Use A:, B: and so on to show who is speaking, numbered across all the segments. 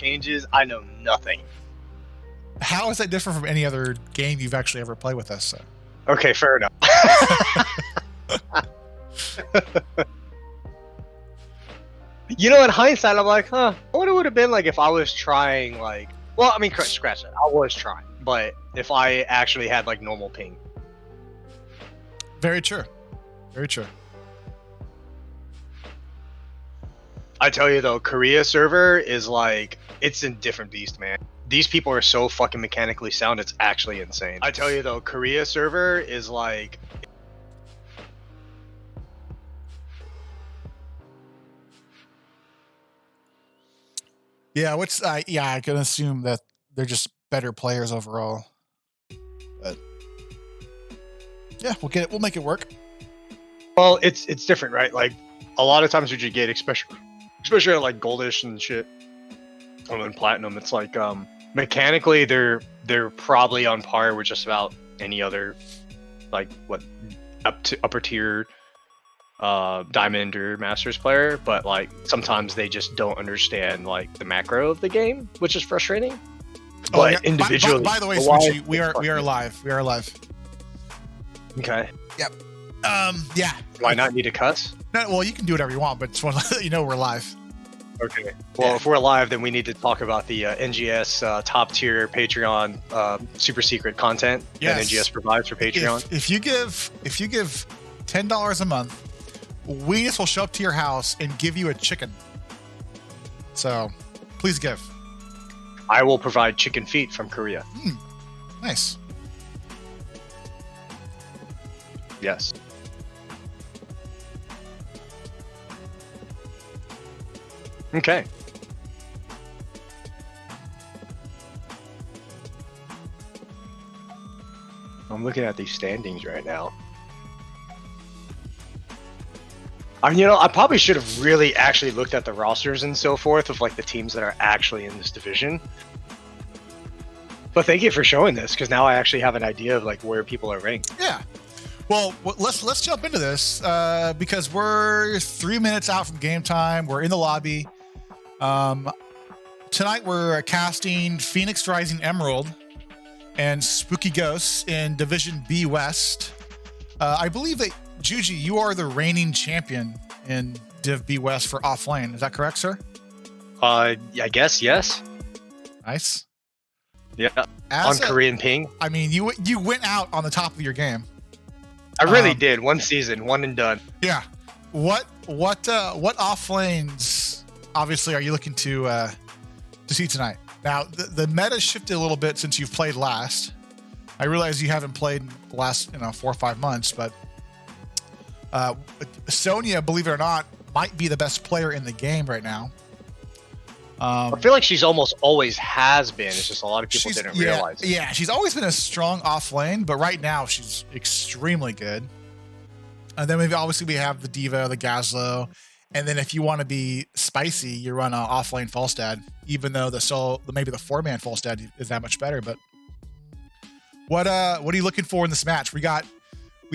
A: changes. I know nothing.
B: How is that different from any other game you've actually ever played with us? So?
A: Okay, fair enough. You know, in hindsight, I'm like, huh, what it would have been like if I was trying, like, well, I mean, scratch that. I was trying, but if I actually had like normal ping.
B: Very true. Very true.
A: I tell you though, Korea server is like, it's a different beast, man. These people are so fucking mechanically sound, it's actually insane. I tell you though, Korea server is like...
B: Yeah, I can assume that they're just better players overall. But yeah, we'll make it work.
A: Well, it's different, right? Like, a lot of times what you get, especially at like goldish and shit, and platinum, it's like mechanically they're probably on par with just about any other, like, what, upper tier diamond or masters player, but like sometimes they just don't understand like the macro of the game, which is frustrating. But yeah. Individually,
B: by the way, Switchy, we are live. We are live.
A: Okay.
B: Yep. Yeah.
A: Do I not need to cuss?
B: No, well, you can do whatever you want, but just want to let you know we're live.
A: Okay. Well, if we're live, then we need to talk about the NGS top tier Patreon super secret content that NGS provides for Patreon.
B: If you give $10 a month, we just will show up to your house and give you a chicken. So, please give.
A: I will provide chicken feet from Korea.
B: Nice.
A: Yes. Okay. I'm looking at these standings right now. You know, I probably should have really actually looked at the rosters and so forth of like the teams that are actually in this division. But thank you for showing this, because now I actually have an idea of like where people are ranked.
B: Yeah. Well, let's jump into this because we're 3 minutes out from game time. We're in the lobby. Tonight we're casting Phoenix Rising Emerald and Spooky Ghosts in Division B West. I believe that Juji, you are the reigning champion in Div B West for offlane. Is that correct, sir?
A: I guess yes.
B: Nice.
A: Yeah. On Korean ping.
B: I mean, you went out on the top of your game.
A: I really did. One season, one and done.
B: Yeah. What offlanes obviously are you looking to see tonight? Now the meta shifted a little bit since you've played last. I realize you haven't played the last 4 or 5 months, but Sonya, believe it or not, might be the best player in the game right now.
A: I feel like she's almost always has been. It's just a lot of people didn't realize it.
B: Yeah, she's always been a strong off lane, but right now she's extremely good. And then obviously we have the Diva, the Gazlo, and then if you want to be spicy, you run an off lane Falstad, even though maybe the 4-man Falstad is that much better. But what are you looking for in this match? We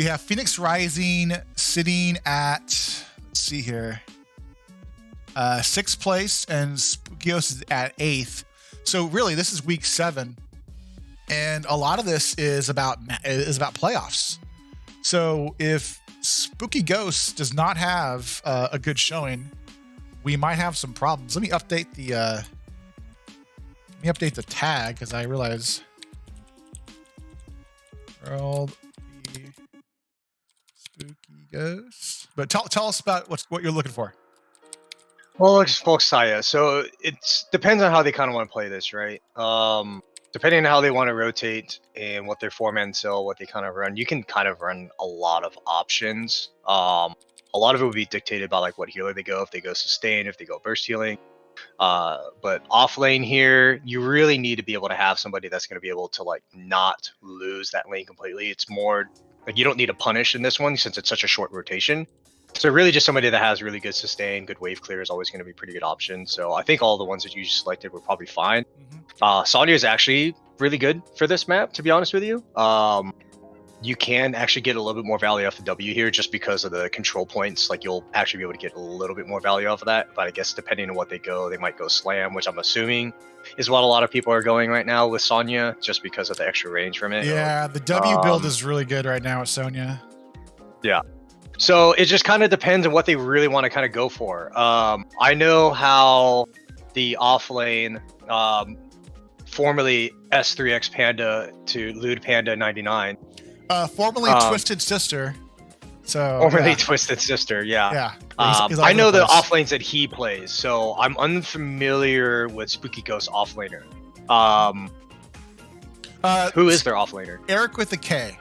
B: have Phoenix Rising sitting at, let's see here, 6th place, and Spookios is at 8th. So really, this is week 7, and a lot of this is about playoffs. So if Spooky Ghost does not have a good showing, we might have some problems. Let me update the tag, because I realize World Spooky Ghost. But tell us about what you're looking for.
A: Well, it's Saya. So it depends on how they kind of want to play this, right? Depending on how they want to rotate and what their 4-man cell, what they kind of run, you can kind of run a lot of options. A lot of it would be dictated by like what healer they go, if they go sustain, if they go burst healing. But off lane here, you really need to be able to have somebody that's going to be able to like not lose that lane completely. It's more like you don't need a punish in this one since it's such a short rotation. So really just somebody that has really good sustain, good wave clear is always going to be a pretty good option. So I think all the ones that you selected were probably fine. Sonya is actually really good for this map, to be honest with you. you can actually get a little bit more value off the W here just because of the control points. Like you'll actually be able to get a little bit more value off of that. But I guess depending on what they go, they might go slam, which I'm assuming is what a lot of people are going right now with Sonya, just because of the extra range from it.
B: Yeah, the W build is really good right now at Sonya.
A: Yeah. So it just kind of depends on what they really want to kind of go for. I know how the off lane, formerly S3X Panda to Lude Panda 99.
B: Formerly Twisted Sister. So
A: formerly Twisted Sister, yeah.
B: Yeah. He's
A: I know the off lanes that he plays, so I'm unfamiliar with Spooky Ghost off laner. Who is their off laner?
B: Eric with a K.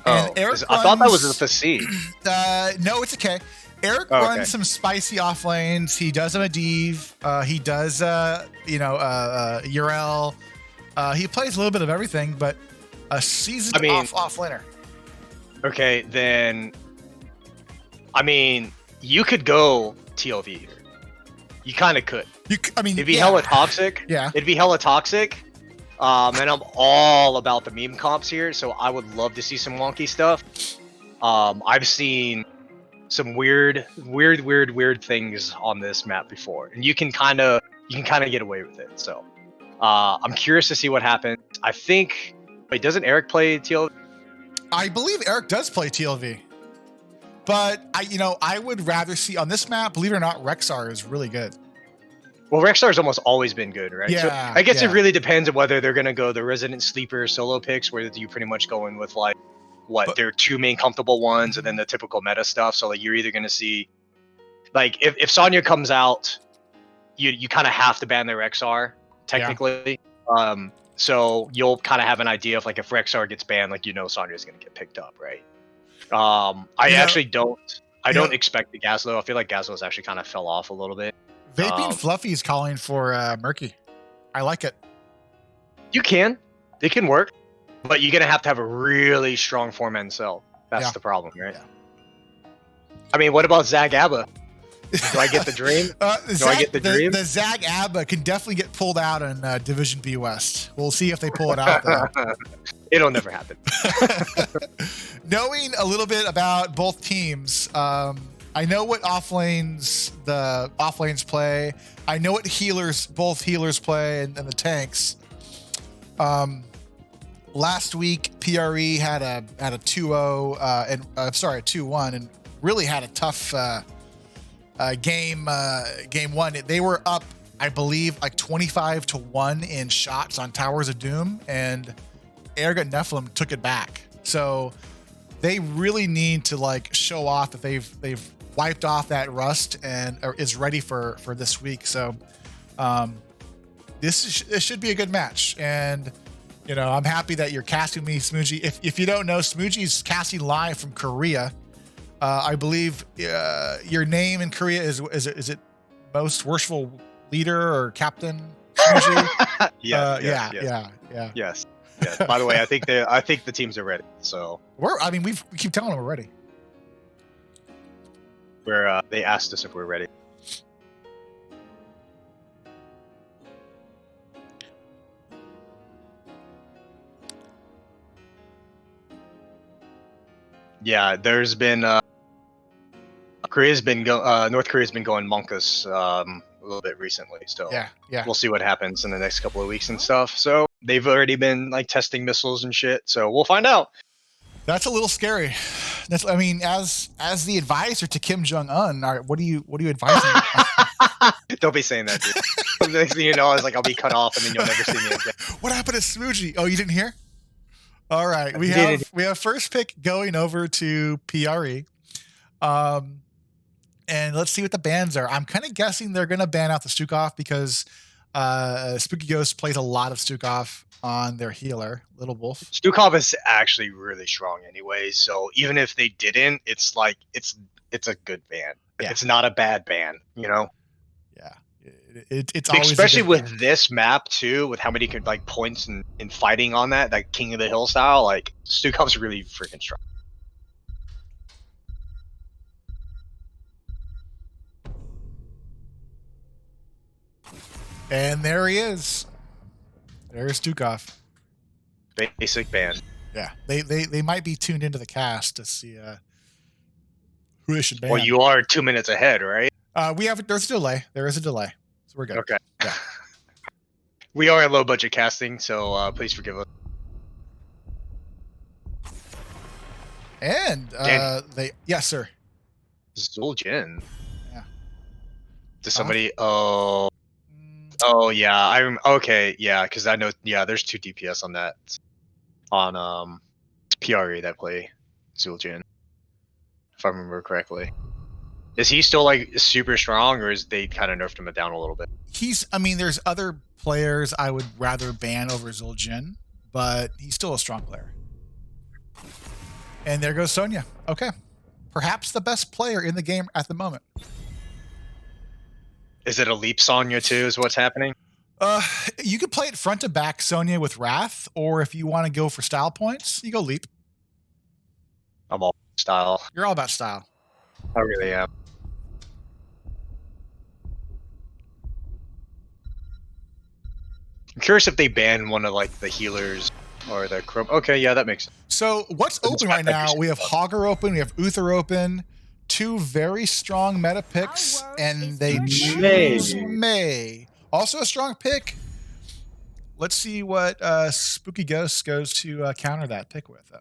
A: And Eric I thought that was with a C.
B: No, it's a K. Eric runs some spicy off lanes. He does a Medivh. He does, Urel. He plays a little bit of everything, but a seasoned off laner.
A: Okay, then. I mean, you could go TLV here. You kind of could. It'd be hella toxic.
B: Yeah.
A: It'd be hella toxic. And I'm all about the meme comps here, so I would love to see some wonky stuff. I've seen some weird things on this map before, and you can kind of get away with it. So I'm curious to see what happens. I think. Wait, doesn't Eric play TLV?
B: I believe Eric does play TLV, but I would rather see on this map. Believe it or not, Rexar is really good.
A: Well, Rexar's almost always been good, right?
B: Yeah.
A: So I guess it really depends on whether they're gonna go the Resident Sleeper solo picks, where you pretty much go in with like their two main comfortable ones, and then the typical meta stuff. So like you're either gonna see, like if Sonya comes out, you kind of have to ban their Rexar technically. Yeah. So you'll kind of have an idea of like if Rexar gets banned, like Sonya's gonna get picked up, right? I actually don't expect the Gazlo. I feel like Gazlo's actually kind of fell off a little bit.
B: Vaping Fluffy is calling for Murky. I like it.
A: You can. It can work. But you're going to have a really strong 4-man cell. That's the problem, right? Yeah. I mean, what about Zag Abba? Do I get the dream? Do I get the dream?
B: The Zag Abba can definitely get pulled out in Division B West. We'll see if they pull it out, though.
A: It'll never happen.
B: Knowing a little bit about both teams, I know what the off lanes play. I know what both healers play, and the tanks. Last week, PRE had a 2-0 and a 2-1, and really had a tough game one. They were up, I believe, like 25-1 in shots on Towers of Doom, and Arrogant Nephilim took it back. So they really need to like show off that they've wiped off that rust and is ready for this week. So this should be a good match. And I'm happy that you're casting me, Smoogie. If you don't know, Smoogie's casting live from Korea. I believe your name in Korea is it most worshipful leader or captain? Smoogie?
A: Yes. By the way, I think the teams are ready. So
B: we keep telling them we're ready.
A: They asked us if we're ready. Yeah, there's been North Korea's been going monkus a little bit recently. So
B: yeah,
A: we'll see what happens in the next couple of weeks and stuff. So they've already been like testing missiles and shit. So we'll find out.
B: That's a little scary. As the advisor to Kim Jong-un, what are you advising? Don't be saying that, dude.
A: The next thing you know, is like I'll be cut off, and then you'll never see me again.
B: What happened to Smoogie? Oh, you didn't hear? All right, we have first pick going over to PRE, and let's see what the bans are. I'm kind of guessing they're gonna ban out the Stukov because Spooky Ghost plays a lot of Stukov on their healer, Little Wolf.
A: Stukov is actually really strong anyway, so even if they didn't, it's like it's a good ban. Yeah. It's not a bad ban,
B: Yeah, it's
A: always especially with this map too, with how many like points in fighting on that King of the Hill style. Like Stukov's really freaking strong.
B: And there he is. There's Stukov.
A: Basic ban.
B: Yeah, they might be tuned into the cast to see who they should
A: Well,
B: ban.
A: you are 2 minutes ahead, right?
B: There's a delay. There is a delay, so we're good.
A: Okay.
B: Yeah.
A: We are a low budget casting, so please forgive us.
B: And
A: Danny.
B: yes, sir.
A: Zul'jin.
B: Yeah.
A: Does somebody? Oh yeah, okay, yeah, because I know, yeah, there's 2 DPS on that, on PRE that play Zul'jin, if I remember correctly. Is he still like super strong, or is they kind of nerfed him down a little bit?
B: I mean, there's other players I would rather ban over Zul'jin, but he's still a strong player. And there goes Sonya. Okay. Perhaps the best player in the game at the moment.
A: Is it a leap Sonya too? Is what's happening?
B: You could play it front to back Sonya with Wrath, or if you want to go for style points, you go leap.
A: I'm all style.
B: You're all about style.
A: I really am. I'm curious if they ban one of like the healers or the chrome. Okay, yeah, that makes sense.
B: So what's open right now? We have Hogger open, we have Uther open, 2 very strong meta picks, and they choose May. Also a strong pick. Let's see what Spooky Ghost goes to counter that pick with, though.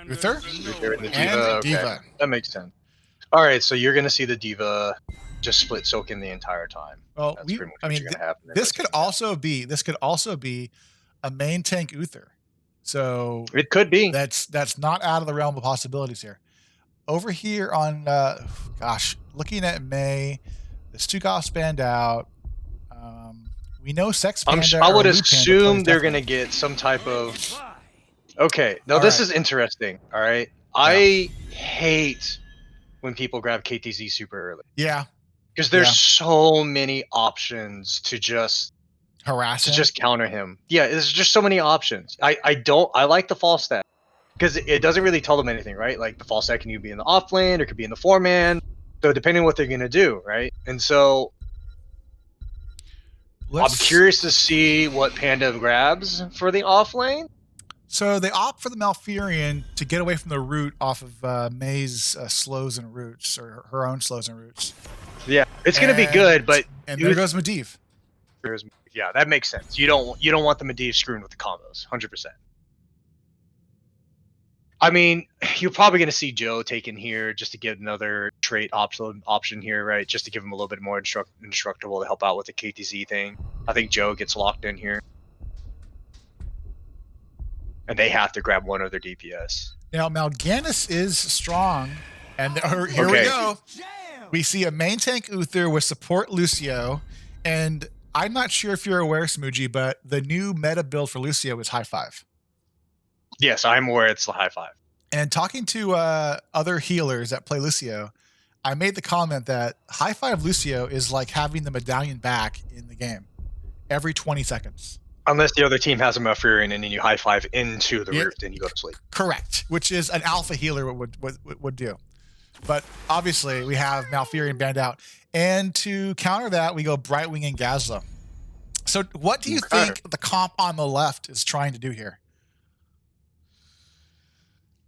B: Uther and
A: Okay.
B: Diva.
A: That makes sense. All right, so you're gonna see the Diva just split soaking the entire time.
B: Well,
A: That's pretty much
B: I mean,
A: what's gonna happen.
B: this could also be a main tank Uther. So
A: It could be.
B: that's not out of the realm of possibilities here. Over here on gosh, looking at May, the Stukov spanned out. We know Sex Panda.
A: I would
B: or Lou Panda
A: assume
B: plays
A: they're
B: definitely.
A: gonna get some type of. Okay, now
B: All
A: this
B: right.
A: is interesting. All right, I hate when people grab KTZ super early
B: Yeah,
A: because there's so many options to just
B: harass him.
A: just counter him. Yeah, there's just so many options. I like the false stat because it doesn't really tell them anything, right? Like the false stat can either be in the off lane or it could be in the 4-man. So depending on what they're gonna do, right? And so I'm curious to see what Panda grabs for the off lane.
B: So they opt for the Malfurion to get away from the root off of May's slows and roots, or her own slows and roots.
A: Yeah, it's gonna be good, but
B: there goes Medivh.
A: Yeah, that makes sense. You don't want the Medivh screwing with the combos, 100%. I mean, you're probably gonna see Joe taken here just to get another trait option here, right? Just to give him a little bit more instructable to help out with the KTZ thing. I think Joe gets locked in here. And they have to grab one of their DPS.
B: Now, Mal'Ganis is strong. And here we go. We see a main tank Uther with support Lucio. And I'm not sure if you're aware, Smoogie, but the new meta build for Lucio is high 5.
A: Yes, I'm aware it's the high 5.
B: And talking to other healers that play Lucio, I made the comment that high 5 Lucio is like having the medallion back in the game every 20 seconds.
A: Unless the other team has a Malfurion and then you high 5 into the rift and you go to sleep.
B: Correct, which is an alpha healer would do. But obviously we have Malfurion banned out. And to counter that, we go Brightwing and Gazla. So what do you think the comp on the left is trying to do here?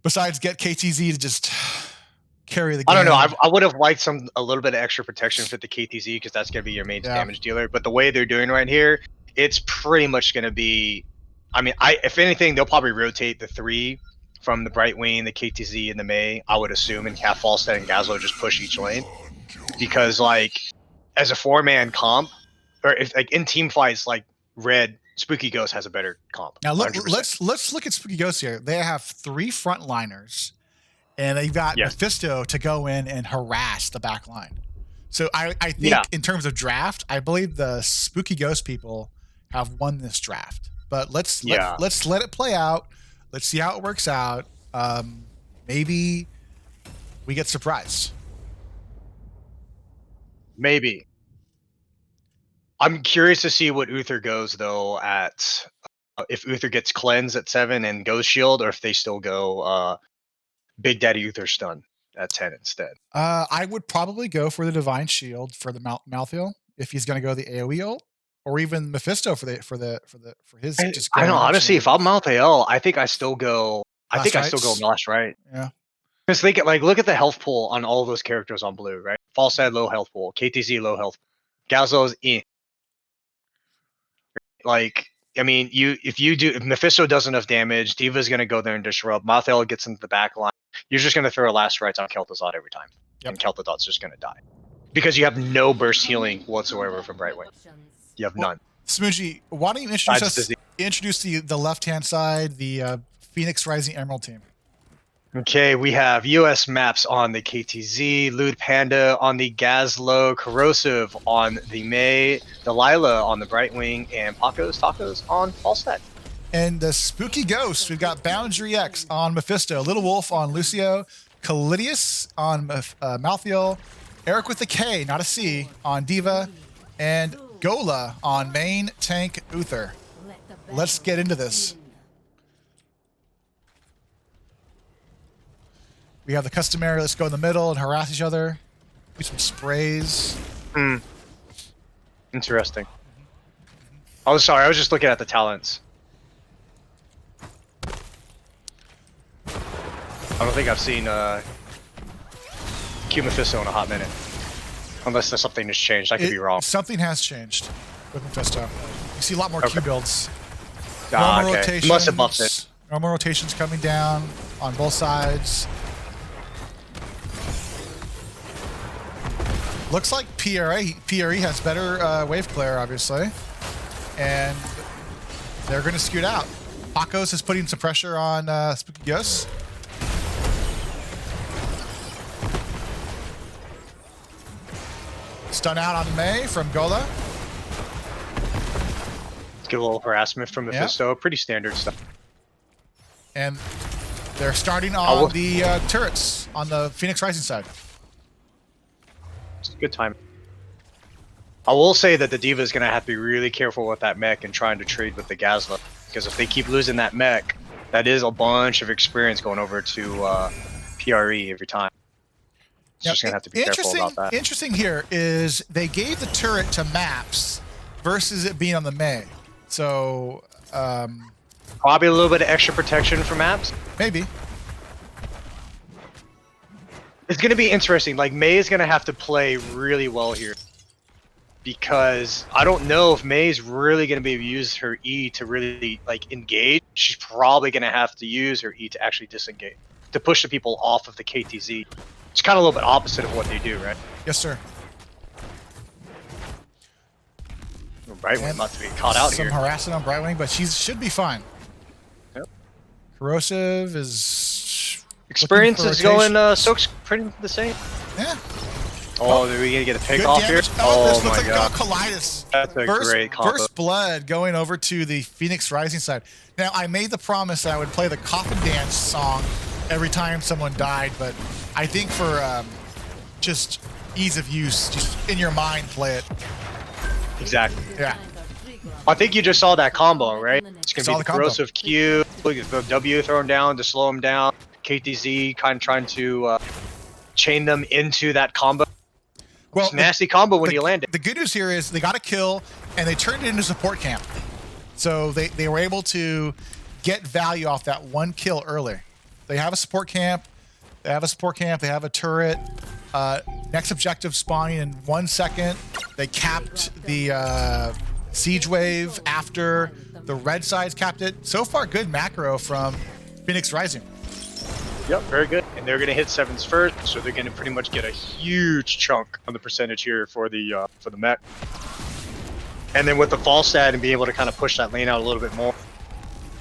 B: Besides get KTZ to just carry the game.
A: I don't know. I would have liked a little bit of extra protection for the KTZ because that's going to be your main damage dealer. But the way they're doing right here, it's pretty much going to be. I mean, if anything, they'll probably rotate the 3 from the Brightwing, the KTZ, and the May. I would assume, and have Falstad and Gazlo just push each lane because, like, as a 4-man comp, or if like in team fights, like Red. Spooky Ghost has a better comp.
B: Now let's look at Spooky Ghost here. They have 3 frontliners, and they've got Mephisto to go in and harass the back line. So I think in terms of draft, I believe the Spooky Ghost people have won this draft. But let's let it play out. Let's see how it works out. Maybe we get surprised.
A: Maybe. I'm curious to see what Uther goes though at if Uther gets cleanse at 7 and goes shield, or if they still go Big Daddy Uther stun at 10 instead.
B: I would probably go for the Divine Shield for the Malthael if he's going to go the AOE ult, or even Mephisto for his just
A: I
B: going
A: know,
B: in
A: honestly,
B: optional
A: if I'm Malthael, I think I still go. I think
B: last
A: I still go
B: rights.
A: last right.
B: Yeah.
A: Because they get like look at the health pool on all those characters on blue, right? Falstad low health pool, KTZ low health, Gazlo's in. Like, I mean, if Mephisto does enough damage, Diva's gonna go there and disrupt. Malthael gets into the back line. You're just gonna throw a last rights on Kel'Thuzad every time,
B: Yep.
A: and Kel'Thuzad's just gonna die because you have no burst healing whatsoever from Brightwing. You have none.
B: Smoochie, why don't you introduce the left hand side, the Phoenix Rising Emerald team?
A: Okay, we have US maps on the KTZ, Lewd Panda on the Gazlo, Corrosive on the May, Delilah on the Brightwing, and Paco's Tacos on Falstad.
B: And the Spooky Ghost, we've got Boundary X on Mephisto, Little Wolf on Lucio, Calidius on Malthael, Eric with a K, not a C, on Diva, and Gola on main tank Uther. Let's get into this. We have the customary, let's go in the middle and harass each other. Do some sprays.
A: Interesting. Oh, sorry, I was just looking at the talents. I don't think I've seen Q Mephisto in a hot minute. Unless there's something that's changed. I could be wrong.
B: Something has changed with Mephisto. You see a lot more Q builds.
A: Normal rotations. Must have buffed it.
B: Normal rotations coming down on both sides. Looks like PRE has better wave clear, obviously. And they're going to scoot out. Pacos is putting some pressure on Spooky Ghost. Stun out on May from Gola.
A: Let's get a little harassment from Mephisto. Yep. Pretty standard stuff.
B: And they're starting on the turrets on the Phoenix Rising side.
A: It's a good time. I will say that the Diva is going to have to be really careful with that mech and trying to trade with the Gazla. Because if they keep losing that mech, that is a bunch of experience going over to PRE every time. Just gonna have to be careful about that.
B: Interesting here is they gave the turret to Maps versus it being on the May. So
A: probably a little bit of extra protection for Maps.
B: Maybe.
A: It's gonna be interesting. Like May is gonna have to play really well here. Because I don't know if May's really gonna be able to use her E to really like engage. She's probably gonna have to use her E to actually disengage. To push the people off of the KTZ. It's kind of a little bit opposite of what they do, right?
B: Yes, sir.
A: Brightwing about to be caught out here.
B: Some harassment on Brightwing, but she should be fine.
A: Yep.
B: Corrosive is...
A: Experience is going Soak's pretty the same.
B: Yeah.
A: Oh, are we going to get a pick off here?
B: Oh, my God. Colitis.
A: That's a great combo.
B: First blood going over to the Phoenix Rising side. Now, I made the promise that I would play the Coffin Dance song every time someone died, but I think for just ease of use, just in your mind, play it.
A: Exactly.
B: Yeah.
A: I think you just saw that combo, right? It's going to be the corrosive Q, the W thrown down to slow him down, KTZ kind of trying to chain them into that combo. Well, it's a nasty combo when you land it.
B: The good news here is they got a kill, and they turned it into support camp. So they were able to get value off that one kill early. They have a support camp. They have a turret. Next objective spawning in 1 second. They capped the siege wave after the red sides capped it. So far, good macro from Phoenix Rising.
A: Yep, very good. And they're going to hit 7s first, so they're going to pretty much get a huge chunk on the percentage here for the mech. And then with the Falstad and be able to kind of push that lane out a little bit more.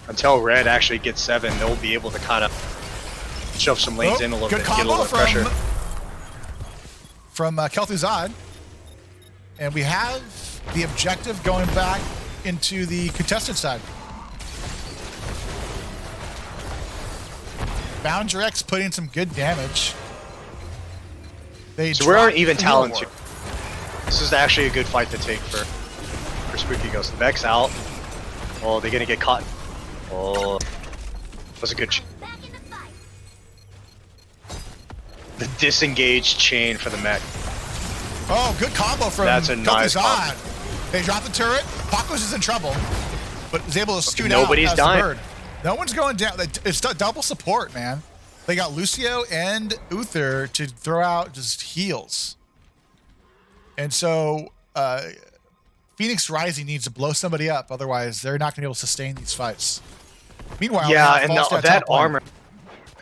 A: Until red actually gets 7, they'll be able to kind of shove some lanes in a little bit and get a little bit of pressure.
B: From Kel'Thuzad. And we have the objective going back into the contested side. Boundary X putting some good damage.
A: So we're on even talent here. This is actually a good fight to take for Spooky Ghost. The Vex out. Oh, they're gonna get caught. Oh, that was a good. The disengaged chain for the mech.
B: Oh, good combo from
A: That's a nice
B: Tokuzan. They drop the turret. Pakos is in trouble, but is able to scoot
A: Nobody's
B: out as
A: dying.
B: the bird. No one's going down. It's double support, man. They got Lucio and Uther to throw out just heals. And so Phoenix Rising needs to blow somebody up, otherwise they're not going to be able to sustain these fights. Meanwhile,
A: Yeah,
B: and
A: that armor,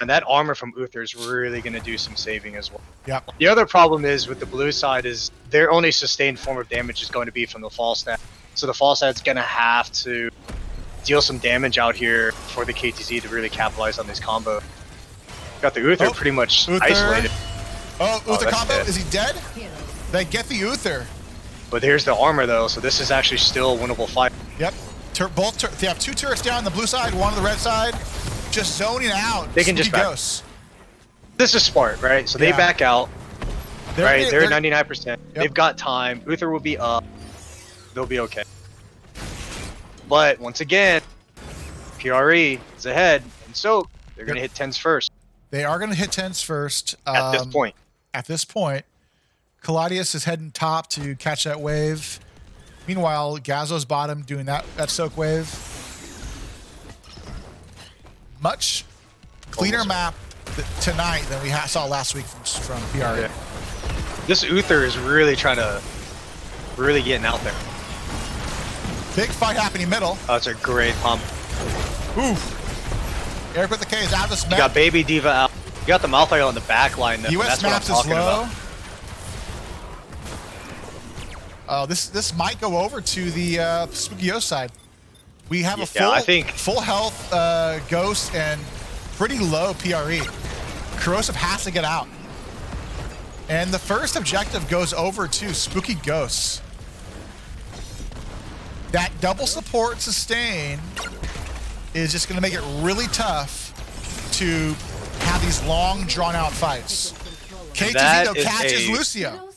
A: and that armor from Uther is really going to do some saving as well.
B: Yep.
A: The other problem is with the blue side is their only sustained form of damage is going to be from the fall stat. So the fall stat's going to have to deal some damage out here for the KTZ to really capitalize on this combo. Got the Uther pretty much isolated.
B: Oh, Uther combo?
A: Dead.
B: Is he dead? They get the Uther.
A: But here's the armor though, so this is actually still a winnable fight.
B: Yep. They have 2 turrets down on the blue side, 1 on the red side. Just zoning out.
A: They can just back. This is smart, right? So they back out. They're 99%. Yep. They've got time. Uther will be up. They'll be okay. But once again, PRE is ahead, and so they're going to hit 10s first.
B: They are going to hit 10s first.
A: At this point.
B: At this point, Caladius is heading top to catch that wave. Meanwhile, Gazo's bottom doing that soak wave. Much cleaner map tonight than we saw last week from PRE.
A: Yeah. This Uther is really getting out there.
B: Big fight happening middle.
A: Oh, it's a great pump.
B: Oof. Eric with the K is out of this map.
A: You got Baby Diva out. You got the Malphite on the back line.
B: US
A: That's what I'm
B: maps is
A: talking
B: low.
A: about.
B: Oh, this might go over to the Spooky Ghost side. We have a full health Ghost and pretty low PRE. Corrosive has to get out. And the first objective goes over to Spooky Ghosts. That double support sustain is just going to make it really tough to have these long, drawn-out fights. KTZ catches Lucio.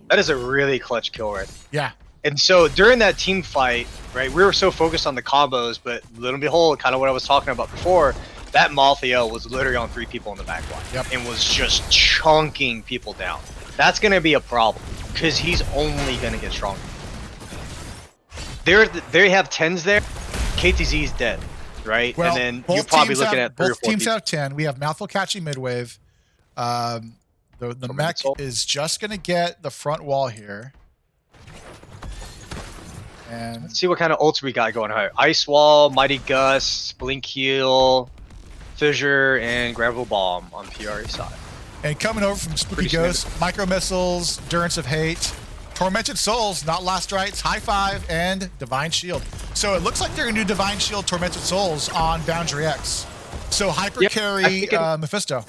A: That is a really clutch kill, right?
B: Yeah.
A: And so during that team fight, right, we were so focused on the combos, but little and behold, kind of what I was talking about before, that Malphite was literally on 3 people in the back line and was just chunking people down. That's going to be a problem because he's only going to get stronger. They have 10s there. KTZ is dead, right?
B: Well,
A: and then you're probably looking at 3 or 4
B: both teams
A: people.
B: have 10. We have Mouthful catching midwave. The mech is just going to get the front wall here. And
A: let's see what kind of ults we got going here. Ice Wall, Mighty Gust, Blink Heal, Fissure, and Gravel Bomb on PRE side.
B: And coming over from Spooky Ghost, Micro Missiles, Durance of Hate, Tormented Souls, Not Last Rites, High Five, and Divine Shield. So it looks like they're going to do Divine Shield, Tormented Souls on Boundary X. So hyper carry Mephisto.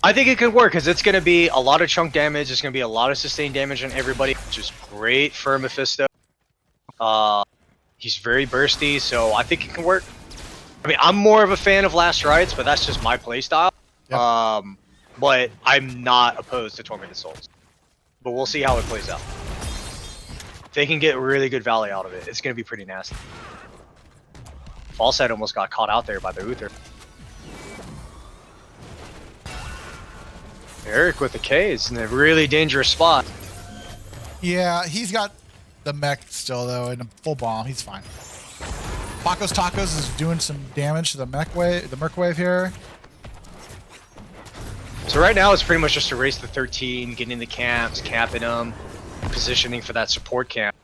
A: I think it could work because it's going to be a lot of chunk damage. It's going to be a lot of sustained damage on everybody, which is great for Mephisto. He's very bursty, so I think it can work. I mean, I'm more of a fan of Last Rites, but that's just my playstyle. Yep. But I'm not opposed to Tormented Souls. But we'll see how it plays out. If they can get really good value out of it, it's going to be pretty nasty. Falsight almost got caught out there by the Uther. Eric with the K is in a really dangerous spot.
B: Yeah, he's got the mech still, though, and a full bomb. He's fine. Paco's Tacos is doing some damage to the mech wave, the Merc wave here.
A: So right now it's pretty much just a race to 13, getting the camps, capping them, positioning for that support camp.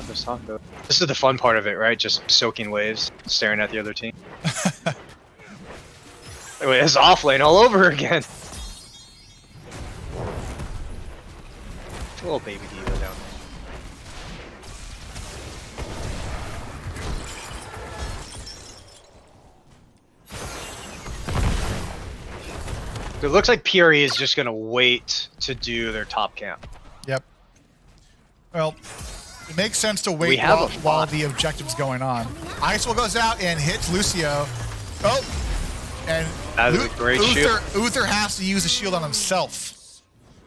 A: This is the fun part of it, right? Just soaking waves, staring at the other team. Wait, it's off lane all over again. Little baby diva down there. It looks like PRE is just gonna wait to do their top camp.
B: Yep. Well, it makes sense to wait while the objective's going on. Icewell goes out and hits Lucio. Oh, and
A: that is a great shield.
B: Uther has to use a shield on himself.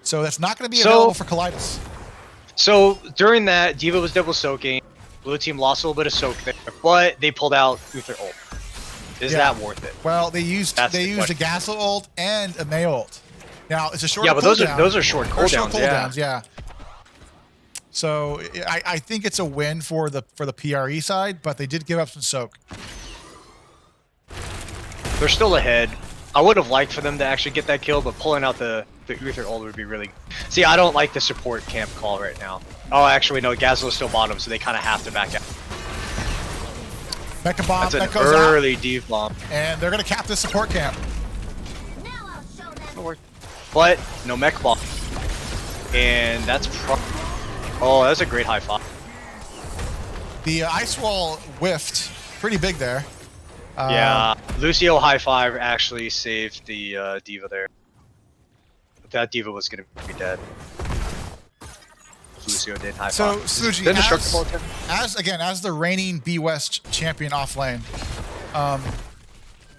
B: So that's not going to be available for Kaleidos.
A: So during that, Diva was double soaking. Blue team lost a little bit of soak there, but they pulled out Uther ult. Is that worth it?
B: Well, they used a Gasol ult and a May ult. Now it's a short.
A: Yeah, but those are short cooldowns.
B: Short cooldowns, yeah. So I think it's a win for the PRE side, but they did give up some soak.
A: They're still ahead. I would have liked for them to actually get that kill, but pulling out the Uther ult would be really good. See, I don't like the support camp call right now. Oh, actually, no, Gazlo's still bottom, so they kind of have to back out.
B: Mecha bomb,
A: that's an early div bomb.
B: And they're going to cap this support camp.
A: But, no mech bomb. And that's oh, that's a great high five.
B: The ice wall whiffed pretty big there.
A: Yeah, Lucio high five actually saved the Diva there. That Diva was going to be dead. Lucio did high five.
B: So, Suji, as the reigning B West champion off lane,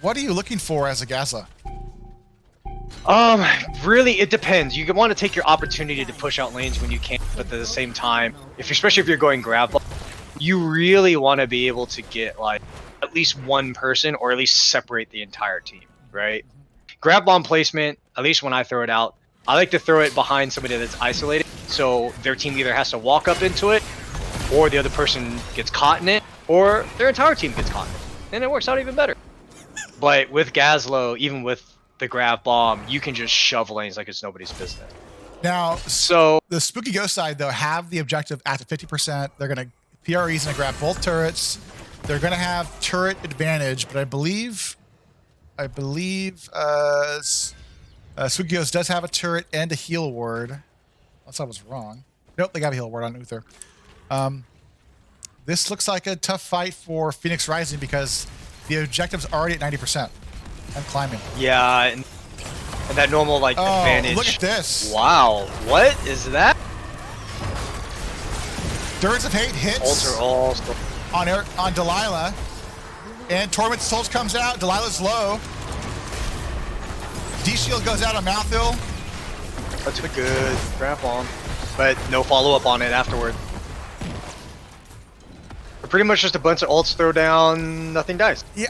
B: what are you looking for as a Gazla?
A: Really, it depends. You want to take your opportunity to push out lanes when you can, but at the same time, especially if you're going grab, you really want to be able to get like at least one person or at least separate the entire team, right? Grab bomb placement, at least when I throw it out, I like to throw it behind somebody that's isolated, so their team either has to walk up into it, or the other person gets caught in it, or their entire team gets caught in it, and it works out even better. But with Gazlo, even with the grab bomb, you can just shove lanes like it's nobody's business.
B: Now,
A: so
B: the Spooky Ghost side, though, have the objective at the 50%. They're going to, PRE's going to grab both turrets. They're going to have turret advantage, but I believe Spooky Ghost does have a turret and a heal ward. Unless I was wrong. Nope, they got a heal ward on Uther. This looks like a tough fight for Phoenix Rising because the objective's already at 90%. I'm climbing.
A: Yeah, and that normal advantage.
B: Look at this!
A: Wow, what is that?
B: Dirge of Hate hits on Delilah, and Torment Souls comes out. Delilah's low. D-Shield goes out on Mouthhill.
A: That's a good grab on, but no follow-up on it afterward. Pretty much just a bunch of ults throw down, nothing dies.
B: Yeah,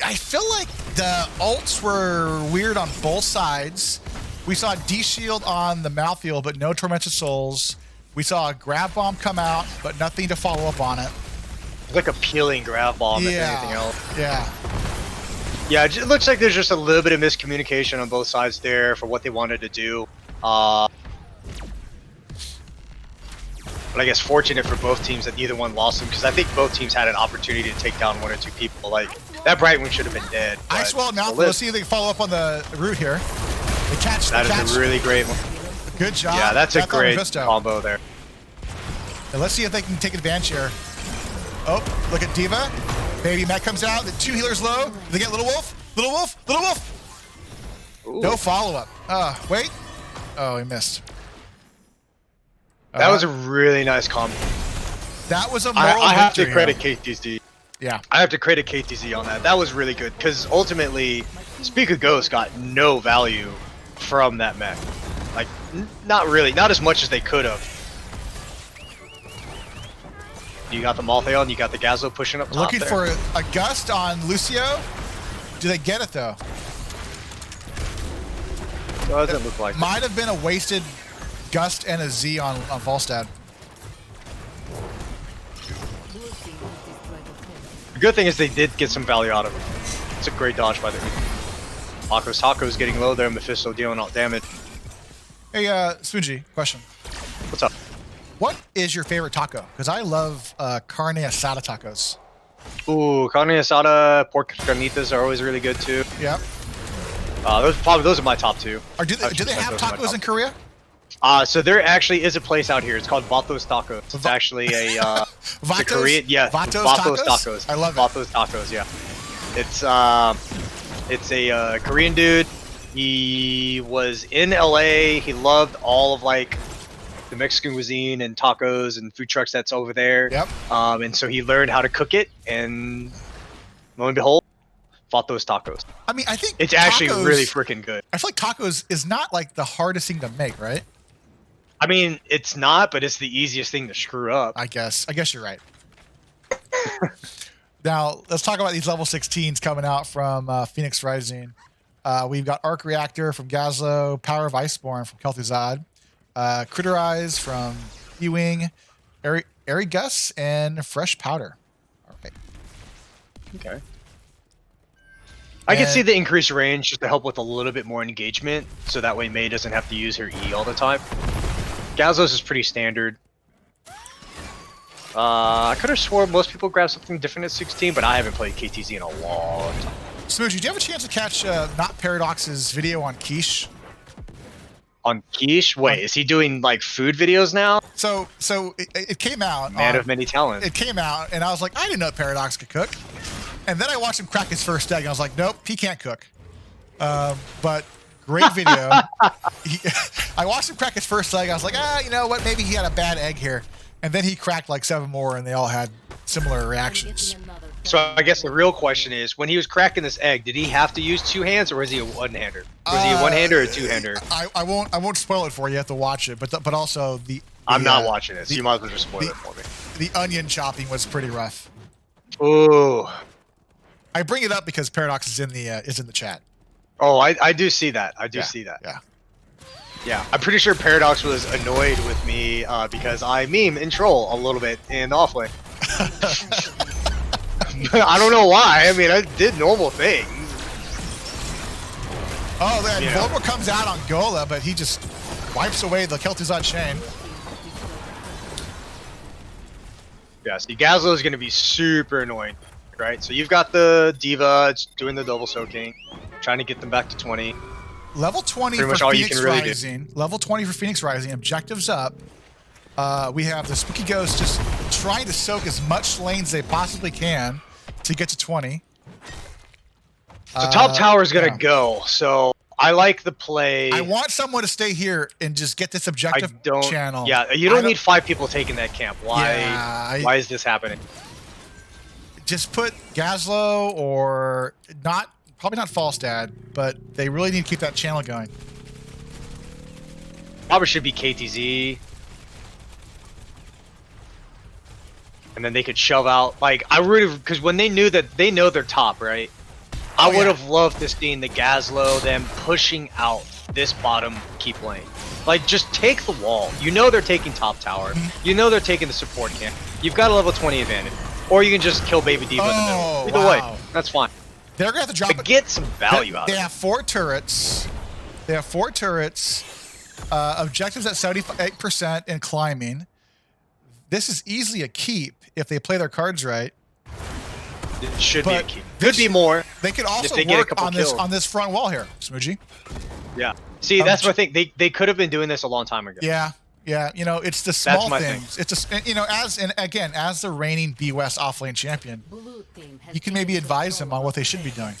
B: I feel like the ults were weird on both sides. We saw D-Shield on the Mouthfield, but no Tormented Souls. We saw a grab bomb come out, but nothing to follow up on it.
A: It's like a peeling grab bomb, if anything else.
B: Yeah.
A: Yeah, it looks like there's just a little bit of miscommunication on both sides there for what they wanted to do. But I guess fortunate for both teams that neither one lost them, because I think both teams had an opportunity to take down one or two people. Like, that Brightwing should have been dead.
B: Ice Wall Mouth, let's see if they can follow up on the route here. They catch.
A: That is a really great one.
B: Good job.
A: Yeah, that's a great combo there.
B: And let's see if they can take advantage here. Oh, look at Diva. Baby Matt comes out. The two healers low. They get Little Wolf. Little Wolf. Little Wolf. Ooh. No follow-up. Wait. Oh, he missed.
A: That was a really nice combo.
B: That was a moral
A: I have to
B: victory,
A: credit KTZ.
B: Yeah.
A: I have to credit KTZ on that. That was really good, because ultimately, Speak of Ghost got no value from that mech. Like, not really. Not as much as they could have. You got the Malthael, you got the Gazlo pushing up top.
B: Looking for a gust on Lucio. Do they get it, though?
A: Doesn't look like
B: Might have been a wasted gust and a Z on Volstad.
A: The good thing is they did get some value out of it. It's a great dodge by the Taco's getting low there, Mephisto dealing out damage.
B: Hey, Spoonji, question.
A: What's up?
B: What is your favorite taco? Because I love carne asada tacos.
A: Ooh, carne asada, pork carnitas are always really good too.
B: Yeah.
A: Those are my top two.
B: Do they have tacos in Korea?
A: So there actually is a place out here. It's called Vatos Tacos. It's actually a
B: Vatos?
A: Korean, yeah.
B: Vatos Tacos? I love it.
A: Vatos Tacos, yeah. It's a Korean dude. He was in LA. He loved all of like the Mexican cuisine and tacos and food trucks that's over there.
B: Yep.
A: And so he learned how to cook it, and lo and behold, Vatos Tacos.
B: I mean, I think
A: it's actually really freaking good.
B: I feel like tacos is not like the hardest thing to make, right?
A: I mean, it's not, but it's the easiest thing to screw up.
B: I guess you're right. Now let's talk about these level 16s coming out from Phoenix Rising. We've got Arc Reactor from Gazlo, Power of Iceborne from Kel'Thuzad, Critter Eyes from E-Wing, Airy Gus, and Fresh Powder. All right.
A: Okay. I can see the increased range just to help with a little bit more engagement, so that way Mei doesn't have to use her E all the time. Gazlo's is pretty standard. I could have sworn most people grab something different at 16, but I haven't played KTZ in a long time.
B: Smoochie, do you have a chance to catch Not Paradox's video on Quiche?
A: On Quiche? Wait, is he doing like food videos now?
B: So it came out.
A: Man of many talents.
B: It came out, and I was like, I didn't know Paradox could cook. And then I watched him crack his first egg, and I was like, nope, he can't cook. But great video. I watched him crack his first egg. I was like, you know what? Maybe he had a bad egg here. And then he cracked like 7 more, and they all had similar reactions.
A: So I guess the real question is, when he was cracking this egg, did he have to use 2 hands, or was he a one-hander? Was he a one-hander or a 2-hander?
B: I won't spoil it for you. You have to watch it. But also the
A: I'm not watching it, so you might as well just spoil it for me.
B: The onion chopping was pretty rough.
A: Ooh.
B: I bring it up because Paradox is in the chat.
A: Oh, I do see that. I do see that.
B: Yeah.
A: Yeah, I'm pretty sure Paradox was annoyed with me because I meme and troll a little bit in offlane. I don't know why. I mean, I did normal things.
B: Oh, then Volvo comes out on Gola, but he just wipes away the Kel'Thuzad chain.
A: Yeah, see, Gazlo is going to be super annoying, right? So you've got the Diva, it's doing the double soaking, trying to get them back to 20.
B: Level 20
A: Pretty
B: for
A: much all you
B: Phoenix
A: can really
B: Rising. Level 20 for Phoenix Rising. Objectives up. We have the Spooky Ghost just trying to soak as much lanes as they possibly can to get to 20.
A: So top tower is going to go, so I like the play.
B: I want someone to stay here and just get this objective channel.
A: Yeah, you don't need 5 people taking that camp. Why? Why is this happening?
B: Just put Gazlo or probably not Falstad, but they really need to keep that channel going.
A: Probably should be KTZ. And then they could shove out, like, I would have, because when they know they're top, right? I would have loved this being the Gazlo, them pushing out this bottom keep lane. Like, just take the wall. You know they're taking top tower. You know they're taking the support camp. You've got a level 20 advantage. Or you can just kill Baby Diva in the middle. Either way, that's fine.
B: They're going to have to drop it.
A: Get some value out of it.
B: They have 4 turrets. Objectives at 78% and climbing. This is easily a keep if they play their cards right.
A: It should be a keep. Could be more.
B: They could also work on this front wall here, Smoochie.
A: Yeah. See, that's my thing. They could have been doing this a long time ago.
B: Yeah. Yeah. You know, it's the small things. It's just, you know, as the reigning B West offlane champion, you can maybe advise them on what they should be doing.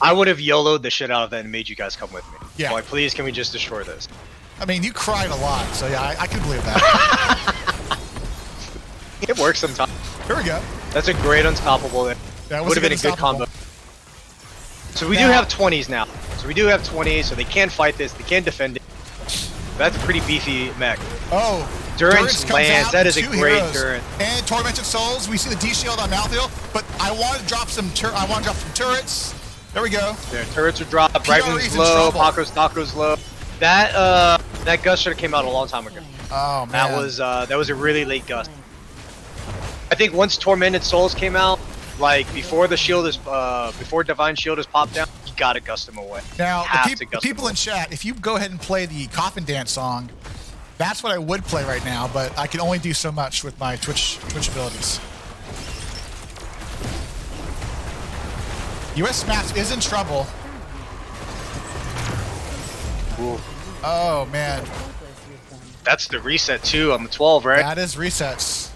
A: I would have YOLO'd the shit out of that and made you guys come with me.
B: Yeah.
A: Like, please, can we just destroy this?
B: I mean, you cried a lot, so yeah, I can believe that.
A: It works sometimes.
B: Here we go.
A: That's a great unstoppable there.
B: That
A: would have been a good combo. So we do have 20s now. So we do have 20s, so they can fight this. They can defend it. That's a pretty beefy mech.
B: Oh,
A: Durance lands. That is a great Durance.
B: And Tormented Souls. We see the D shield on Malthael, but I want to drop some. Turrets. There we go.
A: There, turrets are dropped. Right wing's low. Taco's low. That gust should have came out a long time ago.
B: Oh man.
A: That was a really late gust. I think once Tormented Souls came out, like before the shield is before Divine Shield is popped down, you gotta gust them away.
B: Now, the people in chat, if you go ahead and play the Coffin Dance song, that's what I would play right now, but I can only do so much with my Twitch abilities. US Maps is in trouble.
A: Ooh.
B: Oh man.
A: That's the reset too on the 12, right?
B: That is resets.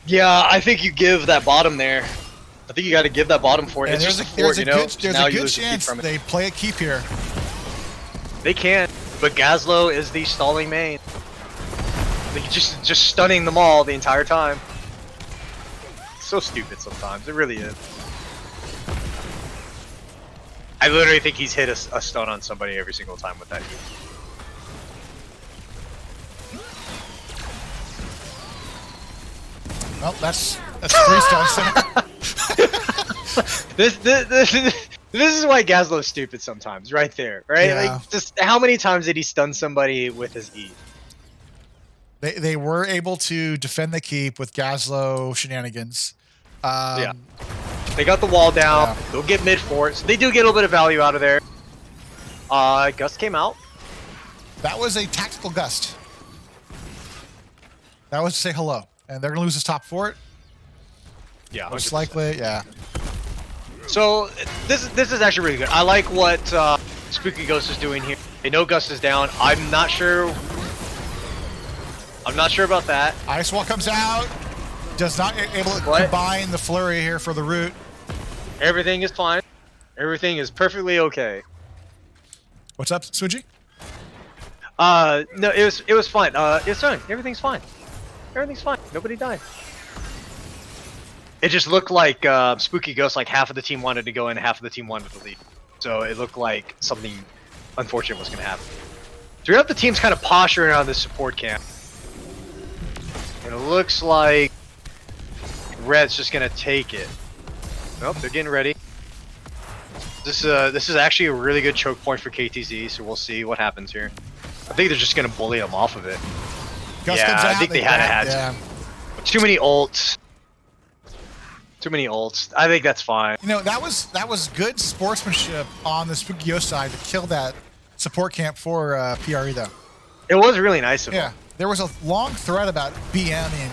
A: Yeah, I think you give that bottom there. I think you got to give that bottom for it. It's just a fort, you know?
B: There's a good chance they play a keep here.
A: They can, but Gazlo is the stalling main. Like, just stunning them all the entire time. It's so stupid sometimes. It really is. I literally think he's hit a stun on somebody every single time with that.
B: Well, that's 3 stuns.
A: This is why Gazlo's stupid sometimes, right there, right?
B: Yeah.
A: Like, just how many times did he stun somebody with his E?
B: They were able to defend the keep with Gazlo shenanigans.
A: Yeah. They got the wall down.
B: Yeah.
A: They'll get mid fort. So they do get a little bit of value out of there. Gust came out.
B: That was a tactical gust. That was to say hello. And they're going to lose this top fort.
A: Yeah,
B: Most
A: 100%.
B: likely, yeah.
A: So this is actually really good. I like what Spooky Ghost is doing here. They know Gust is down. I'm not sure about that.
B: Ice Wall comes out. Does not able to combine the flurry here for the root.
A: Everything is fine. Everything is perfectly okay.
B: What's up, Suji?
A: No, it was fine. It's fine. Everything's fine. Everything's fine. Nobody died. It just looked like Spooky Ghost, like half of the team wanted to go in, half of the team wanted to leave. So it looked like something unfortunate was going to happen. Throughout the team's kind of posturing around this support camp. And it looks like Red's just going to take it. Nope, they're getting ready. This is actually a really good choke point for KTZ, so we'll see what happens here. I think they're just going to bully him off of it.
B: Gust comes out,
A: I think they had
B: yeah.
A: Too many ults. Too many ults. I think that's fine.
B: You know, that was good sportsmanship on the Spooky Ghost side to kill that support camp for PRE though.
A: It was really nice of
B: Yeah,
A: them.
B: there was a long thread about BMing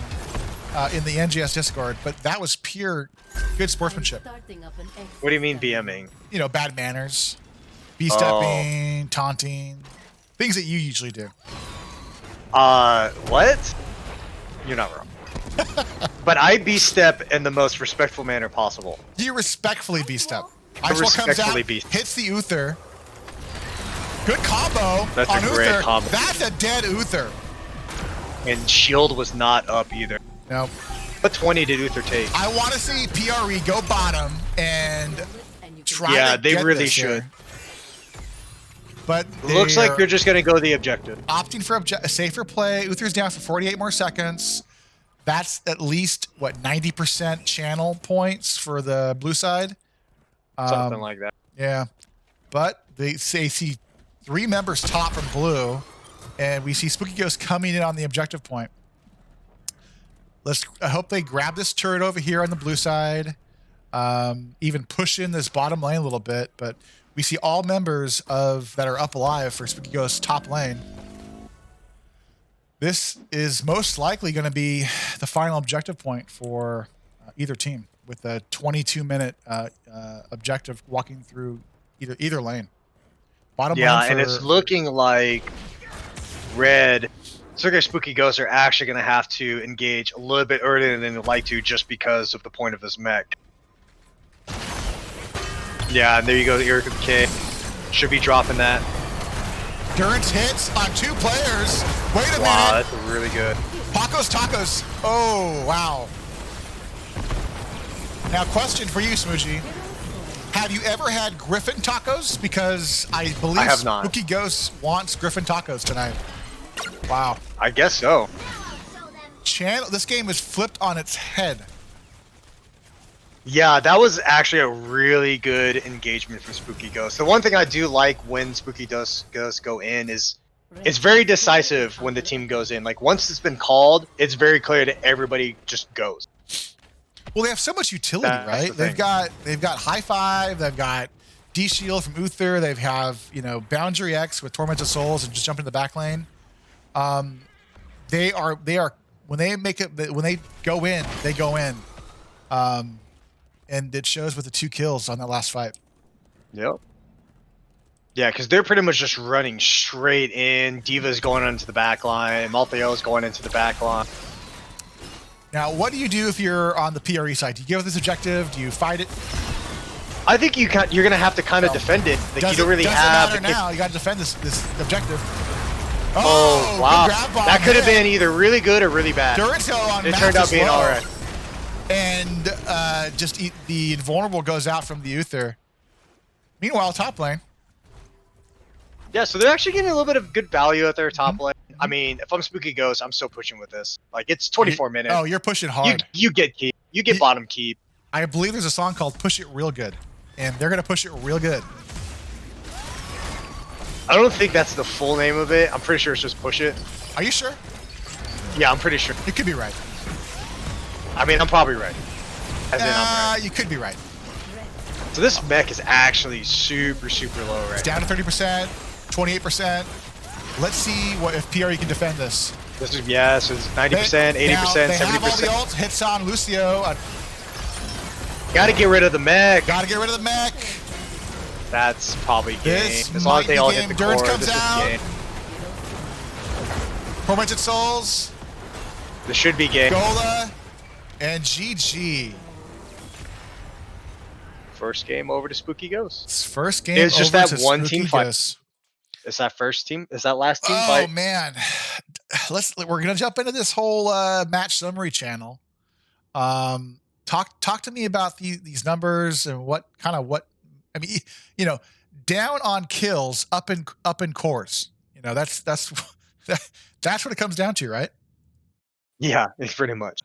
B: in the NGS Discord, but that was pure good sportsmanship.
A: What do you mean BMing?
B: You know, bad manners, B-stepping, taunting, things that you usually do.
A: What? You're not wrong. But I B-step in the most respectful manner possible.
B: You respectfully B-step.
A: I
B: Ice Wall comes
A: respectfully
B: out,
A: B-step.
B: hits the Uther. Good combo
A: That's
B: on
A: a great
B: Uther.
A: combo.
B: That's a dead Uther.
A: And shield was not up either.
B: No.
A: What 20 did Uther take?
B: I want to see PRE go bottom and try
A: Yeah,
B: to
A: they
B: get
A: really
B: this
A: should.
B: here. But
A: Looks like they're just going to go the objective.
B: opting for a safer play. Uther's down for 48 more seconds. That's at least, what, 90% channel points for the blue side?
A: Something like that.
B: Yeah. But they see 3 members top from blue, and we see Spooky Ghost coming in on the objective point. I hope they grab this turret over here on the blue side, even push in this bottom lane a little bit, but we see all members that are up alive for Spooky Ghost's top lane. This is most likely going to be the final objective point for either team, with a 22-minute objective walking through either lane. Bottom lane
A: And it's looking like Red, Circuit Spooky Ghosts are actually going to have to engage a little bit earlier than they'd like to, just because of the point of this mech. Yeah, and there you go, the Eric K. Should be dropping that.
B: Durance hits on 2 players. Wait a
A: Wow,
B: minute.
A: that's really good.
B: Pacos Tacos. Oh, wow. Now, question for you, Smoochie. Have you ever had Griffin tacos? Because I believe
A: I have not.
B: Spooky Ghost wants Griffin tacos tonight. Wow.
A: I guess so.
B: This game is flipped on its head.
A: Yeah, that was actually a really good engagement from Spooky Ghost. The one thing I do like when Spooky Ghosts go in is it's very decisive when the team goes in. Like, once it's been called, it's very clear that everybody just goes.
B: Well, they have so much utility,
A: That's
B: right?
A: the thing.
B: They've got High Five, they've got D Shield from Uther, they have Boundary X with Torment of Souls and just jump into the back lane. They are when they go in, they go in. And it shows with the 2 kills on that last fight.
A: Yep. Yeah, because they're pretty much just running straight in. Diva's going into the back line. Maltheo's going into the back line.
B: Now, what do you do if you're on the PRE side? Do you give this objective? Do you fight it?
A: I think you're going to have to kind of defend it. Like, you don't really have...
B: Doesn't matter now. You got to defend this objective.
A: Oh, wow.
B: good grab bomb
A: That could have
B: there.
A: been either really good or really bad.
B: Durance on
A: It
B: Max
A: turned out
B: is
A: being
B: low.
A: all right.
B: And the invulnerable goes out from the Uther. Meanwhile, top lane.
A: Yeah, so they're actually getting a little bit of good value at their top lane. I mean, if I'm Spooky Ghost, I'm still pushing with this. Like, it's 24 minutes.
B: Oh, you're pushing hard.
A: You get keep. You get bottom keep.
B: I believe there's a song called "Push It Real Good," and they're gonna push it real good.
A: I don't think that's the full name of it. I'm pretty sure it's just Push It.
B: Are you sure?
A: Yeah, I'm pretty sure.
B: You could be right.
A: I mean, I'm probably right. As in, I'm right.
B: You could be right.
A: So this mech is actually super, super low right
B: It's down to 30%, 28%. Let's see what if PRE can defend this.
A: This is, yeah, so it's 90%, 80%, 70%.
B: They have all the ults. Hits on Lucio.
A: Gotta get rid of the mech.
B: Gotta get rid of the mech.
A: That's probably game.
B: This
A: As long as they all hit the
B: Durance
A: core,
B: comes
A: this
B: out.
A: is game.
B: Tormented Souls.
A: This should be game.
B: Gola. And GG.
A: First game over to Spooky Ghosts.
B: First game
A: It's just
B: over
A: that
B: to
A: one
B: Spooky
A: team fight.
B: Ghosts.
A: Is that first team? Is that last team
B: Oh
A: fight?
B: man, we're gonna jump into this whole match summary channel. Talk to me about these numbers and what I mean. You know, down on kills, up in cores. You know, that's that's what it comes down to, right?
A: Yeah, it's pretty much.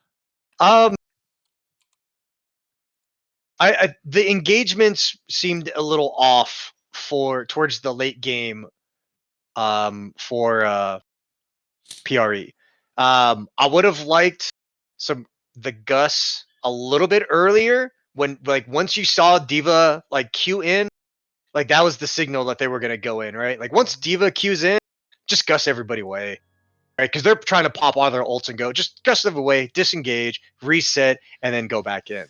A: The engagements seemed a little off towards the late game for PRE. I would have liked the Gus a little bit earlier when, like, once you saw Diva like queue in, like that was the signal that they were gonna go in, right? Like once Diva queues in, just Gus everybody away. Right, because they're trying to pop all their ults and go. Just Gus them away, disengage, reset, and then go back in.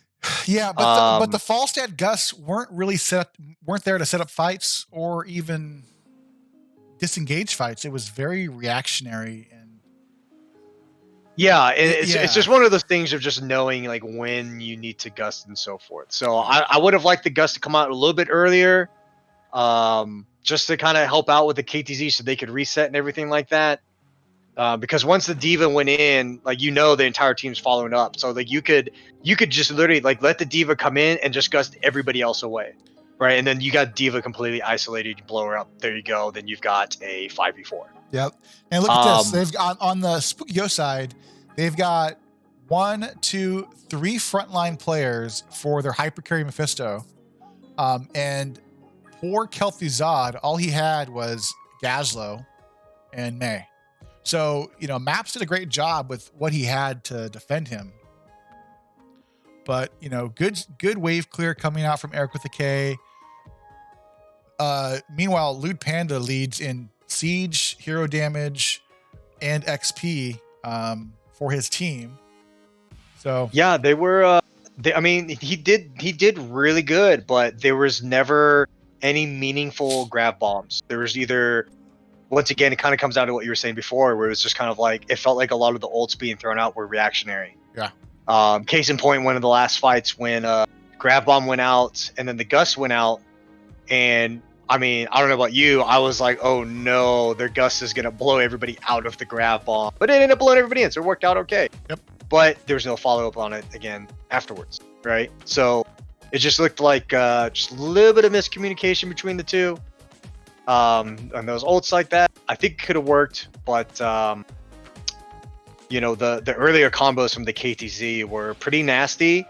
B: Yeah, but the Falstad Gus weren't there to set up fights or even disengage fights. It was very reactionary and
A: yeah, it's just one of those things of just knowing like when you need to gust and so forth. So I would have liked the Gus to come out a little bit earlier, just to kind of help out with the KTZ so they could reset and everything like that. Because once the Diva went in, like, you know, the entire team's following up. So like you could just literally like let the Diva come in and just gust everybody else away, right? And then you got Diva completely isolated. You blow her up. There you go. Then you've got a 5v4.
B: Yep. And look at this. They've got on the Spooky Ghost side, they've got 1, 2, 3 frontline players for their Hypercarry Mephisto, and poor Kelthy Zod. All he had was Gazlo and May. So, you know, Maps did a great job with what he had to defend him. But, you know, good wave clear coming out from Eric with a K. Meanwhile, Lewd Panda leads in Siege, hero damage, and XP for his team. So
A: yeah, they were. I mean, he did really good, but there was never any meaningful grab bombs. There was either. Once again, it kind of comes down to what you were saying before, where it was just kind of like, it felt like a lot of the ults being thrown out were reactionary.
B: Yeah.
A: Case in point, one of the last fights when Grab Bomb went out and then the Gus went out. And I mean, I don't know about you, I was like, oh no, their Gus is going to blow everybody out of the Grab Bomb. But it ended up blowing everybody in, so it worked out okay.
B: Yep.
A: But there was no follow-up on it again afterwards, right? So it just looked like just a little bit of miscommunication between the two. And those ults like that, I think could have worked, but you know, the earlier combos from the KTZ were pretty nasty.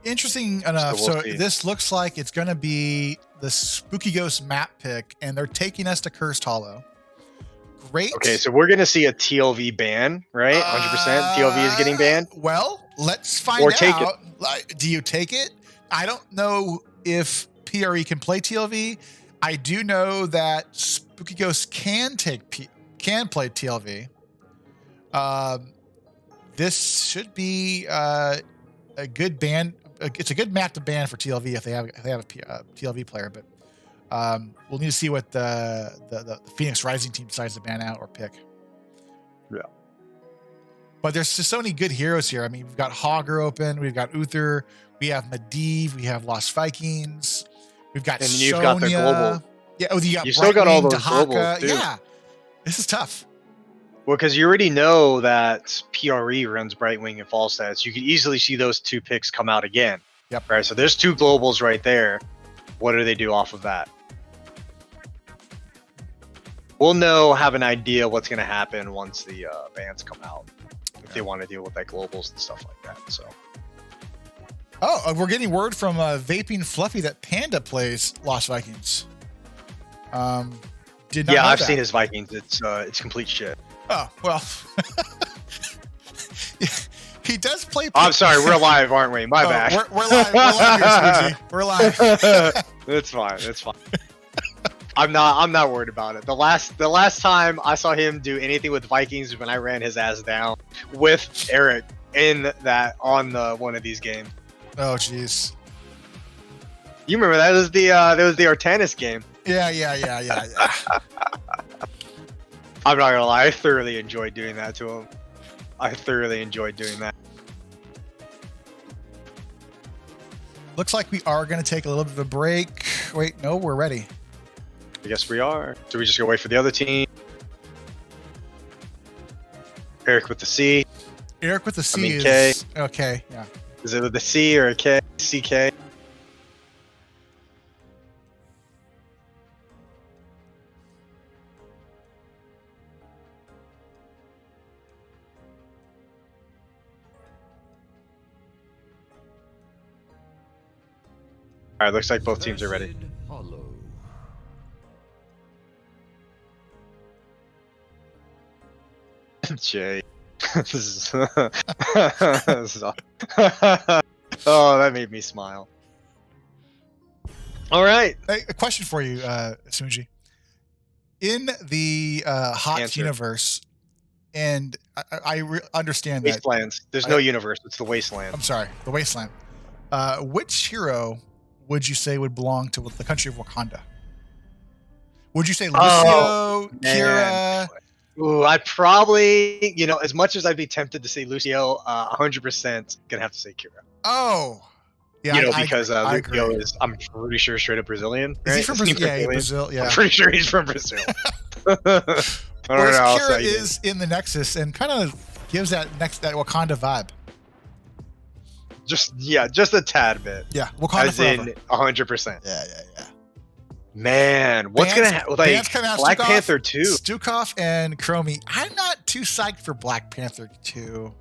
B: Interesting enough. So
A: see.
B: This looks like it's going to be the Spooky Ghost map pick, and they're taking us to Cursed Hollow. Great.
A: Okay, so we're gonna see a TLV ban, right? 100% TLV is getting banned.
B: Well, let's find
A: Or
B: out.
A: take it.
B: Like, do you take it? I don't know if PRE can play TLV. I do know that Spooky Ghost can play TLV. This should be a good ban. It's a good map to ban for TLV if they have a TLV player, but we'll need to see what the Phoenix Rising team decides to ban out or pick.
A: Yeah.
B: But there's just so many good heroes here. I mean, we've got Hogger open, we've got Uther, we have Medivh, we have Lost Vikings, we've got
A: And
B: Sonya.
A: you've got the global.
B: Yeah, oh, you got
A: still got all those
B: Dahaka.
A: globals, too.
B: Yeah, this is tough.
A: Well, because you already know that PRE runs Brightwing and Falstad, you could easily see those two picks come out again.
B: Yep.
A: Right. So there's two globals right there. What do they do off of that? we'll know, have an idea what's gonna happen once the bans come out, if they want to deal with like globals and stuff like that. So.
B: Oh, we're getting word from Vaping Fluffy that Panda plays Lost Vikings. Did not know
A: I've
B: that.
A: seen his Vikings. It's complete shit.
B: Oh well. He does play.
A: I'm sorry, we're live, aren't we? My bad.
B: We're live. We're live here, Smoochie. We're live.
A: It's fine. It's fine. I'm not worried about it. The last time I saw him do anything with Vikings was when I ran his ass down with Eric in that on one of these games.
B: Oh jeez.
A: You remember that was the Artanis game.
B: Yeah.
A: I'm not gonna lie, I thoroughly enjoyed doing that to him. I thoroughly enjoyed doing that.
B: Looks like we are going to take a little bit of a break. Wait, no, we're ready.
A: I guess we are. So we just go wait for the other team. Eric with the C.
B: Eric with the C is
A: K.
B: Okay. Yeah.
A: Is it with the C or a K? CK. All right, looks like both teams are ready. Jay. This is oh, that made me smile. All right.
B: Hey, a question for you, Smoochie. In the Hot
A: Answer.
B: universe, and I understand that.
A: Wastelands. There's no universe. It's the wasteland.
B: I'm sorry, the Wasteland. Which hero would you say would belong to the country of Wakanda? Would you say Lucio, Kira?
A: Ooh, I'd probably, as much as I'd be tempted to say Lucio, 100% gonna have to say Kira.
B: Oh, yeah,
A: because
B: I
A: Lucio
B: agree.
A: is, I'm pretty sure, straight up Brazilian.
B: Is
A: right?
B: he from Brazil? Yeah, he's Brazil. Yeah,
A: I'm pretty sure he's from Brazil. I don't
B: Whereas
A: know.
B: Kira is in the Nexus and kind of gives that Wakanda vibe.
A: Just a tad bit.
B: Yeah, Wakanda
A: As
B: forever.
A: in 100%.
B: Yeah.
A: Man, what's gonna happen? Like Black Panther 2.
B: Stukov and Chromie. I'm not too psyched for Black Panther 2.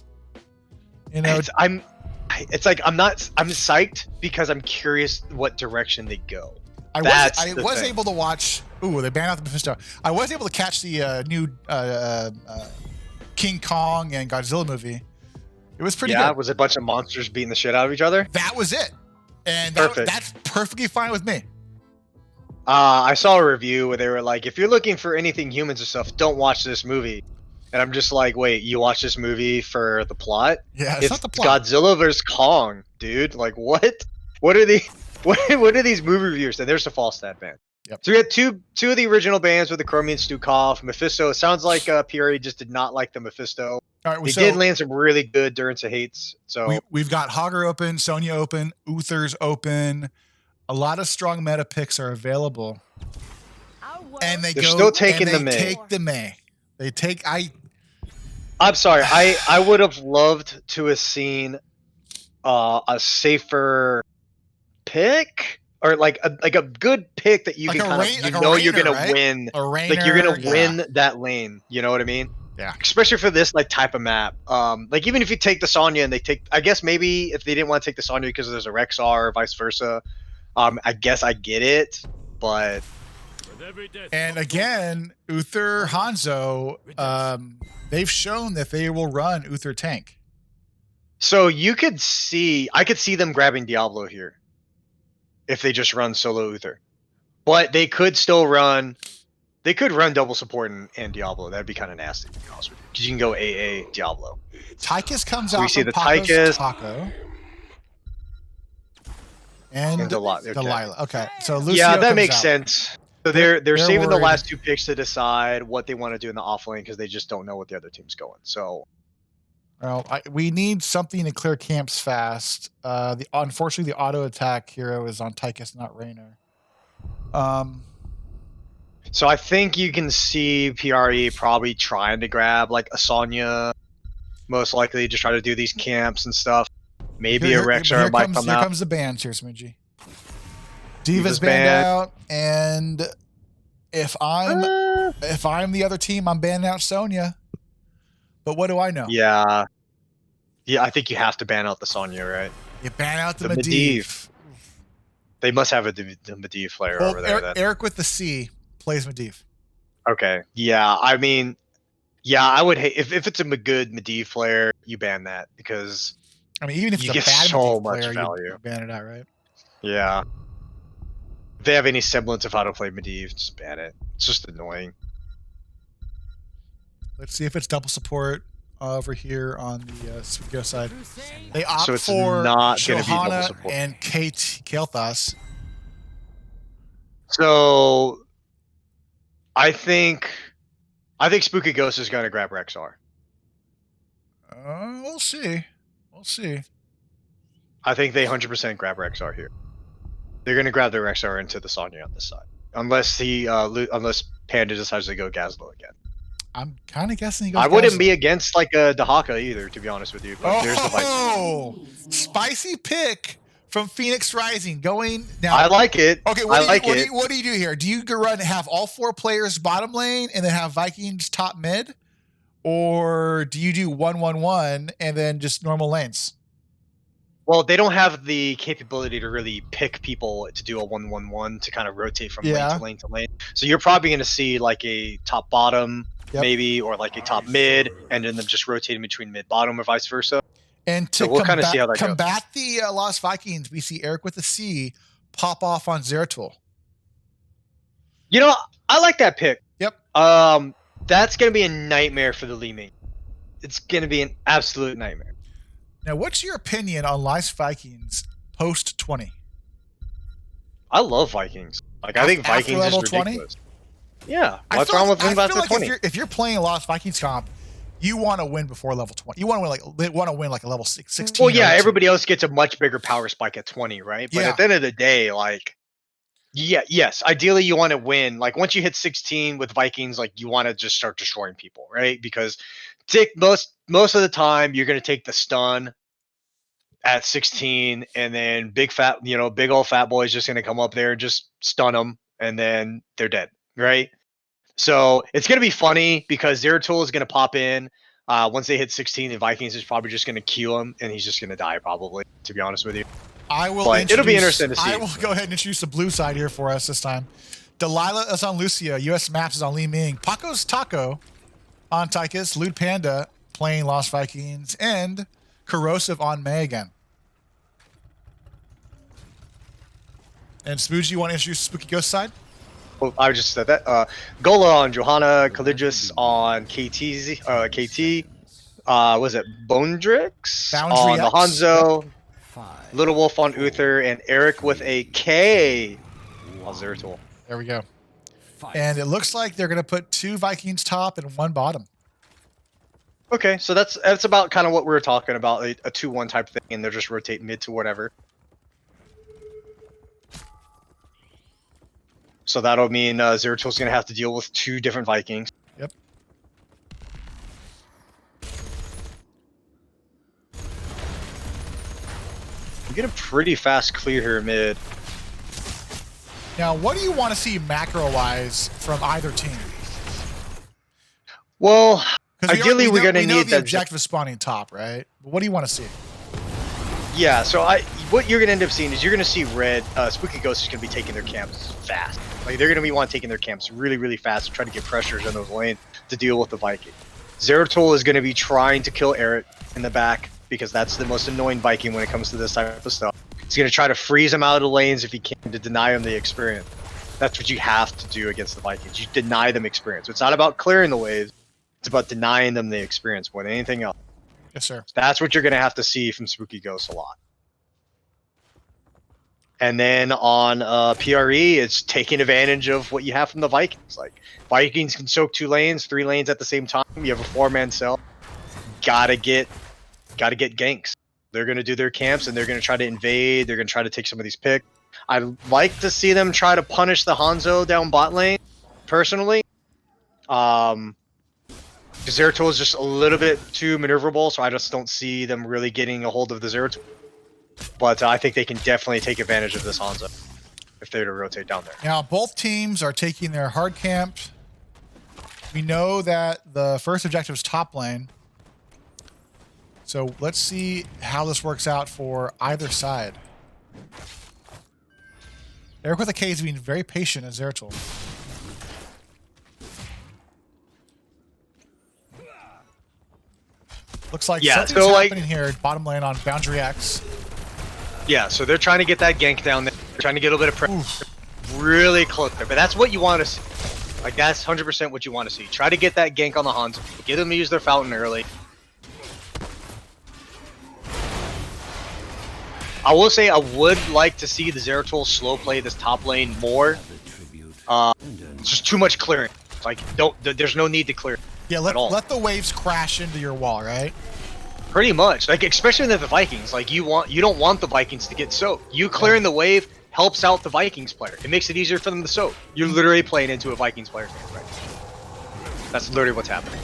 A: I'm psyched because I'm curious what direction they go.
B: I was able to watch. Ooh, they banned out the Mephisto. I was able to catch the new King Kong and Godzilla movie. It was pretty good.
A: Yeah, was a bunch of monsters beating the shit out of each other.
B: That was it, and that's perfectly fine with me.
A: I saw a review where they were like, if you're looking for anything humans and stuff, don't watch this movie. And I'm just like, wait, you watch this movie for the plot?
B: Yeah, it's not the plot.
A: Godzilla versus Kong, dude. Like, what? What are these movie reviewers? And there's the false stat ban.
B: Yep.
A: So we had two of the original bands with the Chromie and Stukov. Mephisto. It sounds like PRE just did not like the Mephisto.
B: All right,
A: they did land some really good Durance of Hates. So
B: we've got Hogger open, Sonya open, Uther's open. A lot of strong meta picks are available, and they're still taking the May. Take the May. They take
A: I'm sorry. I would have loved to have seen a safer pick, or like a good pick that you can you're gonna win. Like you're gonna win that lane. You know what I mean?
B: Yeah.
A: Especially for this type of map. Like even if you take the Sonya and they take, I guess maybe if they didn't want to take the Sonya because there's a Rexar or vice versa. I guess I get it, but.
B: And again, Uther Hanzo, they've shown that they will run Uther tank.
A: So I could see them grabbing Diablo here, if they just run solo Uther, but they could still run. They could run double support and Diablo. That'd be kind of nasty, to be honest with you, because you can go AA Diablo.
B: Tychus comes out.
A: We see the Tychus.
B: Taco. And Delilah. Okay, so Lucio
A: yeah, that
B: comes
A: makes
B: out.
A: sense. So they're saving the
B: worried.
A: last two picks to decide what they want to do in the off lane because they just don't know what the other team's going. So,
B: well, we need something to clear camps fast. Unfortunately, the auto attack hero is on Tychus, not Raynor.
A: So I think you can see PRE probably trying to grab like a Sonya, most likely just try to do these camps and stuff. Maybe a Rexar might come out.
B: Here comes the bands here, Smidgy. Diva's banned out, and If I'm
A: Uh,
B: the other team, I'm banning out Sonya. But what do I know?
A: yeah. Yeah, I think you have to ban out the Sonya, right?
B: You ban out the
A: The Medivh.
B: Medivh.
A: They must have the Medivh player
B: Well,
A: over there then.
B: Eric with the C plays Medivh.
A: Okay. Yeah, I mean, yeah, I would hate if it's a good Medivh player, you ban that because
B: I mean, even if
A: you
B: it's a
A: get
B: bad
A: so
B: Medivh
A: much
B: player, you
A: value.
B: ban it out, right?
A: Yeah. If they have any semblance of how to play Medivh, just ban it. It's just annoying.
B: Let's see if it's double support over here on the Sukiyo side. They opt
A: So it's
B: for
A: not going to be double
B: Johanna
A: support.
B: and Kate Kael'thas.
A: So I think Spooky Ghost is going to grab Rexar.
B: We'll see. We'll see.
A: I think they 100% grab Rexar here. They're going to grab the Rexar into the Sonya on this side, unless unless Panda decides to go Gazlo again.
B: I'm kind of guessing he goes.
A: I wouldn't
B: Gazlo.
A: be against like a Dahaka either, to be honest with you. But there's the Viking.
B: Oh, spicy pick from Phoenix Rising going now.
A: I like it.
B: Okay, what do you do here? Do you have all 4 players bottom lane and then have Vikings top mid, or do you do 1-1-1 and then just normal lanes?
A: Well, they don't have the capability to really pick people to do a 1-1-1 to kind of rotate from lane to lane to lane. So you're probably going to see like a top bottom, maybe, or like a top mid, and then them just rotating between mid bottom or vice versa.
B: And to
A: so we'll kind of see how that
B: combat the Lost Vikings, we see Eric with the C pop off on Zeratul.
A: You know, I like that pick.
B: Yep.
A: That's going to be a nightmare for the Li Ming. It's going to be an absolute nightmare.
B: Now, what's your opinion on Lost Vikings post 20?
A: I love Vikings. Like, I think Vikings is ridiculous. 20? Yeah. What's wrong with them after like 20?
B: If you're playing a Lost Vikings comp, you want to win before level 20. You want to win like a level 16.
A: Well, yeah, everybody else gets a much bigger power spike at 20, right? But at the end of the day, like, yes, ideally you want to win. Like, once you hit 16 with Vikings, like, you want to just start destroying people, right? Because most of the time you're going to take the stun at 16, and then big old fat boy is just going to come up there and just stun them, and then they're dead, right? So it's going to be funny because Zeratul is going to pop in once they hit 16, and Vikings is probably just going to kill him, and he's just going to die probably, to be honest with you. It'll be interesting to see.
B: I will go ahead and introduce the blue side here for us this time. Delilah is on Lucia. US Maps is on Li Ming. Paco's Taco on Tychus. Lewd Panda playing Lost Vikings. And Corrosive on May again. And Spoogie, you want to introduce Spooky Ghost side?
A: Well, I just said that. Gola on Johanna, Caligis on KT. Was it Bondrix on the Hanzo? Yep. Little Wolf on Uther, and Eric with a K on Zeratul.
B: There we go. And it looks like they're going to put 2 Vikings top and 1 bottom.
A: Okay, so that's about kind of what we were talking about, a 2-1 type thing, and they'll just rotate mid to whatever. So that'll mean Zeratul's going to have to deal with 2 different Vikings.
B: Yep.
A: You get a pretty fast clear here mid.
B: Now, what do you want to see macro-wise from either team?
A: Well, ideally we're going to need
B: the objective of spawning top, right? But what do you want to see?
A: Yeah, so what you're going to end up seeing is you're going to see red. Spooky Ghost is going to be taking their camps fast. Like, they're going to be taking their camps really, really fast and trying to get pressures on those lanes to deal with the Viking. Zeratul is going to be trying to kill Eric in the back because that's the most annoying Viking when it comes to this type of stuff. He's going to try to freeze him out of the lanes if he can to deny him the experience. That's what you have to do against the Vikings. You deny them experience. It's not about clearing the waves. It's about denying them the experience more than anything else.
B: Yes, sir.
A: That's what you're going to have to see from Spooky Ghost a lot. And then on PRE, it's taking advantage of what you have from the Vikings. Like, Vikings can soak 2 lanes, 3 lanes at the same time. You have a 4-man cell. Gotta get ganks. They're going to do their camps, and they're going to try to invade. They're going to try to take some of these picks. I'd like to see them try to punish the Hanzo down bot lane, personally. Because Zeratul is just a little bit too maneuverable, so I just don't see them really getting a hold of the Zeratul. But I think they can definitely take advantage of this Hanzo. if they were to rotate down there.
B: Now, both teams are taking their hard camp. We know that the first objective is top lane. So let's see how this works out for either side. Eric with a K is being very patient as Zeratul. Looks like something's happening here. Bottom lane on Boundary X.
A: Yeah, so they're trying to get that gank down there. They're trying to get a little bit of pressure. Really close there. But that's what you want to see. Like, that's 100% what you want to see. Try to get that gank on the Huns. Get them to use their fountain early. I will say I would like to see the Zeratul slow play this top lane more. It's just too much clearing. Like, there's no need to clear.
B: Yeah, let the waves crash into your wall, right?
A: Pretty much. Like, especially the Vikings. Like, you don't want the Vikings to get soaked. You clearing the wave helps out the Vikings player. It makes it easier for them to soak. You're literally playing into a Vikings player's hand right now. That's literally what's happening.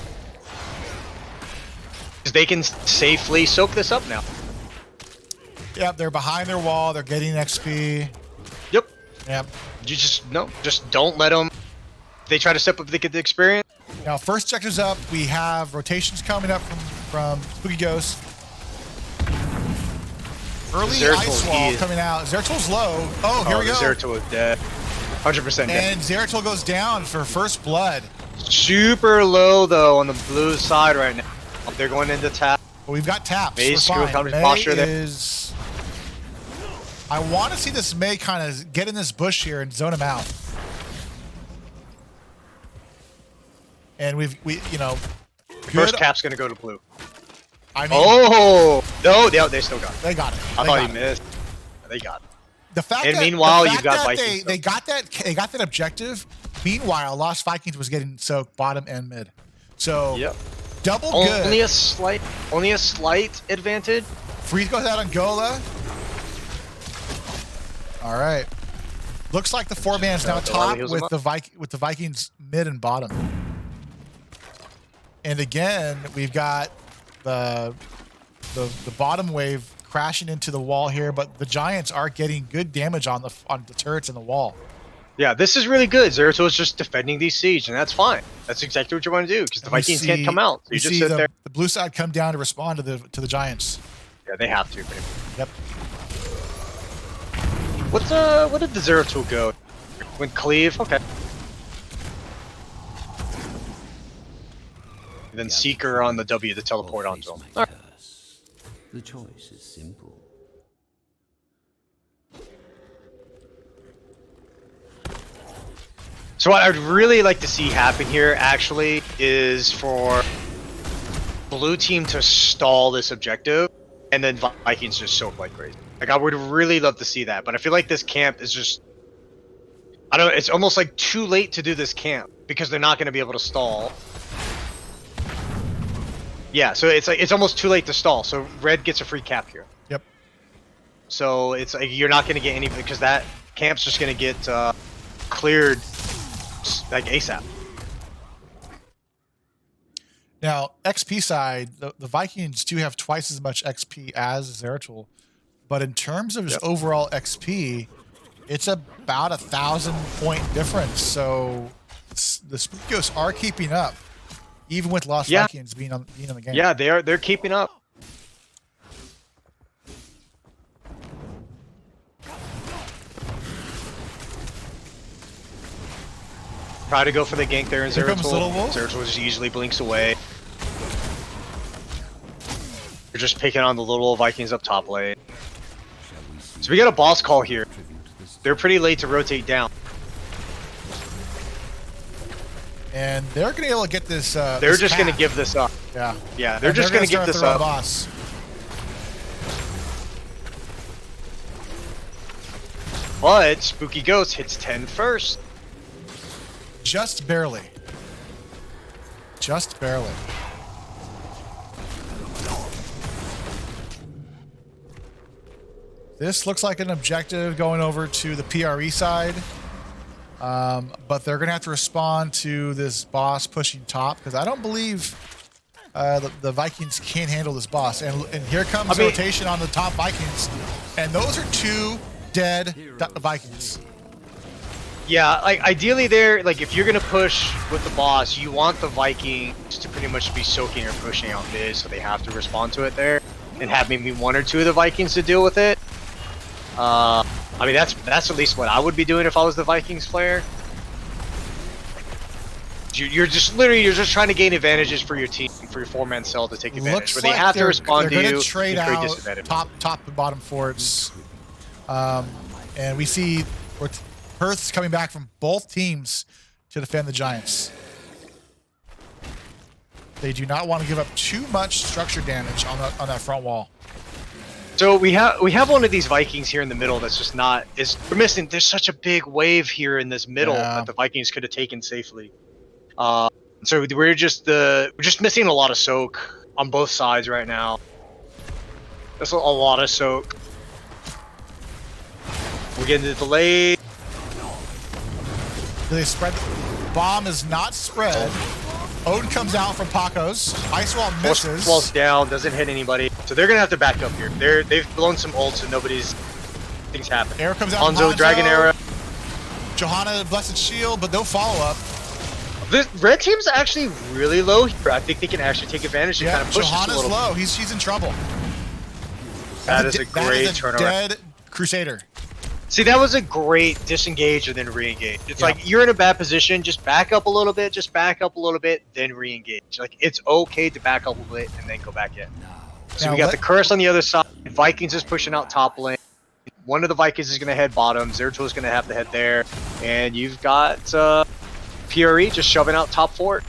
A: Because they can safely soak this up now.
B: Yep, they're behind their wall. They're getting XP.
A: Yep.
B: Yep.
A: You just don't let them. They try to step up, they get the experience.
B: Now, first objective's up. We have rotations coming up from Spooky Ghost. Early Ice Wall coming out. Zeratul's low. Oh, here we go.
A: Zeratul is dead. 100% dead.
B: And Zeratul goes down for first blood.
A: Super low, though, on the blue side right now. They're going into tap.
B: Well, we've got taps.
A: May's
B: We're fine. May
A: posture there.
B: is... I want to see this May kind of get in this bush here and zone him out. And we you know...
A: First tap's going to go to blue.
B: I mean,
A: oh! No, they still got it.
B: They got it.
A: I thought he missed. They got it.
B: The fact
A: and
B: that,
A: meanwhile,
B: the fact
A: you've got
B: that
A: Vikings.
B: they got that objective. Meanwhile, Lost Vikings was getting soaked bottom and mid. So
A: yep.
B: Double good.
A: Only a slight advantage.
B: Freeze goes out on Gola. All right. Looks like the 4-man's now top with the Vikings mid and bottom. And again, we've got the bottom wave crashing into the wall here, but the Giants are getting good damage on the turrets and the wall.
A: Yeah, this is really good. Zeratul is just defending these siege, and that's fine. That's exactly what you want to do because the Vikings can't come out. So you just sit there.
B: The blue side come down to respond to the Giants.
A: Yeah, they have to. Baby.
B: Yep.
A: What did the Zeratul go? Went cleave. Okay. And then Seeker on the W to teleport onto him. Right.
C: The choice is simple.
A: So what I'd really like to see happen here, actually, is for blue team to stall this objective, and then Vikings just soak like crazy. Like, I would really love to see that, but I feel like this camp is just... I don't know, it's almost like too late to do this camp, because they're not going to be able to stall. Yeah, so it's almost too late to stall, so red gets a free cap here.
B: Yep.
A: So it's like you're not going to get any, because that camp's just going to get cleared like ASAP.
B: Now, XP side, the Vikings do have twice as much XP as Zeratul, but in terms of his overall XP, it's about 1,000 point difference. So the Spookos are keeping up, even with Lost Vikings being on the game.
A: Yeah, they're keeping up. Try to go for the gank there in Zeratul. Zeratul just easily blinks away. You're just picking on the little Vikings up top lane. So we got a boss call here. They're pretty late to rotate down.
B: And they're going to be able to get this.
A: They're just going to give this up.
B: Yeah.
A: Yeah, they're just going to give this up.
B: Boss.
A: But Spooky Ghost hits 10 first.
B: Just barely. Just barely. This looks like an objective going over to the PRE side. But they're going to have to respond to this boss pushing top because I don't believe the Vikings can handle this boss. And here comes rotation on the top Vikings. And those are two dead Vikings.
A: Yeah, like ideally there, like if you're gonna push with the boss, you want the Vikings to pretty much be soaking or pushing out mid, so they have to respond to it there, and have maybe one or two of the Vikings to deal with it. I mean that's at least what I would be doing if I was the Vikings player. You're just trying to gain advantages for your team, for your four-man cell to take advantage. Where they have to respond to you,
B: they're going to trade out
A: disadvantage.
B: top and bottom forts, and we see Perth's coming back from both teams to defend the Giants. They do not want to give up too much structure damage on that front wall.
A: So we have one of these Vikings here in the middle that's just not we're missing. There's such a big wave here in this middle that the Vikings could have taken safely. So we're just missing a lot of soak on both sides right now. That's a lot of soak. We're getting the delay.
B: Do they spread? Bomb is not spread. Odin comes out from Paco's. Ice wall misses.
A: Wall's down, doesn't hit anybody. So they're gonna have to back up here. They've blown some ults and things happen.
B: Arrow comes out.
A: Hanzo, Dragon Arrow.
B: Johanna, Blessed Shield, but no follow up.
A: The red team's actually really low here. I think they can actually take advantage and kind of push
B: Johanna's
A: this a little.
B: low. He's in trouble.
A: That is a great turnaround.
B: Dead Crusader.
A: See, that was a great disengage and then re-engage. It's like you're in a bad position, just back up a little bit, then re-engage. Like it's okay to back up a bit and then go back in. So we got the curse on the other side. Vikings is pushing out top lane. One of the Vikings is going to head bottom. Zeratul is going to have to head there, and you've got PRE just shoving out top fort.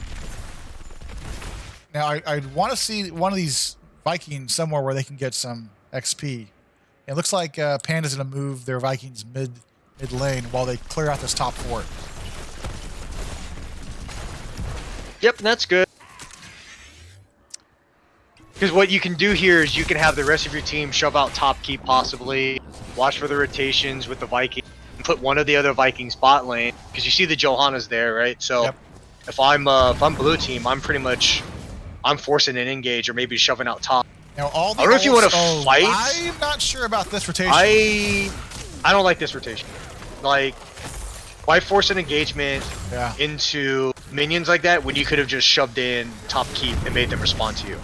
B: Now I want to see one of these Vikings somewhere where they can get some XP. It looks like Panda's going to move their Vikings mid lane while they clear out this top fort.
A: Yep, that's good. Because what you can do here is you can have the rest of your team shove out top keep possibly, watch for the rotations with the Viking, put one of the other Vikings bot lane, because you see the Johanna's there, right? So if I'm blue team, I'm forcing an engage or maybe shoving out top.
B: Now all the
A: I don't know if you want to fight.
B: I'm not sure about this rotation.
A: I don't like this rotation. Like, why force an engagement into minions like that when you could have just shoved in top keep and made them respond to you?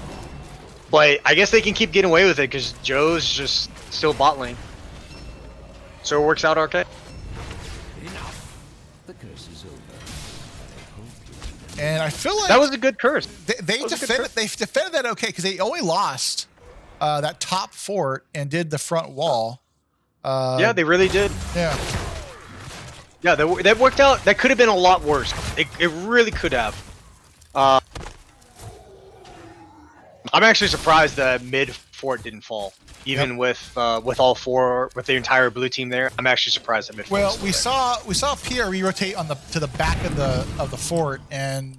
A: But I guess they can keep getting away with it because Joe's just still bot lane. So it works out okay.
C: The curse is over.
B: And I feel like
A: that was a good curse.
B: They defended that okay because they only lost that top fort and did the front wall.
A: Yeah, they really did.
B: Yeah.
A: Yeah, that worked out. That could have been a lot worse. It really could have. I'm actually surprised that mid fort didn't fall, even with all four, with the entire blue team there. I'm actually surprised that mid fort.
B: Well, we saw PRE rotate to the back of the fort, and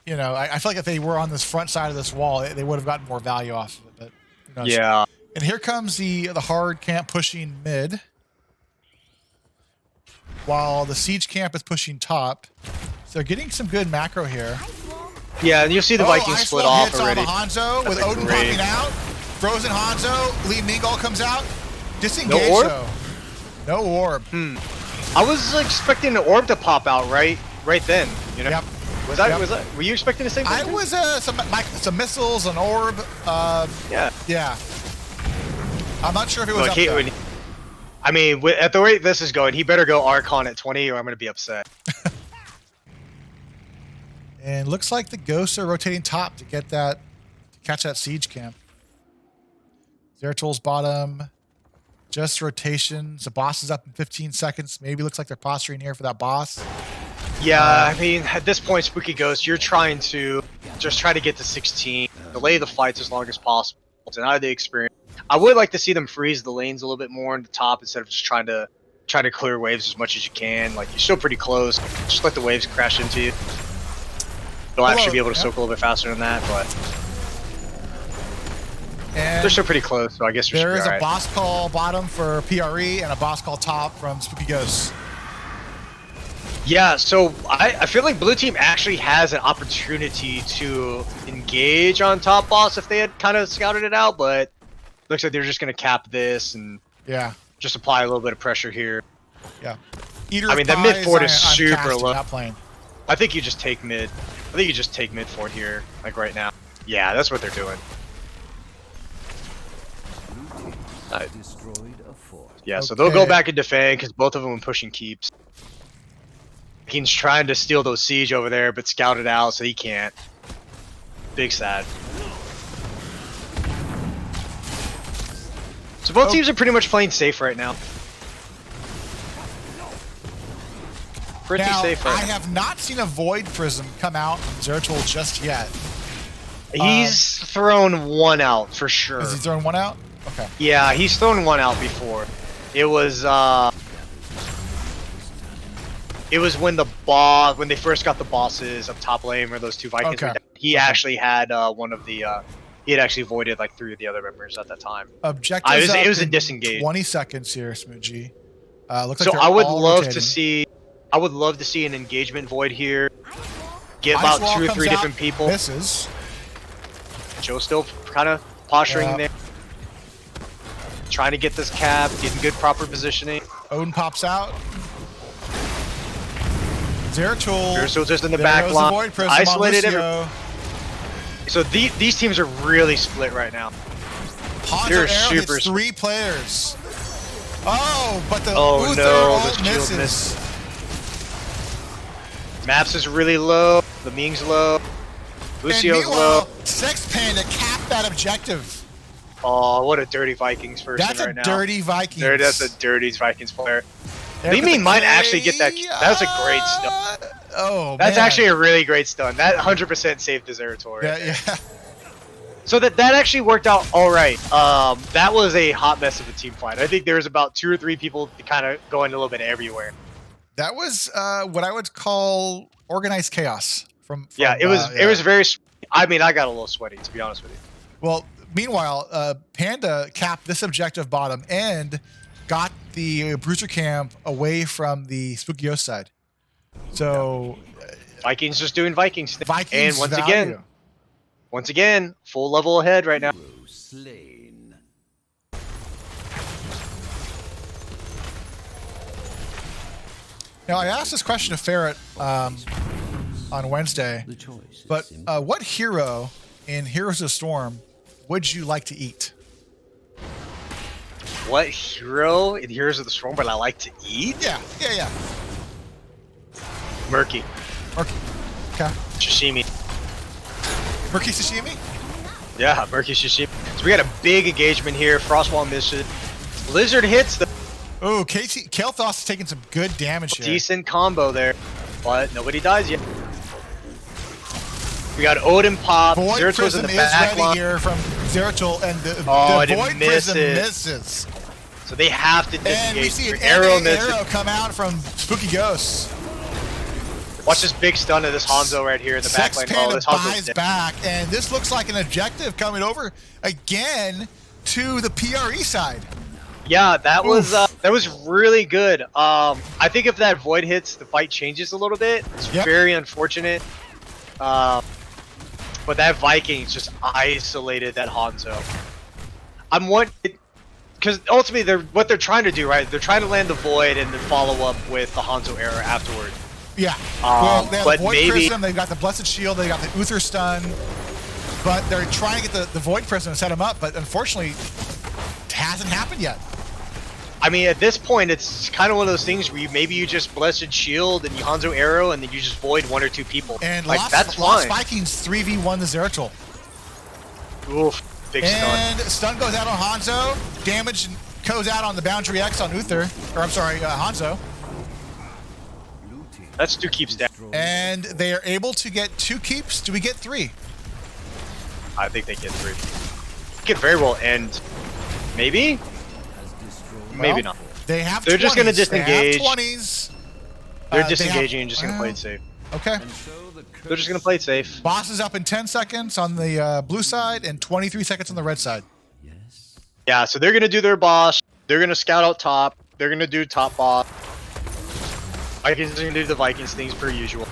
B: you know I feel like if they were on this front side of this wall, they would have gotten more value off of it. But who knows?
A: Yeah.
B: And here comes the hard camp pushing mid, while the siege camp is pushing top. So they're getting some good macro here.
A: Yeah, and you'll see the Vikings split off already.
B: Hanzo with Odin popping out. Frozen Hanzo. Lee Mingol comes out. Disengage
A: No orb?
B: though. No orb.
A: I was expecting the orb to pop out right then. You know.
B: Yep.
A: Was that? Were you expecting the same thing?
B: I was some missiles, an orb.
A: Yeah.
B: Yeah. I'm not sure if it was up there.
A: I mean, at the rate this is going, he better go Archon at 20 or I'm going to be upset.
B: And looks like the ghosts are rotating top to catch that siege camp. Zeratul's bottom. Just rotations. The boss is up in 15 seconds. Maybe looks like they're posturing here for that boss.
A: Yeah, I mean, at this point, Spooky Ghost, you're trying to just try to get to 16, delay the fights as long as possible, deny the experience. I would like to see them freeze the lanes a little bit more in the top instead of just trying to clear waves as much as you can. Like, you're still pretty close. Just let the waves crash into you. They'll actually be able to soak a little bit faster than that, but they're still pretty close, so I guess
B: there is a boss call bottom for PRE and a boss call top from Spooky Ghosts.
A: Yeah, so I feel like Blue Team actually has an opportunity to engage on top boss if they had kind of scouted it out, but looks like they're just going to cap this and just apply a little bit of pressure here.
B: Yeah. Eater
A: I mean,
B: of
A: the mid
B: Pies,
A: fort is
B: I'm
A: super
B: casting,
A: low.
B: not playing.
A: I think you just take mid. I think you just take mid fort here, like right now. Yeah, that's what they're doing.
C: Destroyed a fort.
A: Yeah, so they'll go
B: Okay.
A: back and defend because both of them are pushing keeps. He's trying to steal those siege over there, but scouted out, so he can't. Big sad. So both teams are pretty much playing safe right now. Pretty
B: Now,
A: safe
B: I
A: right now.
B: have not seen a Void Prism come out from Zeratul just yet.
A: He's thrown one out for sure.
B: Is he throwing one out? Okay.
A: Yeah, he's thrown one out before. It was when when they first got the bosses up top lane where those two Vikings
B: Okay.
A: were down. He actually had one of the he had actually voided like 3 of the other members at that time.
B: Objectives
A: it was
B: up
A: a
B: in
A: disengage.
B: 20 seconds here, Smoochie. Looks
A: So
B: like
A: I would
B: all
A: love
B: rotating.
A: to see an engagement void here. Get
B: Ice
A: about
B: Wall
A: 2 or
B: comes
A: 3
B: out,
A: different people.
B: Misses.
A: Joe still kind of posturing
B: Yeah.
A: there. Trying to get this cap, getting good proper positioning.
B: Odin pops out. Zeratul.
A: Zeratul just in the
B: there
A: back
B: goes
A: line.
B: The Void Prism
A: Isolated
B: on Lucio.
A: So these teams are really split right now.
B: Hanzo
A: They're
B: Arrow
A: super
B: hits 3 players. Oh, but the
A: Oh,
B: Uther
A: no,
B: ult
A: the shield
B: misses.
A: missed. Maps is really low. The Ming's low.
B: And
A: Lucio's
B: meanwhile,
A: low.
B: Sex Panda capped that objective.
A: Oh, what a dirty Vikings person
B: That's
A: right
B: a
A: now.
B: dirty Vikings.
A: That's a dirty Vikings player.
B: Yeah,
A: Li
B: with the
A: Ming might actually get that.
B: K-
A: That's a great stun.
B: Oh,
A: That's
B: man.
A: actually a really great stun. That 100% saved the Zeratul.
B: Yeah,
A: Right there.
B: yeah.
A: So that actually worked out all right. That was a hot mess of a team fight. I think there was about 2 or 3 people kind of going a little bit everywhere.
B: That was what I would call organized chaos. From
A: Yeah, it was very. I mean, I got a little sweaty to be honest with you.
B: Well, meanwhile, Panda capped this objective bottom and got the Bruiser camp away from the Spooky Ghost side. So
A: Vikings just doing Vikings thing.
B: Vikings
A: And
B: value.
A: once again, full level ahead right now.
C: Hero slain.
B: Now, I asked this question to Ferret on Wednesday,
C: The choice is
B: but
C: simple.
B: what hero in Heroes of the Storm would you like to eat?
A: What hero in Heroes of the Storm would I like to eat?
B: Yeah.
A: Murky.
B: Okay.
A: Sashimi.
B: Murky Sashimi?
A: Yeah, Murky Sashimi. So we got a big engagement here. Frostwall misses. Blizzard hits the
B: Oh, Kael'thas is taking some good damage here.
A: decent combo there, but nobody dies yet. We got Odin pop.
B: Void
A: Zeratul's
B: Prism
A: in the
B: is
A: back
B: ready
A: line.
B: here from Zeratul, and the
A: and it
B: Void Prism
A: misses.
B: misses.
A: So they have to
B: And we
A: disengage.
B: see an
A: Arrow
B: arrow
A: misses.
B: come out from Spooky Ghosts.
A: Watch this big stun of this Hanzo right here in the back
B: Sex
A: lane. Oh,
B: Panda
A: this Hanzo's
B: buys
A: dead.
B: back, and this looks like an objective coming over again to the PRE side.
A: Yeah, that was really good. I think if that void hits, the fight changes a little bit. It's
B: Yep.
A: very unfortunate. But that Vikings just isolated that Hanzo. Because ultimately what they're trying to do, right? They're trying to land the void and then follow up with the Hanzo error afterward.
B: Yeah. Well, they have
A: but
B: the Void
A: maybe-
B: Prism, they've got the Blessed Shield, they got the Uther Stun, but they're trying to get the Void Prism and set him up, but unfortunately, it hasn't happened yet.
A: I mean, at this point, it's kind of one of those things where maybe you just Blessed Shield and you Hanzo arrow and then you just void 1 or 2 people.
B: And
A: like,
B: Lost,
A: that's
B: Lost
A: fine.
B: Vikings 3v1 the Zeratul.
A: Oof, big stun.
B: And stun goes out on Hanzo. Damage goes out on the Boundary X on Uther. Or I'm sorry, Hanzo.
C: Blue team
A: That's 2 keeps down.
C: destroyed.
B: And they are able to get 2 keeps. Do we get 3?
A: I think they get 3. Could very well end. Maybe?
C: Has destroyed.
A: Maybe
B: Well,
A: not.
B: They have
A: They're
B: 20s.
A: just gonna
B: They
A: disengage.
B: have 20s.
A: They're
B: They have-
A: disengaging and just gonna play it safe.
B: Okay.
C: And so the
A: They're just gonna play it safe.
B: Boss is up in 10 seconds on the blue side and 23 seconds on the red side.
C: Yes.
A: Yeah, so they're gonna do their boss. They're gonna scout out top. They're gonna do top boss. Vikings are gonna do the Vikings things per usual.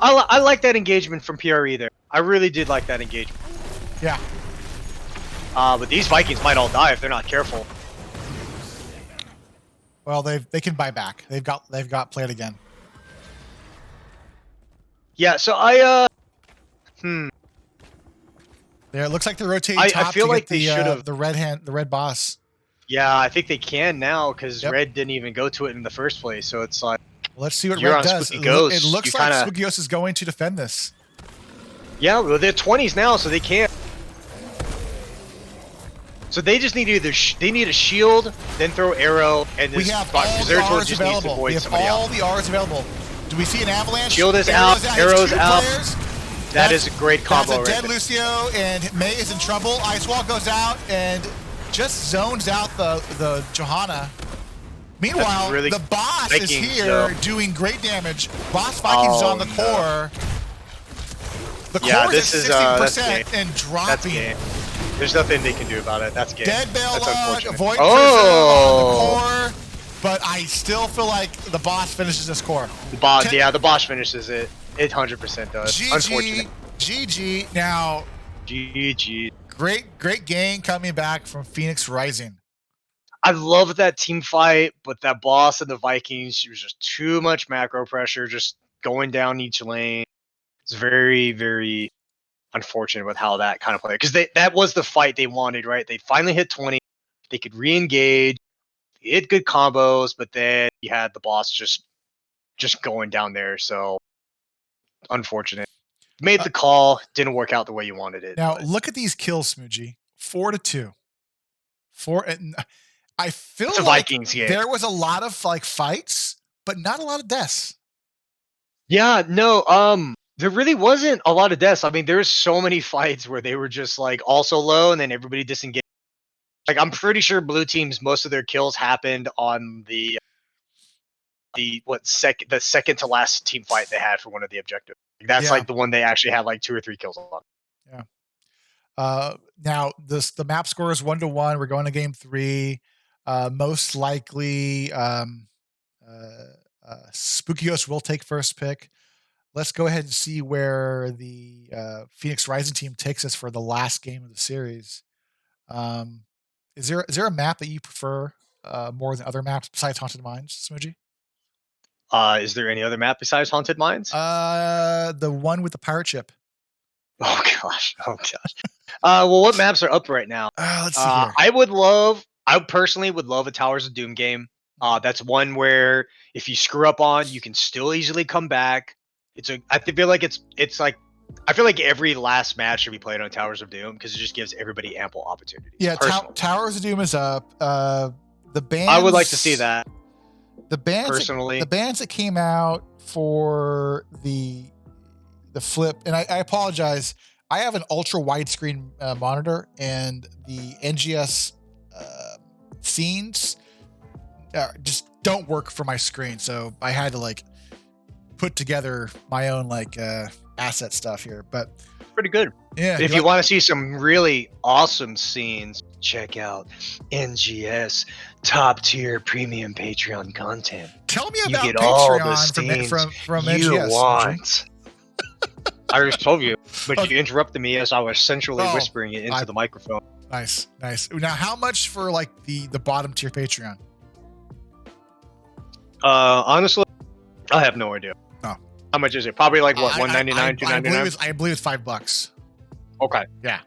A: I like that engagement from PRE there. I really did like that engagement.
B: Yeah.
A: But these Vikings might all die if they're not careful.
B: Well, they can buy back. They've got played again.
A: Yeah, so I
B: There, it looks like they're rotating
A: I
B: top
A: feel
B: to
A: like
B: get
A: they should have.
B: the red boss.
A: Yeah, I think they can now because
B: Yep.
A: Red didn't even go to it in the first place. So it's like
B: Well, let's see what
A: you're
B: red
A: on
B: does.
A: Spooky
B: It
A: Ghost. You
B: looks like
A: kind of
B: Spooky Ghost is going to defend this.
A: yeah. Well, they're 20s now, so they can't. So they just need either they need a shield, then throw arrow, and
B: We
A: this
B: have
A: spot
B: all
A: because
B: the
A: their sword
B: R's
A: just needs to
B: available. We
A: avoid
B: have
A: somebody
B: all
A: else.
B: the R's available. Do we see an avalanche?
A: Shield is out, arrows
B: Two
A: out.
B: players.
A: That is a great combo
B: That's a
A: right
B: dead
A: there.
B: Lucio, and May is in trouble. Ice Wall goes out and just zones out the Johanna. Meanwhile,
A: really
B: the boss is
A: Vikings,
B: here
A: though.
B: doing great damage. Boss Vikings is on the
A: no.
B: core. The
A: Yeah,
B: core
A: this
B: is
A: is,
B: at
A: that's
B: 60%
A: game.
B: and
A: That's
B: dropping.
A: game. There's nothing they can do about it. That's game.
B: Dead
A: That's
B: Bella,
A: unfortunate.
B: Void
A: Oh!
B: Prism on the core, but I still feel like the boss finishes this core.
A: The boss, yeah, the boss finishes it. It 100% does.
B: GG,
A: Unfortunate.
B: GG. Now,
A: GG.
B: great game coming back from Phoenix Rising.
A: I love that team fight, but that boss of the Vikings, she was just too much macro pressure, just going down each lane. It's very, very unfortunate with how that kind of played because that was the fight they wanted, right? They finally hit 20. They could re-engage. They hit good combos, but then you had the boss just going down there. So unfortunate. Made the call, didn't work out the way you wanted it.
B: Now,
A: but
B: look at these kills, Smoogie. 4-2. And I feel
A: it's a
B: like
A: Vikings game.
B: there was a lot of like fights, but not a lot of deaths.
A: Yeah, no, there really wasn't a lot of deaths. I mean, there's so many fights where they were just like also low and then everybody disengaged. Like I'm pretty sure blue teams most of their kills happened on the second to last team fight they had for one of the objectives. That's
B: Yeah.
A: like the one they actually had like 2 or 3 kills on.
B: Yeah. Now the map score is 1-1. We're going to game 3. Most likely, Spooky Ghost will take first pick. Let's go ahead and see where the Phoenix Rising team takes us for the last game of the series. Is there a map that you prefer more than other maps besides Haunted Mines, Smoogie?
A: Is there any other map besides Haunted Mines?
B: The one with the pirate ship.
A: Oh gosh. Well, what maps are up right now?
B: Let's see here.
A: I personally would love a Towers of Doom game. That's one where if you screw up on, you can still easily come back. I feel like every last match should be played on Towers of Doom because it just gives everybody ample opportunity.
B: Yeah, Towers of Doom is up. The bands,
A: I would like to see that.
B: The bands,
A: personally,
B: the bands that came out for the flip, and I apologize. I have an ultra widescreen monitor, and the NGS scenes just don't work for my screen. So I had to like put together my own like asset stuff here, but
A: pretty good.
B: Yeah.
A: If you want to see some really awesome scenes, check out NGS top tier premium Patreon content.
B: Tell me
A: You
B: about
A: get all the
B: Patreon
A: scenes
B: from
A: you
B: NGS.
A: want. I just told you, but you interrupted me as I was sensually whispering it into the microphone.
B: Nice. Now, how much for like the bottom tier Patreon?
A: Honestly, I have no idea.
B: No.
A: How much is it? Probably like what, $1.99, $2.99?
B: I believe it's $5.
A: Okay.
B: Yeah.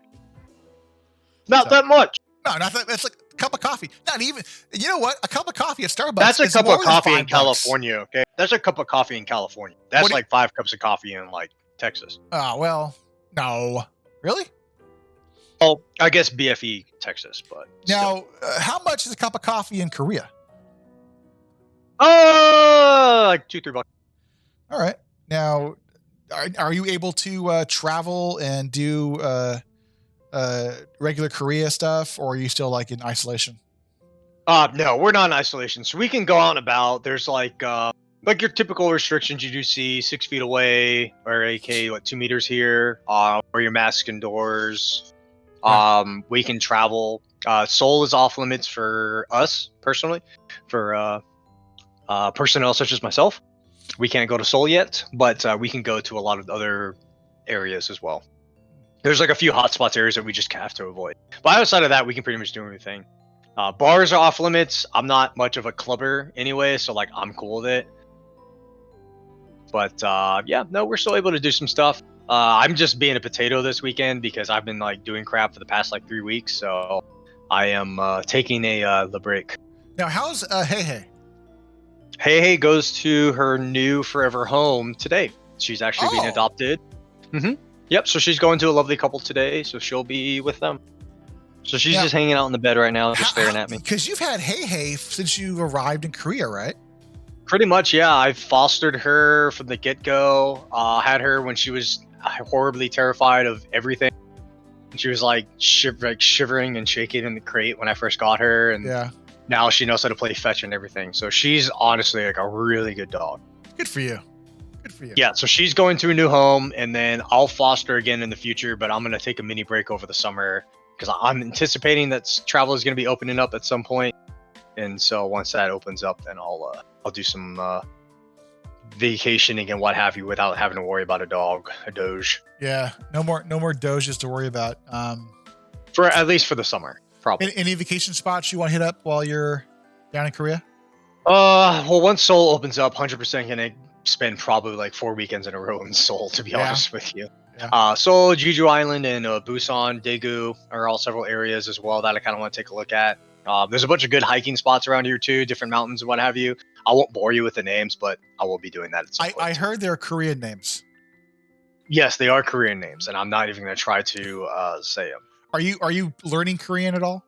A: Not that much.
B: No, not that. It's like a cup of coffee. Not even. You know what? A cup of coffee at Starbucks.
A: That's a cup of coffee in
B: $5.
A: California. Okay, that's a cup of coffee in California. That's like 5 cups of coffee in like Texas.
B: Oh well, no, really.
A: Oh, I guess BFE Texas, but
B: now, how much is a cup of coffee in Korea?
A: Like $2-3.
B: All right. Now, are you able to travel and do regular Korea stuff, or are you still like in isolation?
A: No, we're not in isolation, so we can go out and about. There's like your typical restrictions you do see: 6 feet away, or AK 2 meters here. Wear your mask indoors. We can travel. Seoul is off limits for us personally. For personnel such as myself, we can't go to Seoul yet, but we can go to a lot of other areas as well. There's like a few hotspots areas that we just have to avoid. But outside of that, we can pretty much do everything. Bars are off limits. I'm not much of a clubber anyway, so like I'm cool with it. But yeah, no, we're still able to do some stuff. I'm just being a potato this weekend because I've been like doing crap for the past like 3 weeks. So I am taking the break.
B: Now, how's Hey Hey?
A: Hey Hey goes to her new forever home today. She's actually being
B: Oh.
A: adopted. Yep. So she's going to a lovely couple today. So she'll be with them. So she's
B: Now-
A: just hanging out in the bed right now, just staring at me.
B: Because you've had Hey Hey since you arrived in Korea, right?
A: Pretty much, yeah. I fostered her from the get-go. Had her when she was horribly terrified of everything. She was like shivering and shaking in the crate when I first got her, and
B: Yeah.
A: now she knows how to play fetch and everything. So she's honestly like a really good dog.
B: Good for you. Good for you.
A: Yeah, so she's going to a new home, and then I'll foster again in the future, but I'm going to take a mini break over the summer because I'm anticipating that travel is going to be opening up at some point. And so once that opens up, then I'll do some vacationing and what have you without having to worry about a doge.
B: Yeah. No more doges to worry about.
A: For at least for the summer, probably.
B: Any vacation spots you want to hit up while you're down in Korea?
A: Well, once Seoul opens up, 100% gonna spend probably like 4 weekends in a row in Seoul, to be
B: Yeah.
A: honest with you.
B: Yeah.
A: Seoul, Jeju Island, and Busan, Daegu are all several areas as well that I kind of want to take a look at. There's a bunch of good hiking spots around here too, different mountains and what have you. I won't bore you with the names, but I will be doing that at some point.
B: I heard they're Korean names.
A: Yes, they are Korean names, and I'm not even going to try to say them.
B: Are you learning Korean at all?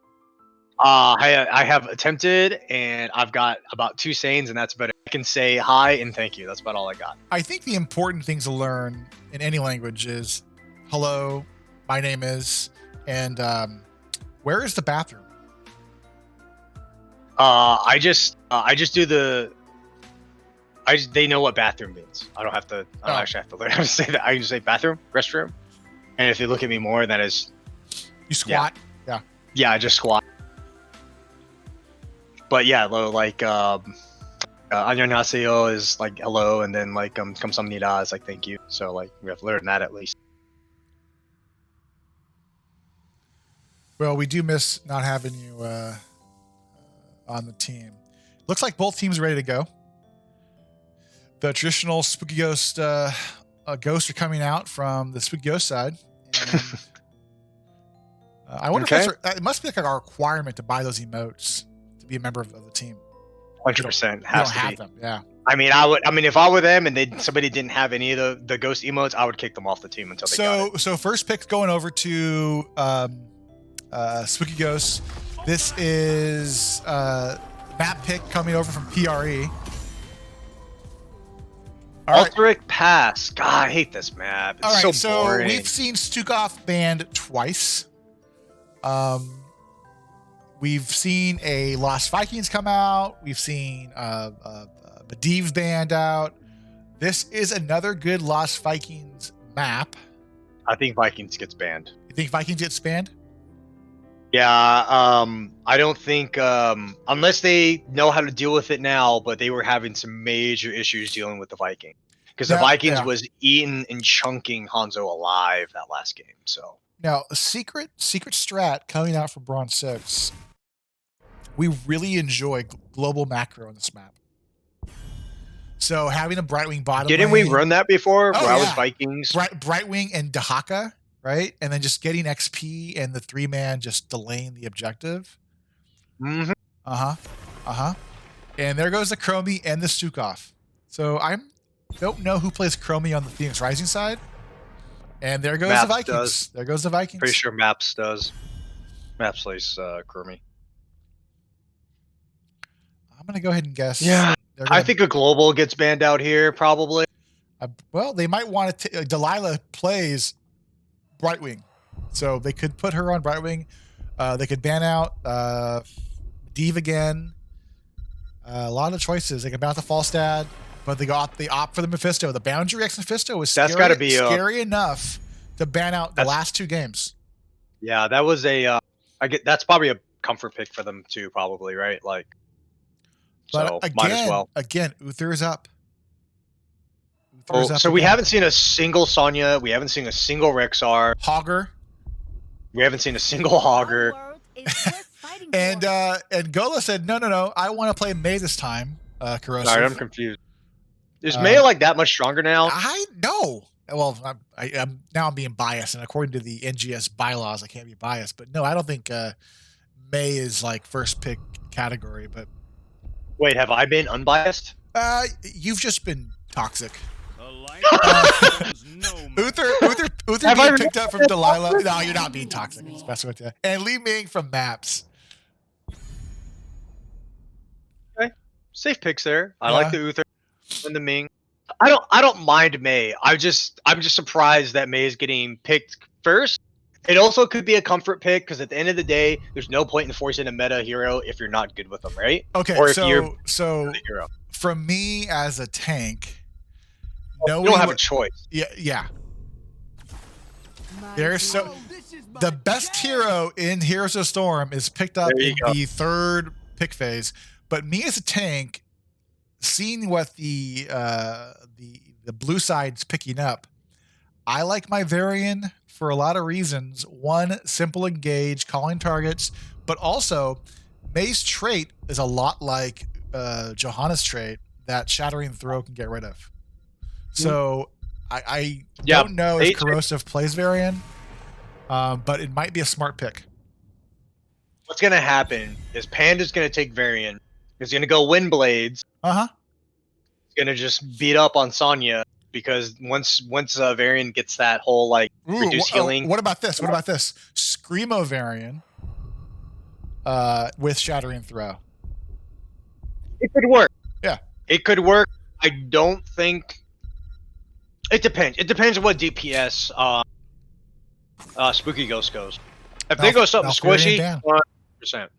A: I have attempted, and I've got about 2 sayings, and that's about it. I can say hi and thank you. That's about all I got.
B: I think the important things to learn in any language is hello, my name is, and where is the bathroom?
A: I just do they know what bathroom means. I don't actually have to learn how to say that. I can just say bathroom, restroom, and if they look at me more, that is
B: You squat.
A: yeah, I just squat. But yeah, like 안녕하세요 is like hello, and then like 감사합니다 is like thank you. So like we have to learn that at least.
B: Well, we do miss not having you on the team. Looks like both teams are ready to go. The traditional Spooky Ghost ghosts are coming out from the Spooky Ghost side. And, I wonder if it must be like a requirement to buy those emotes to be a member of the team.
A: 100%
B: You
A: has
B: don't
A: to
B: have
A: be.
B: them, yeah.
A: I mean, if I were them and somebody didn't have any of the ghost emotes, I would kick them off the team until they got it.
B: So first pick going over to Spooky Ghosts. This is map pick coming over from PRE. All right.
A: Alteric Pass. God, I hate this map. It's
B: All right,
A: so boring.
B: we've seen Stukov banned twice. We've seen a Lost Vikings come out. We've seen Medivh banned out. This is another good Lost Vikings map.
A: I think Vikings gets banned.
B: You think Vikings gets banned?
A: Yeah, I don't think unless they know how to deal with it now, but they were having some major issues dealing with the Viking because the Vikings was eating and chunking Hanzo alive that last game. So
B: now a secret strat coming out from Bronze 6. We really enjoy global macro on this map. So having a Brightwing bottom
A: didn't
B: lane,
A: we run that before?
B: Oh,
A: where I was
B: yeah.
A: Vikings.
B: Brightwing and Dahaka, right? And then just getting XP and the 3-man just delaying the objective.
A: Mm-hmm.
B: And there goes the Chromie and the Stukov. So I don't know who plays Chromie on the Phoenix Rising side. And there goes
A: Maps
B: the Vikings.
A: does.
B: There goes the Vikings.
A: Pretty sure Maps does. Maps plays Chromie.
B: I'm going to go ahead and guess.
A: Yeah, I think a global gets banned out here probably.
B: Well, they might want to. Delilah plays Brightwing, so they could put her on Brightwing. They could ban out Medivh again. A lot of choices. They can ban out the Falstad, but they opt for the Mephisto. The Boundary X Mephisto was scary,
A: That's got to be
B: scary enough to ban out the last 2 games.
A: Yeah, that was that's probably a comfort pick for them too, probably, right? Like,
B: But
A: so
B: again,
A: might as well.
B: Again, Uther is up.
A: So we haven't seen a single Sonya. We haven't seen a single Rexar.
B: Hogger.
A: We haven't seen a single Hogger.
B: And Gola said, no, I want to play May this time. Corrosive.
A: Sorry, I'm confused. Is May like that much stronger now?
B: I know. Well, I'm now I'm being biased, and according to the NGS bylaws, I can't be biased. But no, I don't think May is like first pick category. But
A: Wait, have I been unbiased?
B: you've just been toxic.
C: No
B: Uther
A: Have I
B: being picked up from Delilah. No, you're not being toxic. It's best with you. And Li Ming from Maps.
A: Safe picks there. I
B: Yeah.
A: like the Uther and the Ming. I don't mind May. I'm just surprised that May is getting picked first. It also could be a comfort pick because at the end of the day, there's no point in forcing a meta hero if you're not good with them, right?
B: Okay,
A: Or if you're
B: so
A: the hero.
B: from me as a tank,
A: You don't have a choice.
B: yeah. There's the best hero in Heroes of Storm is picked up
A: There you
B: in
A: go.
B: the third pick phase. But me as a tank, seeing what the blue side's picking up, I like my Varian for a lot of reasons. One, simple engage, calling targets, but also May's trait is a lot like Johanna's trait that Shattering Throw can get rid of. So I don't know if Corrosive plays Varian, but it might be a smart pick.
A: What's gonna happen is Panda's gonna take Varian. He's gonna go Windblades.
B: Uh-huh.
A: He's gonna just beat up on Sonya because once Varian gets that whole like reduce healing.
B: What about this? What about this? Screamo Varian with Shattering Throw.
A: It could work.
B: Yeah.
A: It could work. I don't think it depends. It depends on what DPS Spooky Ghost goes. If they go something squishy, 100%.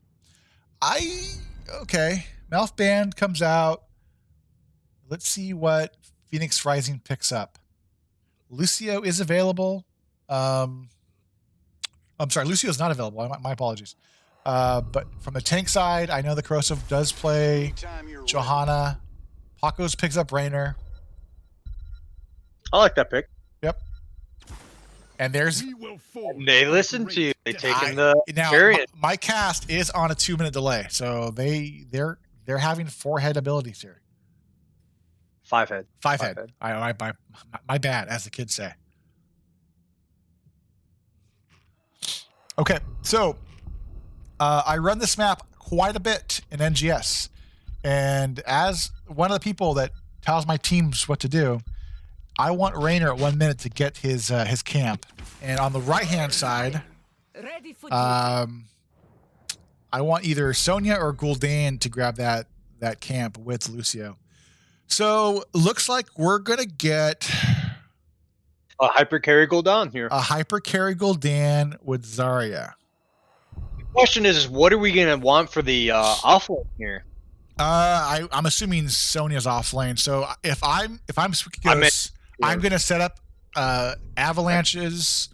B: Okay. Mouth Band comes out. Let's see what Phoenix Rising picks up. Lucio is available. I'm sorry, Lucio's not available. My apologies. But from the tank side, I know the Corrosive does play Johanna. Pacos picks up Raynor.
A: I like that pick.
B: Yep. And there's
A: They listen to you. They taking the Varian.
B: my cast is on a 2-minute delay, so they're having 4-head abilities here.
A: 5-head.
B: 5-head. My bad, as the kids say. Okay, so I run this map quite a bit in NGS, and as one of the people that tells my teams what to do, I want Raynor at 1 minute to get his camp, and on the right hand side, I want either Sonya or Gul'dan to grab that camp with Lucio. So looks like we're gonna get
A: A hyper carry Gul'dan here.
B: a hyper carry Gul'dan with Zarya.
A: The question is what are we gonna want for the offlane here?
B: I'm assuming Sonya's off lane. So if I'm Spooky Ghost, I'm gonna set up avalanches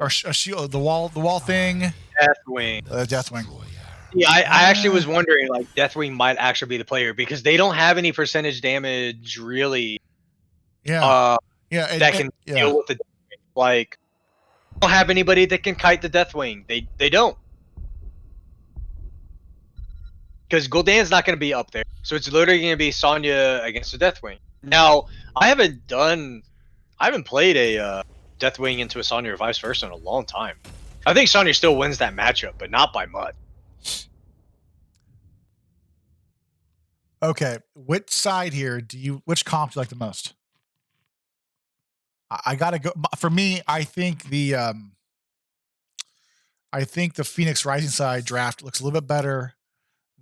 B: or a shield, the wall thing.
A: Deathwing.
B: Deathwing.
A: Yeah, I actually was wondering like Deathwing might actually be the player because they don't have any percentage damage really.
B: Yeah.
A: That can deal with the Deathwing. Like they don't have anybody that can kite the Deathwing. They don't. Because Gul'dan's not going to be up there. So it's literally going to be Sonya against the Deathwing. Now, I haven't played a Deathwing into a Sonya or vice versa in a long time. I think Sonya still wins that matchup, but not by much.
B: Okay, which side here which comp do you like the most? I gotta go for me. I think the Phoenix Rising side draft looks a little bit better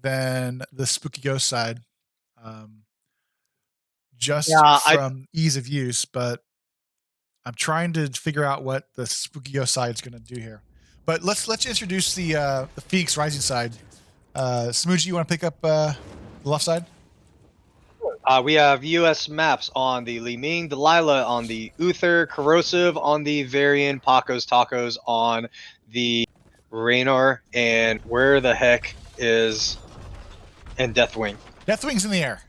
B: than the Spooky Ghost side, from ease of use. But I'm trying to figure out what the Spooky Ghost side is going to do here. But let's introduce the Phoenix Rising side. Smoochie, you want to pick up the left side?
A: We have US maps on the Li Ming, Delilah on the Uther, Corrosive on the Varian, Pacos Tacos on the Raynor, and where the heck is and Deathwing?
B: Deathwing's in the air.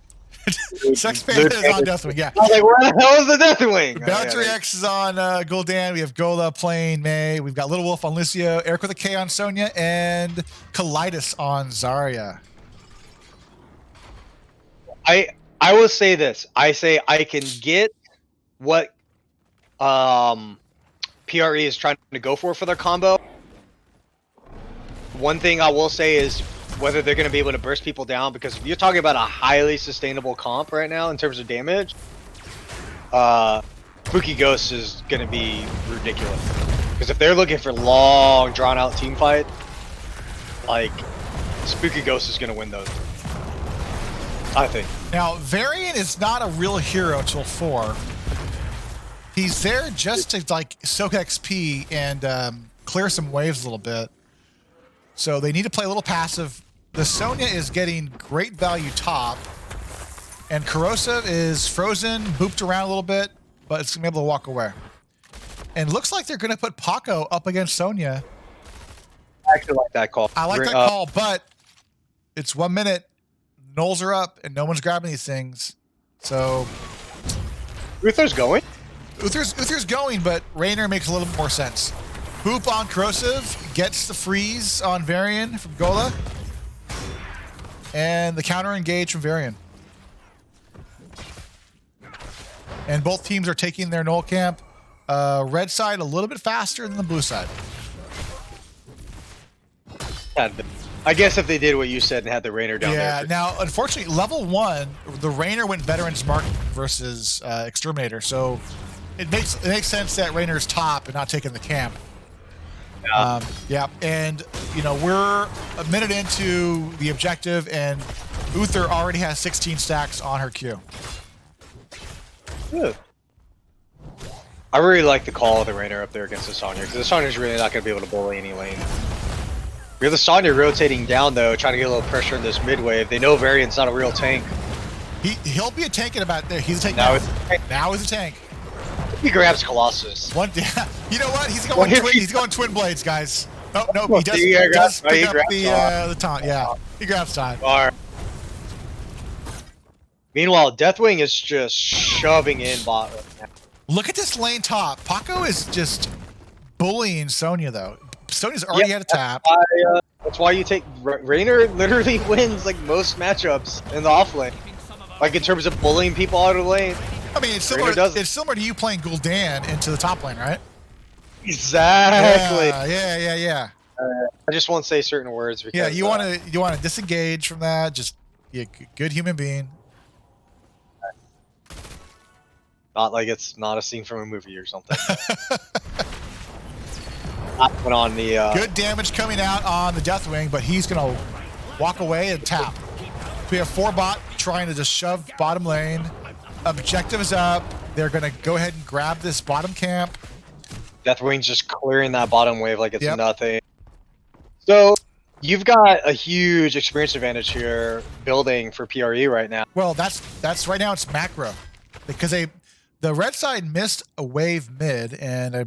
B: Sex Panda is on Deathwing, yeah.
A: I was like, where the hell is the Deathwing?
B: Boundary X is on Gul'dan. We have Gola playing May. We've got Little Wolf on Lucio, Eric with a K on Sonya, and Kaleidos on Zarya.
A: I will say this. I say I can get what PRE is trying to go for their combo. One thing I will say is whether they're going to be able to burst people down, because if you're talking about a highly sustainable comp right now in terms of damage, Spooky Ghost is going to be ridiculous. Because if they're looking for long, drawn-out team fight, like, Spooky Ghost is going to win those. I think.
B: Now, Varian is not a real hero till 4. He's there just to like soak XP and clear some waves a little bit. So they need to play a little passive. The Sonya is getting great value top, and Corrosive is frozen, booped around a little bit, but it's gonna be able to walk away. And looks like they're gonna put Paco up against Sonya.
A: I actually like that call.
B: I like that call, but it's 1 minute. Knolls are up, and no one's grabbing these things. So
A: Uther's going.
B: Uther's going, but Raynor makes a little bit more sense. Boop on Corrosive, gets the freeze on Varian from Gola, and the counter engage from Varian. And both teams are taking their Knoll camp. Red side a little bit faster than the blue side.
A: I guess if they did what you said and had the Raynor down there.
B: Yeah, now, unfortunately, level 1, the Raynor went Veterans Mark versus Exterminator, so it makes sense that Raynor's top and not taking the camp. Yeah, and, you know, we're a minute into the objective, and Uther already has 16 stacks on her queue.
A: Good. I really like the call of the Raynor up there against the Sonya, because the Sonya's really not going to be able to bully any lane. You're the Sonya rotating down, though, trying to get a little pressure in this mid wave. They know Variant's not a real tank.
B: He'll be a tank in about there. He's a tank now. He's a tank.
A: He grabs Colossus.
B: You know what? He's going twin blades, guys. Oh no, he does pick up the taunt. Yeah, he grabs time.
A: Meanwhile, Deathwing is just shoving in bot right now.
B: Look at this lane top. Paco is just bullying Sonya, though. Sonya's already had a tap.
A: That's why you take Raynor. Literally wins like most matchups in the off lane, like in terms of bullying people out of the lane.
B: I mean, it's similar to you playing Gul'dan into the top lane, right?
A: Exactly.
B: Yeah.
A: I just won't say certain words because
B: yeah, you want to disengage from that. Just be a good human being.
A: Not like it's not a scene from a movie or something. Went on the
B: good damage coming out on the Deathwing, but he's gonna walk away and tap. We have 4 bot trying to just shove bottom lane. Objective is up. They're gonna go ahead and grab this bottom camp.
A: Deathwing's just clearing that bottom wave like it's nothing. So you've got a huge experience advantage here building for PRE right now.
B: Well, that's right now it's macro because the red side missed a wave mid, and I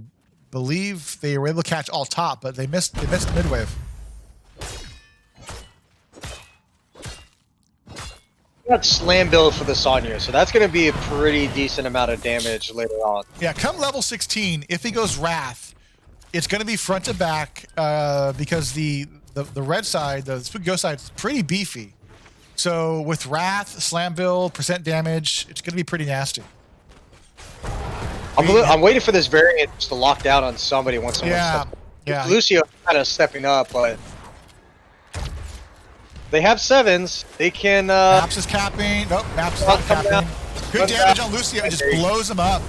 B: believe they were able to catch all top, but they missed mid wave.
A: Got slam build for the Sonya, so that's going to be a pretty decent amount of damage later on.
B: Yeah, come level 16, if he goes Wrath, it's going to be front to back because the red side, the Spooky Ghost side, is pretty beefy. So with Wrath, slam build, percent damage, it's going to be pretty nasty.
A: I'm waiting for this variant just to lock down on somebody once someone steps up.
B: Yeah.
A: Lucio kind of stepping up, but they have 7s. They can.
B: Maps is capping. Nope, Maps is not capping. Good damage on Lucio. It just blows him up.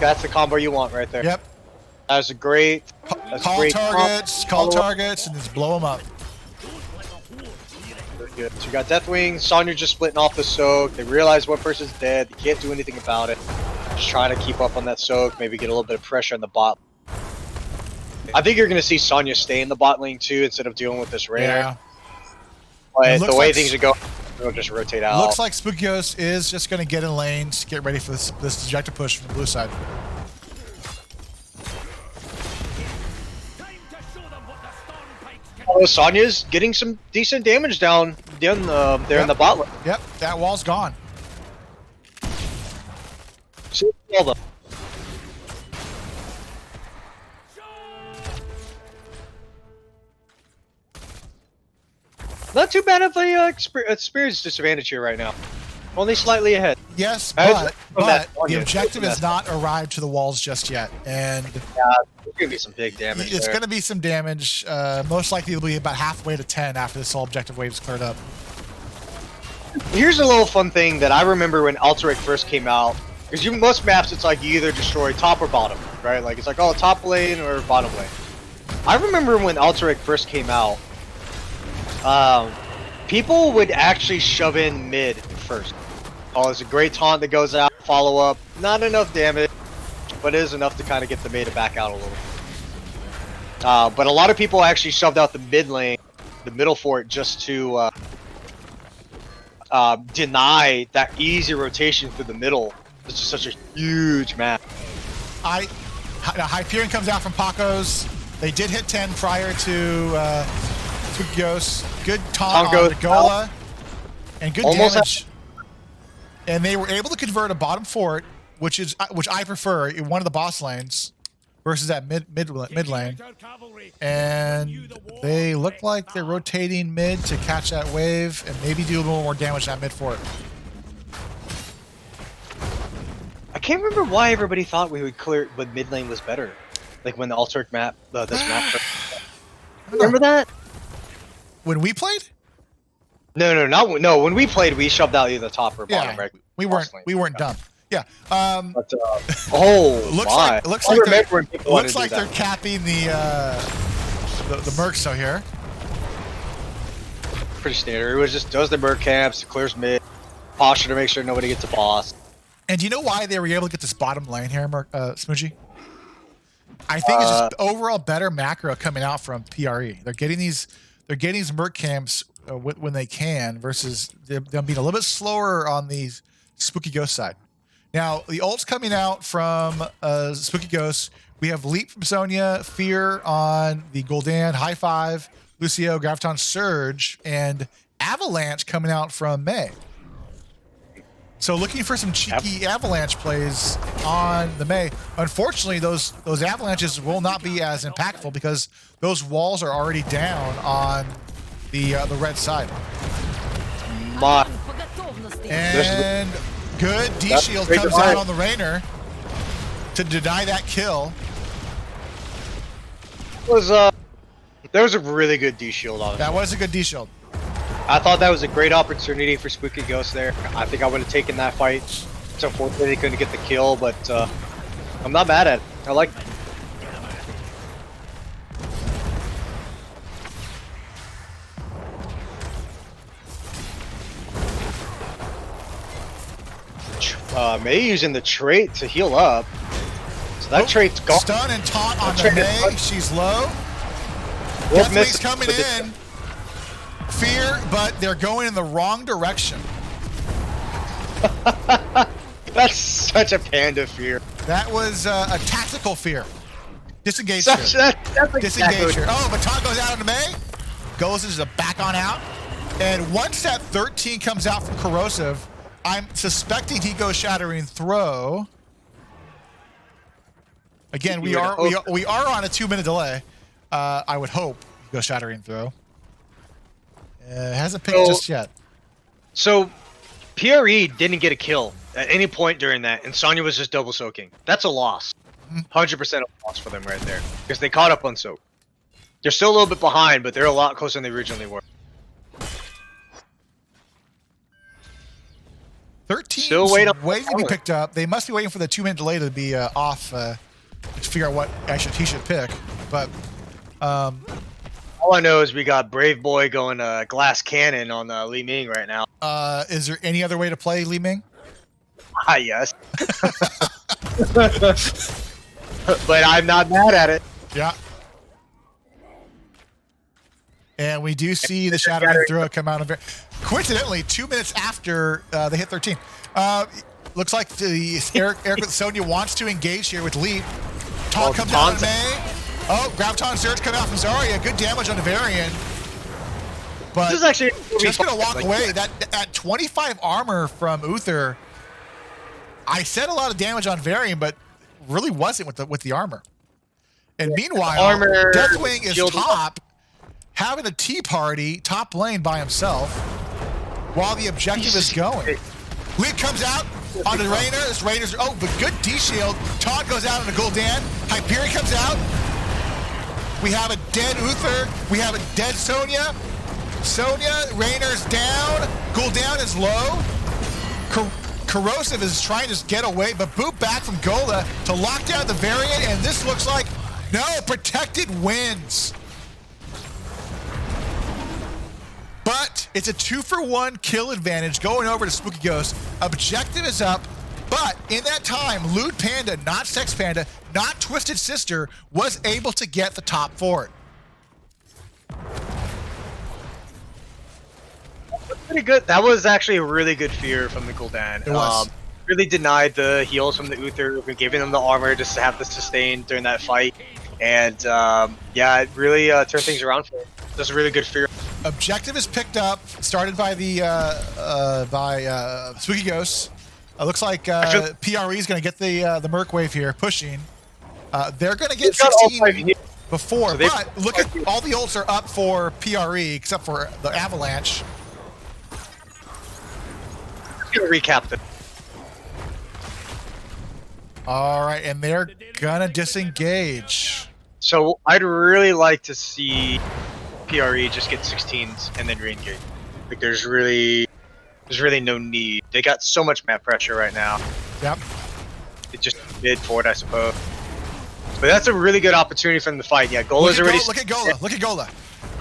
A: That's the combo you want right there.
B: Yep.
A: That's a great.
B: Call targets, and just blow him up.
A: Good. So you got Deathwing, Sonya just splitting off the soak. They realize one person's dead. They can't do anything about it. Just trying to keep up on that soak, maybe get a little bit of pressure on the bot. I think you're going to see Sonya stay in the bot lane too instead of dealing with this Raynor.
B: Yeah.
A: But the way things are going, they'll just rotate out.
B: Looks like Spooky Ghost is just going to get in lanes, get ready for this objective push from the blue side.
A: Oh, Sonya's getting some decent damage down there in the bot lane.
B: Yep, that wall's gone.
A: See the wall, though. Not too bad of a experience disadvantage here right now. Only slightly ahead.
B: Yes,
A: As-
B: but
A: from
B: the
A: that-
B: objective
A: from
B: has
A: that-
B: not arrived to the walls just yet, and
A: There's gonna be some big damage.
B: it's
A: there.
B: going to be some damage. Most likely, it'll be about halfway to 10 after this whole objective wave is cleared up.
A: Here's a little fun thing that I remember when Alterac first came out. Because most maps, it's like you either destroy top or bottom, right? Like it's like, oh, top lane or bottom lane. I remember when Alterac first came out, people would actually shove in mid first. Oh, it's a great taunt that goes out, follow up, not enough damage, but it is enough to kind of get the meta back out a little. But a lot of people actually shoved out the mid lane, the middle fort, just to deny that easy rotation through the middle. It's just such a huge map.
B: Hyperion comes out from Paco's. They did hit 10 prior to Ghost. Good taunt on the Gola. And good
A: Almost
B: damage. And they were able to convert a bottom fort, which I prefer in one of the boss lanes, versus that mid lane. And they look like they're rotating mid to catch that wave and maybe do a little more damage to that mid fort.
A: I can't remember why everybody thought we would clear, but mid lane was better. Like when the Alterac map, this map. Remember that?
B: When we played?
A: No. When we played, we shoved out either top or bottom.
B: Yeah,
A: Right?
B: we weren't dumb. Yeah.
A: But, oh
B: looks
A: my!
B: looks
A: I
B: like
A: remember when people wanted to do
B: they're
A: that.
B: capping the Mercs out here.
A: Pretty standard. It was just does the Merc camps, clears mid, posture to make sure nobody gets a boss.
B: And do you know why they were able to get this bottom lane here, Smoochie? I think it's just overall better macro coming out from PRE. They're getting these Merc camps when they can, versus them being a little bit slower on the Spooky Ghost side. Now the ult's coming out from Spooky Ghost. We have Leap from Sonya, Fear on the Gul'dan, High Five, Lucio, Graviton, Surge, and Avalanche coming out from Mei. So looking for some cheeky avalanche plays on the Mei. Unfortunately, those avalanches will not be as impactful because those walls are already down on the red side. And good D shield comes out on the Rainer to deny that kill.
A: There was a really good D shield on it.
B: That was a good D shield.
A: I thought that was a great opportunity for Spooky Ghost there. I think I would have taken that fight. It's unfortunate they couldn't get the kill, but I'm not mad at it. I like it. Mei using the trait to heal up. So that trait's gone.
B: Stun and taunt on the Mei. She's low. Deathwing's coming in. Fear, but they're going in the wrong direction.
A: That's such a panda fear.
B: That was a tactical fear. Disengage
A: That's
B: her.
A: exactly
B: Disengage her. Oh, but taunt goes out on the Mei. Goes into the back on out. And once that 13 comes out from Corrosive, I'm suspecting he goes Shattering Throw. Again, we are on a 2-minute delay. I would hope he goes Shattering Throw. Hasn't picked just yet.
A: So, PRE didn't get a kill at any point during that, and Sonya was just double soaking. That's a loss. 100% a loss for them right there. Because they caught up on soak. They're still a little bit behind, but they're a lot closer than they originally were.
B: 13
A: Still
B: waiting to be picked up. They must be waiting for the 2-minute delay to be off to figure out what he should pick. But
A: all I know is we got Brave Boy going glass cannon on Li Ming right now.
B: is there any other way to play Li Ming?
A: Ah, yes. But I'm not mad at it.
B: Yeah. And we do see the Shattering Throw come out of it. Coincidentally, 2 minutes after they hit 13. Looks like Eric with Sonya wants to engage here with Leap. Taunt comes out on Mei. Oh, Graviton Surge coming out from Zarya. Good damage on the Varian. But
A: This is actually
B: just gonna walk
A: like,
B: away. That at 25 armor from Uther, I said a lot of damage on Varian, but really wasn't with the armor. And meanwhile,
A: armor,
B: Deathwing is
A: shield
B: top, having a tea party top lane by himself, while the objective is going. Lead comes out on the Rainer. This Rainer's but good D shield. Todd goes out on the Gul'dan. Hyperion comes out. We have a dead Uther. We have a dead Sonya. Rainer's down. Gul'dan is low. Corrosive is trying to just get away, but boot back from Gola to lock down the Variant, and this looks like no, Protected wins. But it's a 2-for-1 kill advantage going over to Spooky Ghost. Objective is up, but in that time, Lewd Panda, not Sex Panda, not Twisted Sister, was able to get the top fort.
A: pretty good. That was actually a really good fear from the Gul'dan.
B: It was.
A: Really denied the heals from the Uther, giving them the armor just to have the sustain during that fight. And yeah, it really turned things around for him. Just a really good fear.
B: Objective is picked up, started by the Spooky Ghosts. Looks like PRE is going to get the Merc Wave here, pushing. They're going to get 16 before, so but look at all the ults are up for PRE except for the Avalanche.
A: Gonna recap it.
B: All right, and they're gonna disengage.
A: So I'd really like to see PRE just get 16s and then re-engage. Like there's really no need. They got so much map pressure right now.
B: Yep.
A: It just bid for it, I suppose. But that's a really good opportunity for them to fight. Yeah, Gola's already.
B: Look at Gola. Look at Gola.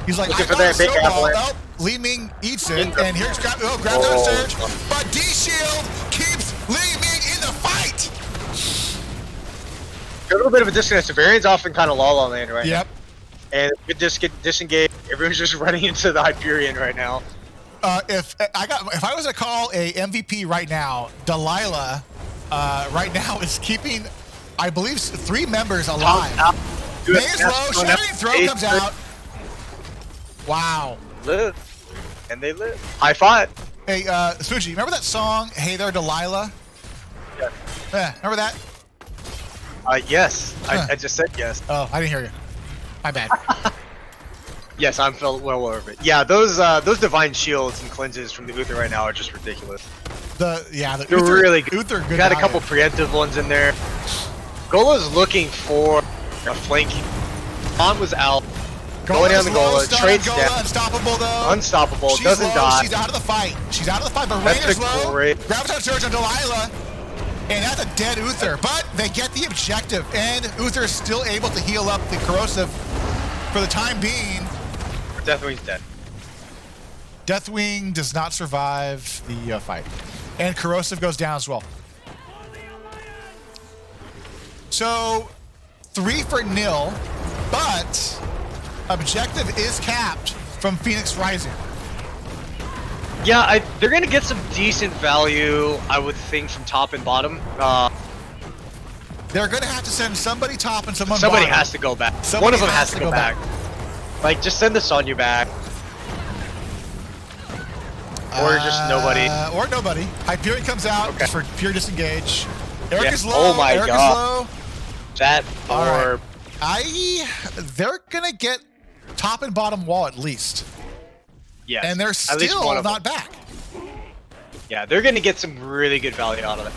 B: He's like,
A: looking for that big apple.
B: Oh, Li Ming eats it, and here's grab down surge. But D Shield keeps Li Ming in the fight.
A: A little bit of a disconnect. Varian's often kind of lull on land right
B: Yep.
A: now. And we just get disengaged. Everyone's just running into the Hyperion right now.
B: If I was to call a MVP right now, Delilah, right now is keeping, I believe, 3 members alive. May is low. Shattering Throw comes out. Wow.
A: Live. And they live. High five.
B: Hey, Suji, remember that song, Hey There, Delilah?
A: Yeah.
B: Yeah, remember that?
A: Yes. I just said yes.
B: Oh, I didn't hear you. My bad.
A: Yes, I'm well over it. Yeah, those divine shields and cleanses from the Uther right now are just ridiculous.
B: They're
A: Uther, really good.
B: Uther good.
A: Got a couple preemptive ones in there. Gola's looking for a flanking. On was out. Going down the Gola. Trades down.
B: Unstoppable though.
A: Unstoppable.
B: She's
A: doesn't
B: low.
A: die.
B: She's out of the fight. She's out of the fight, but
A: That's
B: Rainer's low.
A: great.
B: Graviton Surge on Delilah. And that's a dead Uther. But they get the objective. And Uther is still able to heal up the Corrosive for the time being.
A: Deathwing's dead.
B: Deathwing does not survive the fight. And Corrosive goes down as well. So 3-0, but objective is capped from Phoenix Rising.
A: Yeah, they're going to get some decent value, I would think, from top and bottom.
B: They're going to have to send somebody top and someone
A: Somebody
B: bottom.
A: has to go back.
B: Somebody
A: One of them has to go back. Like, just send the Sonya back. Or just nobody.
B: Or nobody. Hyperion comes out just for pure disengage. Eric is low.
A: Oh my
B: Eric
A: god.
B: is low.
A: That or
B: they're gonna get top and bottom wall at least.
A: Yeah.
B: And they're still not back.
A: Yeah, they're gonna get some really good value out of it.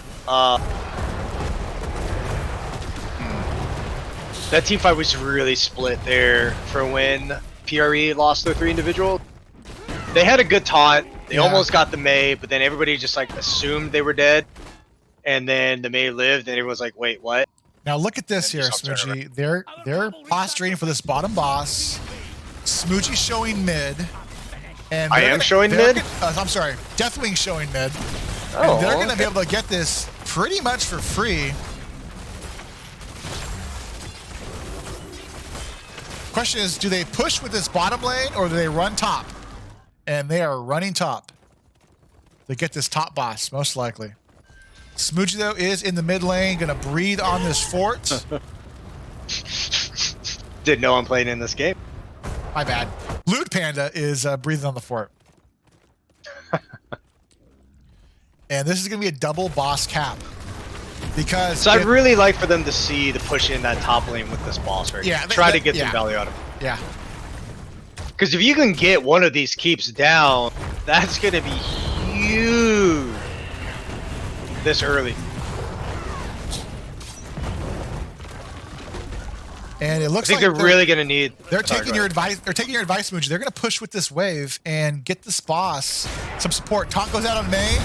A: That team fight was really split there for when PRE lost their 3 individuals. They had a good taunt. They almost got the Mei, but then everybody just like assumed they were dead. And then the Mei lived, and everyone's like, "Wait, what?"
B: Now look at this here, Smoochie. They're posturing for this bottom boss. Smoochie showing mid. And
A: I am showing mid?
B: I'm sorry, Deathwing showing mid.
A: Oh,
B: and they're going to be able to get this pretty much for free. Question is, do they push with this bottom lane or do they run top? And they are running top. They get this top boss, most likely. Smoochie, though, is in the mid lane, going to breathe on this fort.
A: Didn't know I'm playing in this game.
B: My bad. Lewd Panda is breathing on the fort. And this is going to be a double boss cap. Because
A: So I'd really like for them to see the push in that top lane with this boss right
B: Yeah,
A: now. Try to get
B: yeah.
A: some value out of it.
B: Yeah.
A: Because if you can get one of these keeps down, that's going to be huge this early.
B: And it
A: I
B: looks
A: think
B: like
A: they're really going to need...
B: They're
A: Sorry,
B: taking
A: go
B: your
A: ahead.
B: advice. They're taking your advice, Mooji. They're going to push with this wave and get this boss some support. Taunt goes out on Mei.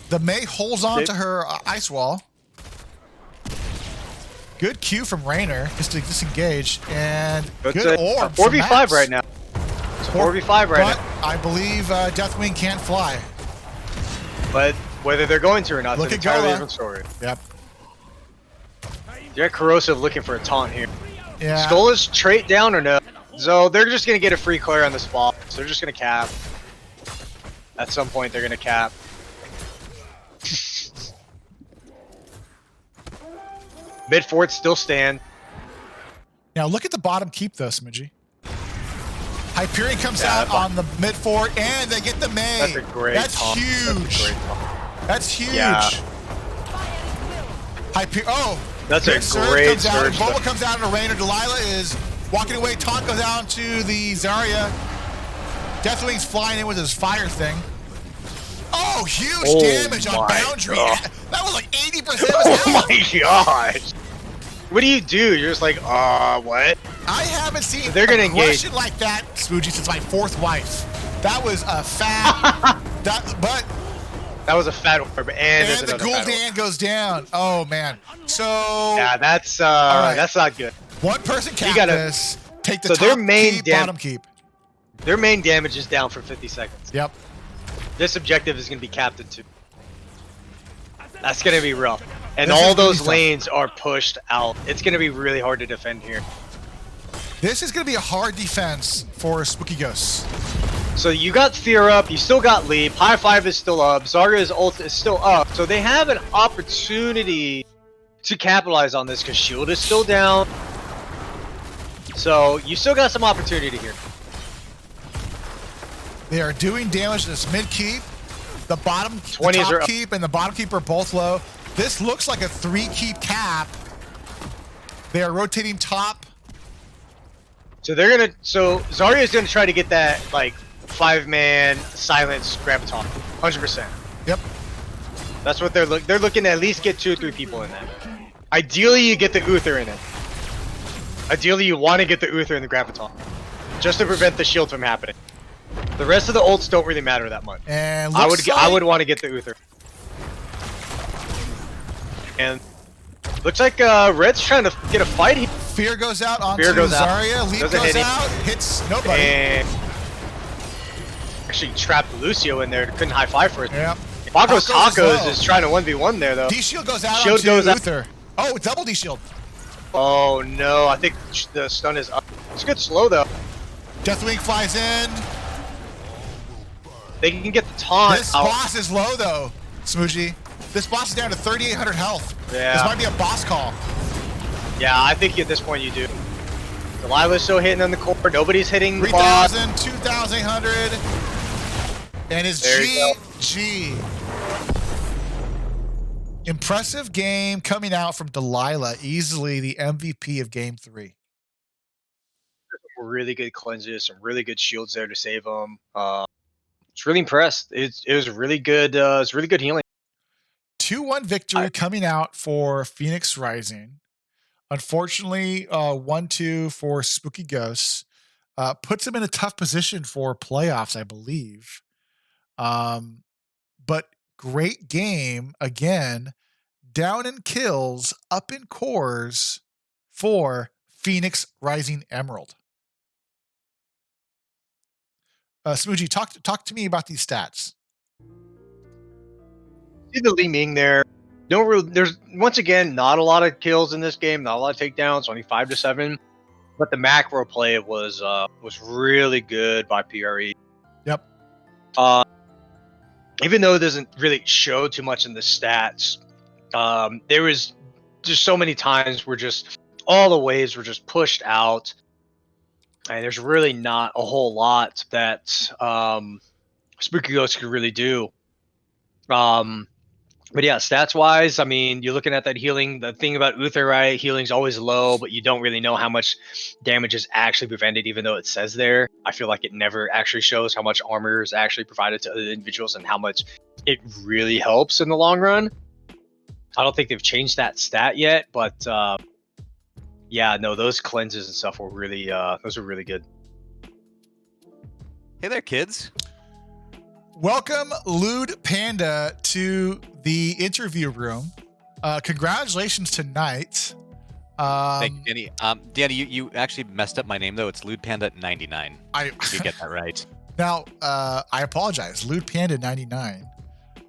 B: The Mei holds on to her ice wall. Good Q from Raynor just to disengage. And good orb from
A: 4v5
B: Max.
A: right now. It's 4v5 right
B: But
A: now.
B: I believe Deathwing can't fly.
A: But whether they're going to or not,
B: Look
A: it's
B: at
A: an entirely
B: Gola.
A: different story.
B: Yep.
A: You got Corrosive looking for a taunt here.
B: Yeah.
A: Skull is trait down or no? So they're just going to get a free clear on the spot. So they're just going to cap. At some point, they're going to cap. Mid fort still stand.
B: Now look at the bottom keep though, Smidgy. Hyperion comes
A: Yeah,
B: out on the mid fort, and they get the Mei.
A: That's a great
B: That's
A: taunt.
B: huge.
A: That's a great taunt.
B: That's huge.
A: Yeah. That's a
B: good surge
A: great
B: comes out.
A: surge,
B: Bulma
A: though.
B: comes out, and Raynor. Delilah is walking away. Taunt goes down to the Zarya. Deathwing's flying in with his fire thing. Oh, huge
A: Oh
B: damage on
A: my
B: Boundary.
A: God.
B: That was like 80% of his health.
A: Oh my gosh. What do? You're just like, what?
B: I haven't seen
A: They're gonna
B: aggression like that, Spoogie, since my fourth wife. That was a fat.
A: That was a fat orb, and there's
B: And the
A: another fat orb.
B: Gul'dan goes down. Oh man. So
A: Yeah, that's
B: right.
A: that's not good.
B: one person cap
A: gotta-
B: this. Take the
A: so
B: top
A: their main
B: keep,
A: dam-
B: bottom keep.
A: Their main damage is down for 50 seconds.
B: Yep.
A: This objective is going to be capped at 2. That's going to be rough. And
B: This is
A: all
B: gonna be
A: those
B: tough.
A: lanes are pushed out. It's going to be really hard to defend here.
B: This is going to be a hard defense for Spooky Ghosts.
A: So you got Fear up, you still got Leap, High Five is still up, Zarya's ult is still up. So they have an opportunity to capitalize on this because Shield is still down. So you still got some opportunity here.
B: They are doing damage to this mid keep. The bottom, the
A: 20s
B: top
A: are up.
B: keep and the bottom keep are both low. This looks like a 3 keep cap. They are rotating top.
A: So they're gonna. So Zarya's gonna try to get that like 5-man silence graviton, 100%.
B: Yep.
A: That's what they're looking to at least get 2 or 3 people in that. Ideally, you get the Uther in it. Ideally, you want to get the Uther in the graviton, just to prevent the shield from happening. The rest of the ults don't really matter that much.
B: And
A: I
B: looks
A: would want to get the Uther. And looks like Red's trying to get a fight here.
B: Fear goes out onto
A: Fear goes out.
B: Zarya. Leap
A: Doesn't
B: goes
A: hit him.
B: out. Hits nobody.
A: And actually trapped Lucio in there. Couldn't high five for it.
B: Yep.
A: Paco's
B: Tacos
A: Tacos
B: low.
A: is trying to 1v1 there though.
B: D-shield goes out
A: Shield
B: onto
A: goes out.
B: Uther. Oh, double D-shield.
A: Oh no, I think the stun is up. It's good slow though.
B: Deathwing flies in.
A: They can get the taunt
B: This
A: out.
B: boss is low though, Smoogie. This boss is down to 3,800 health.
A: Yeah.
B: This might be a boss call.
A: Yeah, I think at this point you do. Delilah's still hitting on the core. Nobody's hitting the boss.
B: 3,000, 2,800. And it's
A: There you go.
B: GG. Impressive game coming out from Delilah. Easily the MVP of game 3.
A: Really good cleanses, some really good shields there to save them. It's really impressed. It was really good. It's really good healing.
B: 2-1 victory coming out for Phoenix Rising. Unfortunately, 1-2 for Spooky Ghosts. Puts them in a tough position for playoffs, I believe. But great game again. Down in kills, up in cores for Phoenix Rising Emerald. Smoogie, talk to me about these stats.
A: See the Li Ming there. There's once again not a lot of kills in this game, not a lot of takedowns, only 5-7. But the macro play was really good by PRE.
B: Yep.
A: Even though it doesn't really show too much in the stats, there was just so many times where just all the waves were just pushed out, and there's really not a whole lot that Spooky Ghost could really do. But yeah, stats wise, I mean, you're looking at that healing. The thing about Uther, right? Healing's always low, but you don't really know how much damage is actually prevented, even though it says there. I feel like it never actually shows how much armor is actually provided to other individuals and how much it really helps in the long run. I don't think they've changed that stat yet, but yeah, no, those cleanses and stuff were really those were really good.
D: Hey there, kids.
B: Welcome, Lewd Panda, to the interview room. Congratulations tonight.
D: Thank you, Danny. Danny, you actually messed up my name though. It's Lewd Panda 99. You get that right.
B: Now, I apologize. Lewd Panda 99.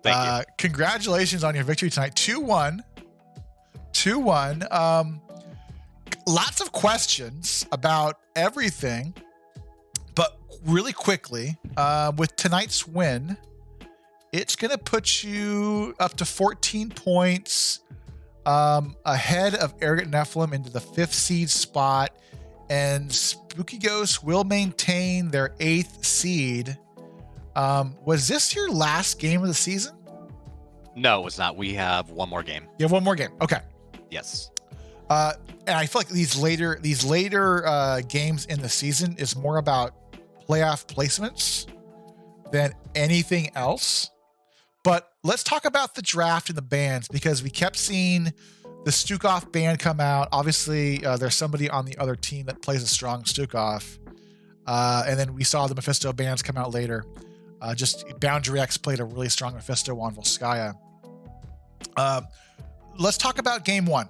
D: Thank you.
B: Congratulations on your victory tonight. 2-1. 2-1. Lots of questions about everything, but really quickly, with tonight's win, it's going to put you up to 14 points ahead of Arrogant Nephilim into the 5th seed spot, and Spooky Ghost will maintain their 8th seed. Was this your last game of the season?
D: No, it's not. We have one more game.
B: You have one more game. Okay.
D: Yes.
B: And I feel like these later games in the season is more about playoff placements than anything else. But let's talk about the draft and the bands, because we kept seeing the Stukov band come out. Obviously, there's somebody on the other team that plays a strong Stukov. And then we saw the Mephisto bands come out later. Just Boundary X played a really strong Mephisto on Volskaya. Let's talk about game one.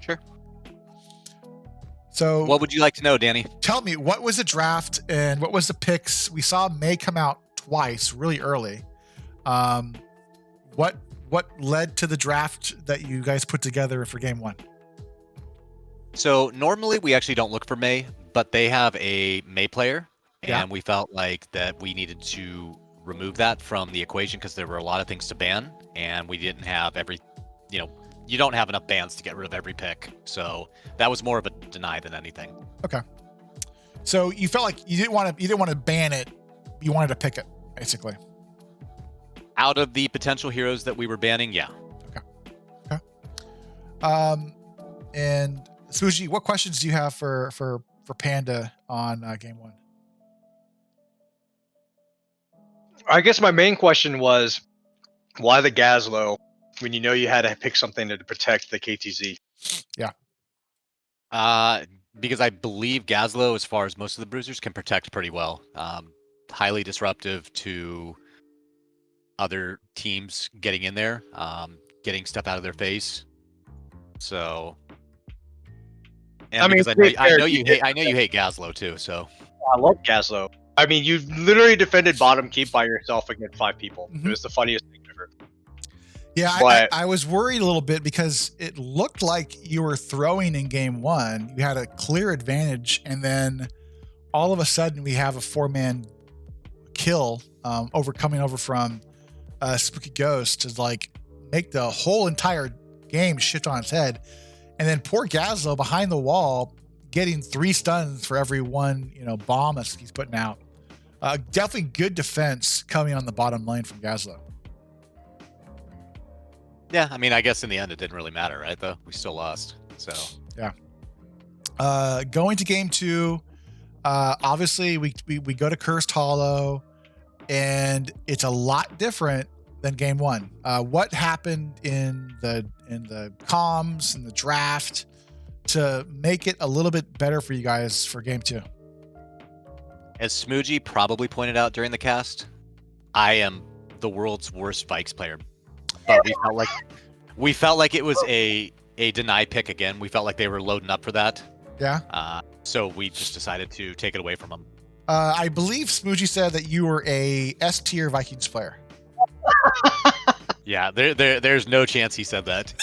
D: Sure.
B: So
D: What would you like to know, Danny?
B: tell me, what was the draft and what was the picks? We saw May come out twice really early. What led to the draft that you guys put together for game one?
D: So normally we actually don't look for May, but they have a May player, and
B: Yeah.
D: we felt like that we needed to remove that from the equation because there were a lot of things to ban, and we didn't have you don't have enough bans to get rid of every pick. So that was more of a deny than anything.
B: Okay. So you felt like you didn't want to ban it. You wanted to pick it, basically.
D: Out of the potential heroes that we were banning, yeah.
B: And Suji, what questions do you have for Panda on game one?
A: I guess my main question was, why the Gazlo when you know you had to pick something to protect the KTZ?
D: Because I believe Gazlo, as far as most of the bruisers, can protect pretty well. Highly disruptive to other teams getting in there, getting stuff out of their face. So, and
A: I mean,
D: because I know you hate Gazlo too. So
A: I love Gazlo. I mean, you literally defended bottom keep by yourself against 5 people.
B: Mhm.
A: It was the funniest thing ever.
B: Yeah,
A: But-
B: I was worried a little bit because it looked like you were throwing in game one. You had a clear advantage, and then all of a sudden we have a 4-man kill coming over from Spooky Ghost to like make the whole entire game shift on its head. And then poor Gazlo behind the wall getting 3 stuns for every one bomb that he's putting out. Definitely good defense coming on the bottom lane from Gazlo.
D: yeah, I mean, I guess in the end it didn't really matter, right? Though we still lost. So
B: Going to game two, obviously we go to Cursed Hollow, and it's a lot different than game one. What happened in the comms and the draft to make it a little bit better for you guys for game two?
D: as Smoogie probably pointed out during the cast, I am the world's worst Vikes player. But we felt like it was a deny pick again. We felt like they were loading up for that.
B: Yeah.
D: So we just decided to take it away from them.
B: I believe Smoogie said that you were a S tier Vikings player.
D: Yeah, there's no chance he said that.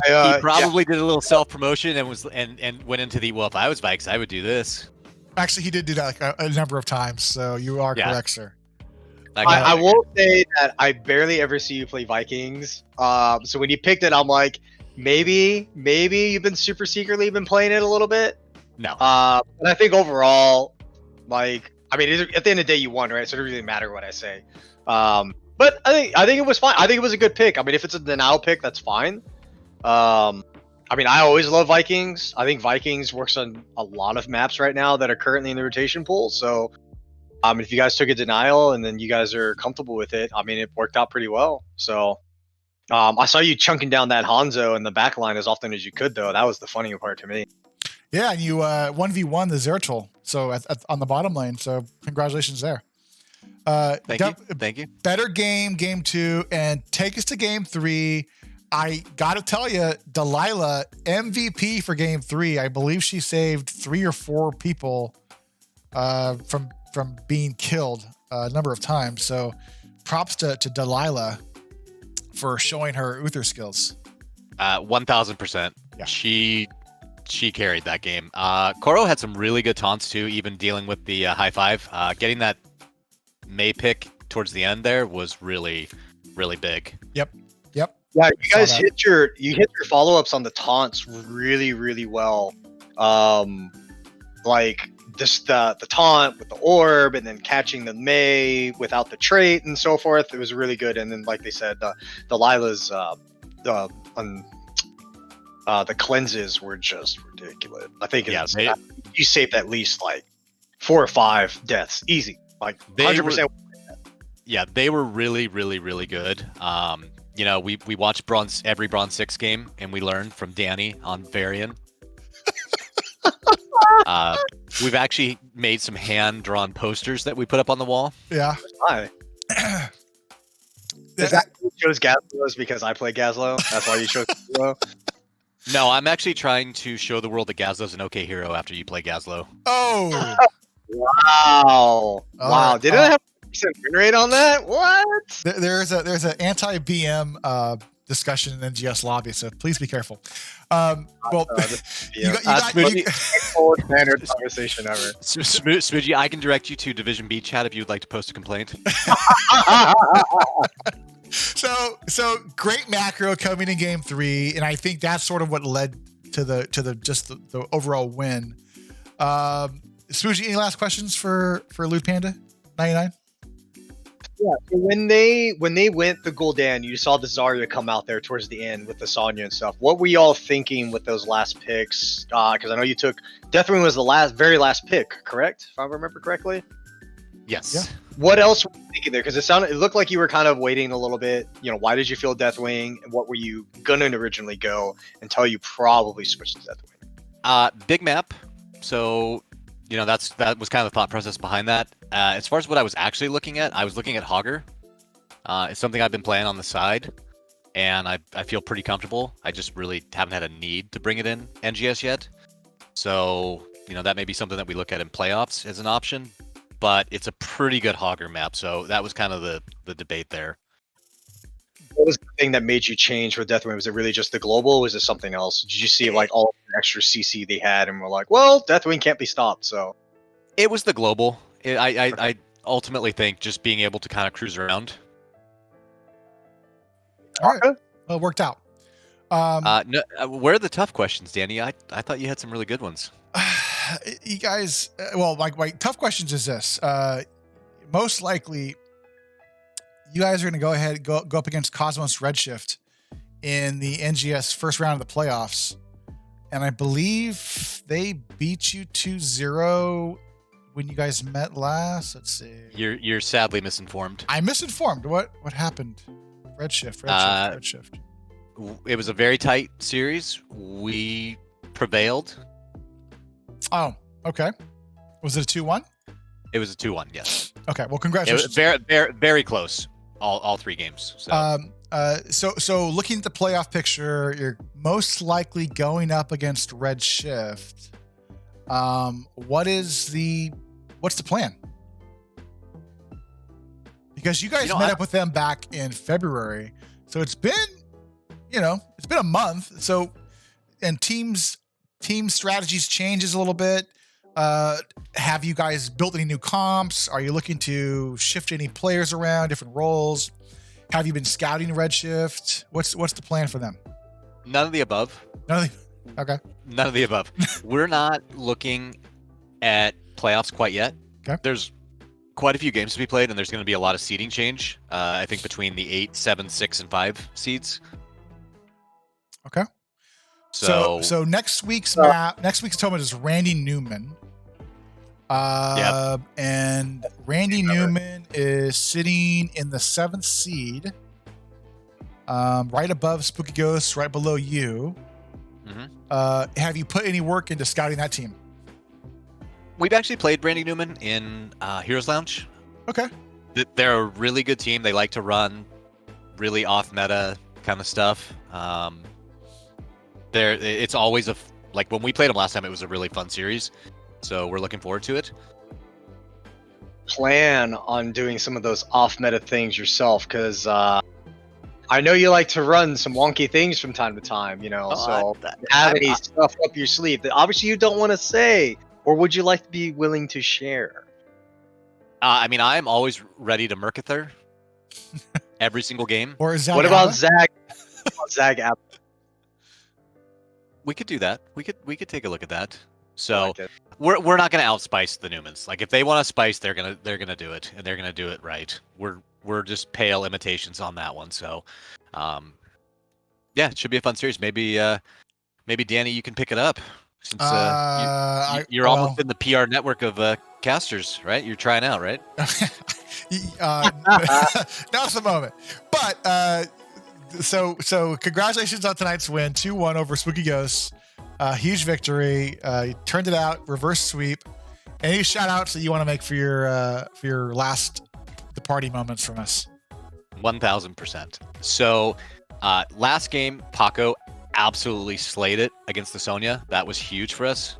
A: I,
D: He probably did a little self promotion and went into the, well, if I was Vikes, I would do this.
B: Actually, he did do that like a number of times, so you are
D: Yeah.
B: correct, sir.
D: That
A: I
D: guy-
A: will say that I barely ever see you play Vikings. So when you picked it, I'm like, maybe you've been super secretly been playing it a little bit.
D: No.
A: But I think overall, like, I mean, at the end of the day, you won, right? So it doesn't really matter what I say. But I think it was fine. I think it was a good pick. I mean, if it's a denial pick, that's fine. I mean, I always love Vikings. I think Vikings works on a lot of maps right now that are currently in the rotation pool. So, if you guys took a denial and then you guys are comfortable with it, I mean, it worked out pretty well. So, I saw you chunking down that Hanzo in the back line as often as you could, though. That was the funny part to me.
B: Yeah, and you 1v1 the Zeratul, so on the bottom lane. So congratulations there.
D: Thank you.
B: Better game 2, and take us to game 3. I got to tell you, Delilah, MVP for game 3. I believe she saved 3 or 4 people from being killed a number of times. So props to Delilah for showing her Uther skills.
D: 1000%.
B: Yeah.
D: She carried that game. Koro had some really good taunts too, even dealing with the high five. Getting that May pick towards the end there was really, really big.
B: Yep.
A: Yeah, you guys hit your follow-ups on the taunts really, really well. Like just the taunt with the orb, and then catching the May without the trait and so forth. It was really good. And then, like they said, Delilah's the cleanses were just ridiculous. I think you saved at least like 4 or 5 deaths, easy, like 100%.
D: Yeah, they were really, really, really good. You know, we watched every Bronze 6 game, and we learned from Danny on Varian. We've actually made some hand-drawn posters that we put up on the wall.
B: Yeah.
A: Why? Is that you chose Gazlo because I play Gazlo? That's why you chose Gazlo?
D: No, I'm actually trying to show the world that Gazlo's an okay hero after you play Gazlo.
B: Oh.
A: Wow. Did I have a % win rate on that? What?
B: There's an anti-BM discussion in NGS lobby, so please be careful. Well,
A: standard conversation ever.
D: Smoogie, I can direct you to Division B chat if you'd like to post a complaint.
B: So great macro coming in game 3, and I think that's sort of what led to the overall win. Smoogie, any last questions for Lewd Panda 99?
A: Yeah, so when they went the Gul'dan, you saw the Zarya come out there towards the end with the Sonya and stuff. What were y'all thinking with those last picks? Because I know you took Deathwing was the very last pick, correct? If I remember correctly.
D: Yes.
B: Yeah.
A: What else were you thinking there? Because it looked like you were kind of waiting a little bit. You know, why did you feel Deathwing? And what were you gonna originally go until you probably switched to Deathwing?
D: Big map. So, you know, that was kind of the thought process behind that. As far as what I was actually looking at, I was looking at Hogger. It's something I've been playing on the side, and I feel pretty comfortable. I just really haven't had a need to bring it in NGS yet. So, you know, that may be something that we look at in playoffs as an option, but it's a pretty good Hogger map. So that was kind of the debate there.
A: What was the thing that made you change with Deathwing? Was it really just the global? Or was it something else? Did you see like all the extra CC they had and were like, well, Deathwing can't be stopped, so.
D: It was the global. I ultimately think just being able to kind of cruise around.
B: All right. Well, it worked out.
D: No, where are the tough questions, Danny? I thought you had some really good ones.
B: You guys, well, my tough questions is this. Most likely, you guys are going to go ahead go up against Cosmos Redshift in the NGS first round of the playoffs. And I believe they beat you 2-0 when you guys met last. Let's see.
D: You're sadly misinformed.
B: I'm misinformed. What happened? Redshift.
D: It was a very tight series. We prevailed.
B: Oh, okay. Was it a 2-1?
D: It was a 2-1, yes.
B: Okay, well,
D: It
B: congratulations.
D: was very, very, very close. All 3 games. So.
B: So looking at the playoff picture, you're most likely going up against Redshift. What's the plan? Because you guys met up with them back in February, so it's been a month. So, and team strategies changes a little bit. Have you guys built any new comps? Are you looking to shift any players around, different roles? Have you been scouting Redshift? What's the plan for them?
D: None of the above.
B: Okay.
D: None of the above. We're not looking at playoffs quite yet.
B: Okay.
D: There's quite a few games to be played, and there's going to be a lot of seeding change. I think between the 8, 7, 6, and 5 seeds.
B: Okay.
D: So
B: next week's tournament is Randy Newman. And Randy Newman is sitting in the 7th seed, right above Spooky Ghost, right below you.
D: Mhm.
B: Have you put any work into scouting that team?
D: We've actually played Randy Newman in Heroes Lounge.
B: Okay.
D: They're a really good team. They like to run really off-meta kind of stuff. It's always like when we played them last time, it was a really fun series. So we're looking forward to it.
A: Plan on doing some of those off-meta things yourself, because I know you like to run some wonky things from time to time, so have any stuff up your sleeve that obviously you don't want to say, or would you like to be willing to share?
D: I mean, I'm always ready to Mercather every single game.
B: Or is that
A: What about Zag? Zag Apple?
D: We could do that. We could take a look at that.
A: I
D: So
A: like it.
D: we're not gonna outspice the Newmans. Like if they want to spice, they're gonna do it, and they're gonna do it right. We're just pale imitations on that one. So, yeah, it should be a fun series. Maybe Danny, you can pick it up since you're almost in the PR network of casters, right? You're trying out, right?
B: Now's the moment. But so congratulations on tonight's win, 2-1 over Spooky Ghosts. Huge victory. You turned it out, reverse sweep. Any shout outs that you want to make for your last the party moments from us?
D: 1000%. So last game, Paco absolutely slayed it against the Sonya. That was huge for us.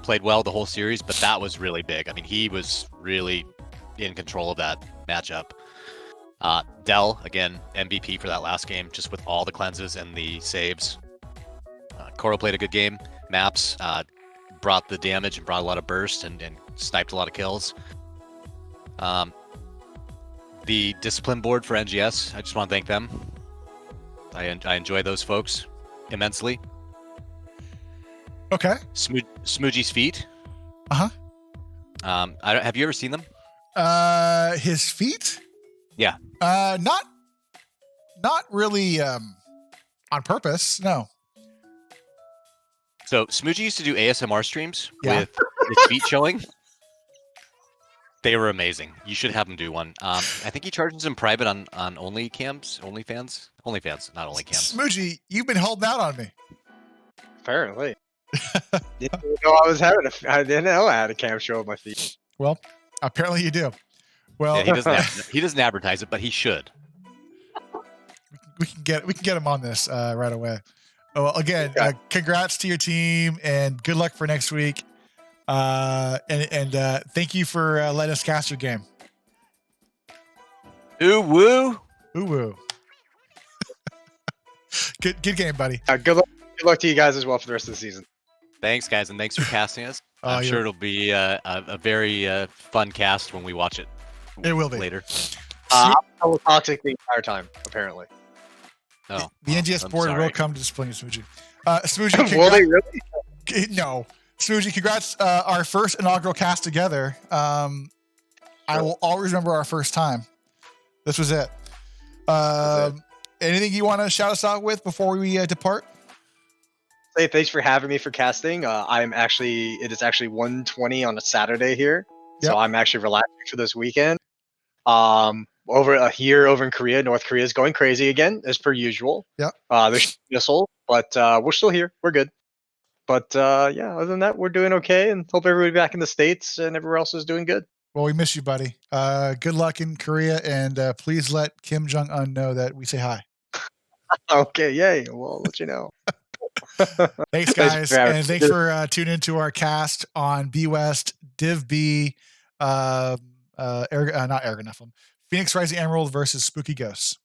D: Played well the whole series, but that was really big. I mean, he was really in control of that matchup. Dell, again, MVP for that last game, just with all the cleanses and the saves. Koro played a good game. Maps brought the damage and brought a lot of burst and sniped a lot of kills. The discipline board for NGS, I just want to thank them. I enjoy those folks immensely.
B: Okay.
D: Smoogy's feet. Have you ever seen them?
B: His feet?
D: Yeah.
B: Not really on purpose. No.
D: So Smoogy used to do ASMR streams
B: Yeah.
D: with his feet showing. They were amazing. You should have him do one. I think he charges them private on OnlyFans, not OnlyCams.
B: Smoogy, you've been holding out on me.
A: Apparently. Didn't know I didn't know I had a cam show of my feet.
B: Well, apparently you do. Well,
D: Yeah, he doesn't advertise it, but he should.
B: we can get him on this right away. Oh, well, again, congrats to your team and good luck for next week. And thank you for letting us cast your game.
D: Ooh woo.
B: Ooh woo. Good game, buddy.
A: Good luck to you guys as well for the rest of the season.
D: Thanks, guys, and thanks for casting us.
B: Oh,
D: I'm sure it'll be a very fun cast when we watch it.
B: It will be
D: later.
A: I was toxic the entire time, apparently.
D: Oh,
B: the NGS
D: I'm
B: board
D: sorry.
B: will come to display Smoogy. Smoogy,
A: Will they really?
B: No. Smoogy, congrats. Our first inaugural cast together. I will always remember our first time. This was it. Anything you want to shout us out with before we depart?
A: Hey, thanks for having me for casting. It is actually 1:20 on a Saturday here.
B: Yep.
A: So I'm actually relaxing for this weekend. Over in Korea, North Korea is going crazy again, as per usual.
B: Yep.
A: There's missile, but we're still here. We're good. But yeah, other than that, we're doing okay, and hope everybody back in the States and everywhere else is doing good.
B: Well, we miss you, buddy. Good luck in Korea, and please let Kim Jong-un know that we say hi.
A: Okay, yay. Well, I'll let you know.
B: Thanks, guys. And thanks for tuning into our cast on B West, Div B, not Argonephilim, Phoenix Rising Emerald versus Spooky Ghosts.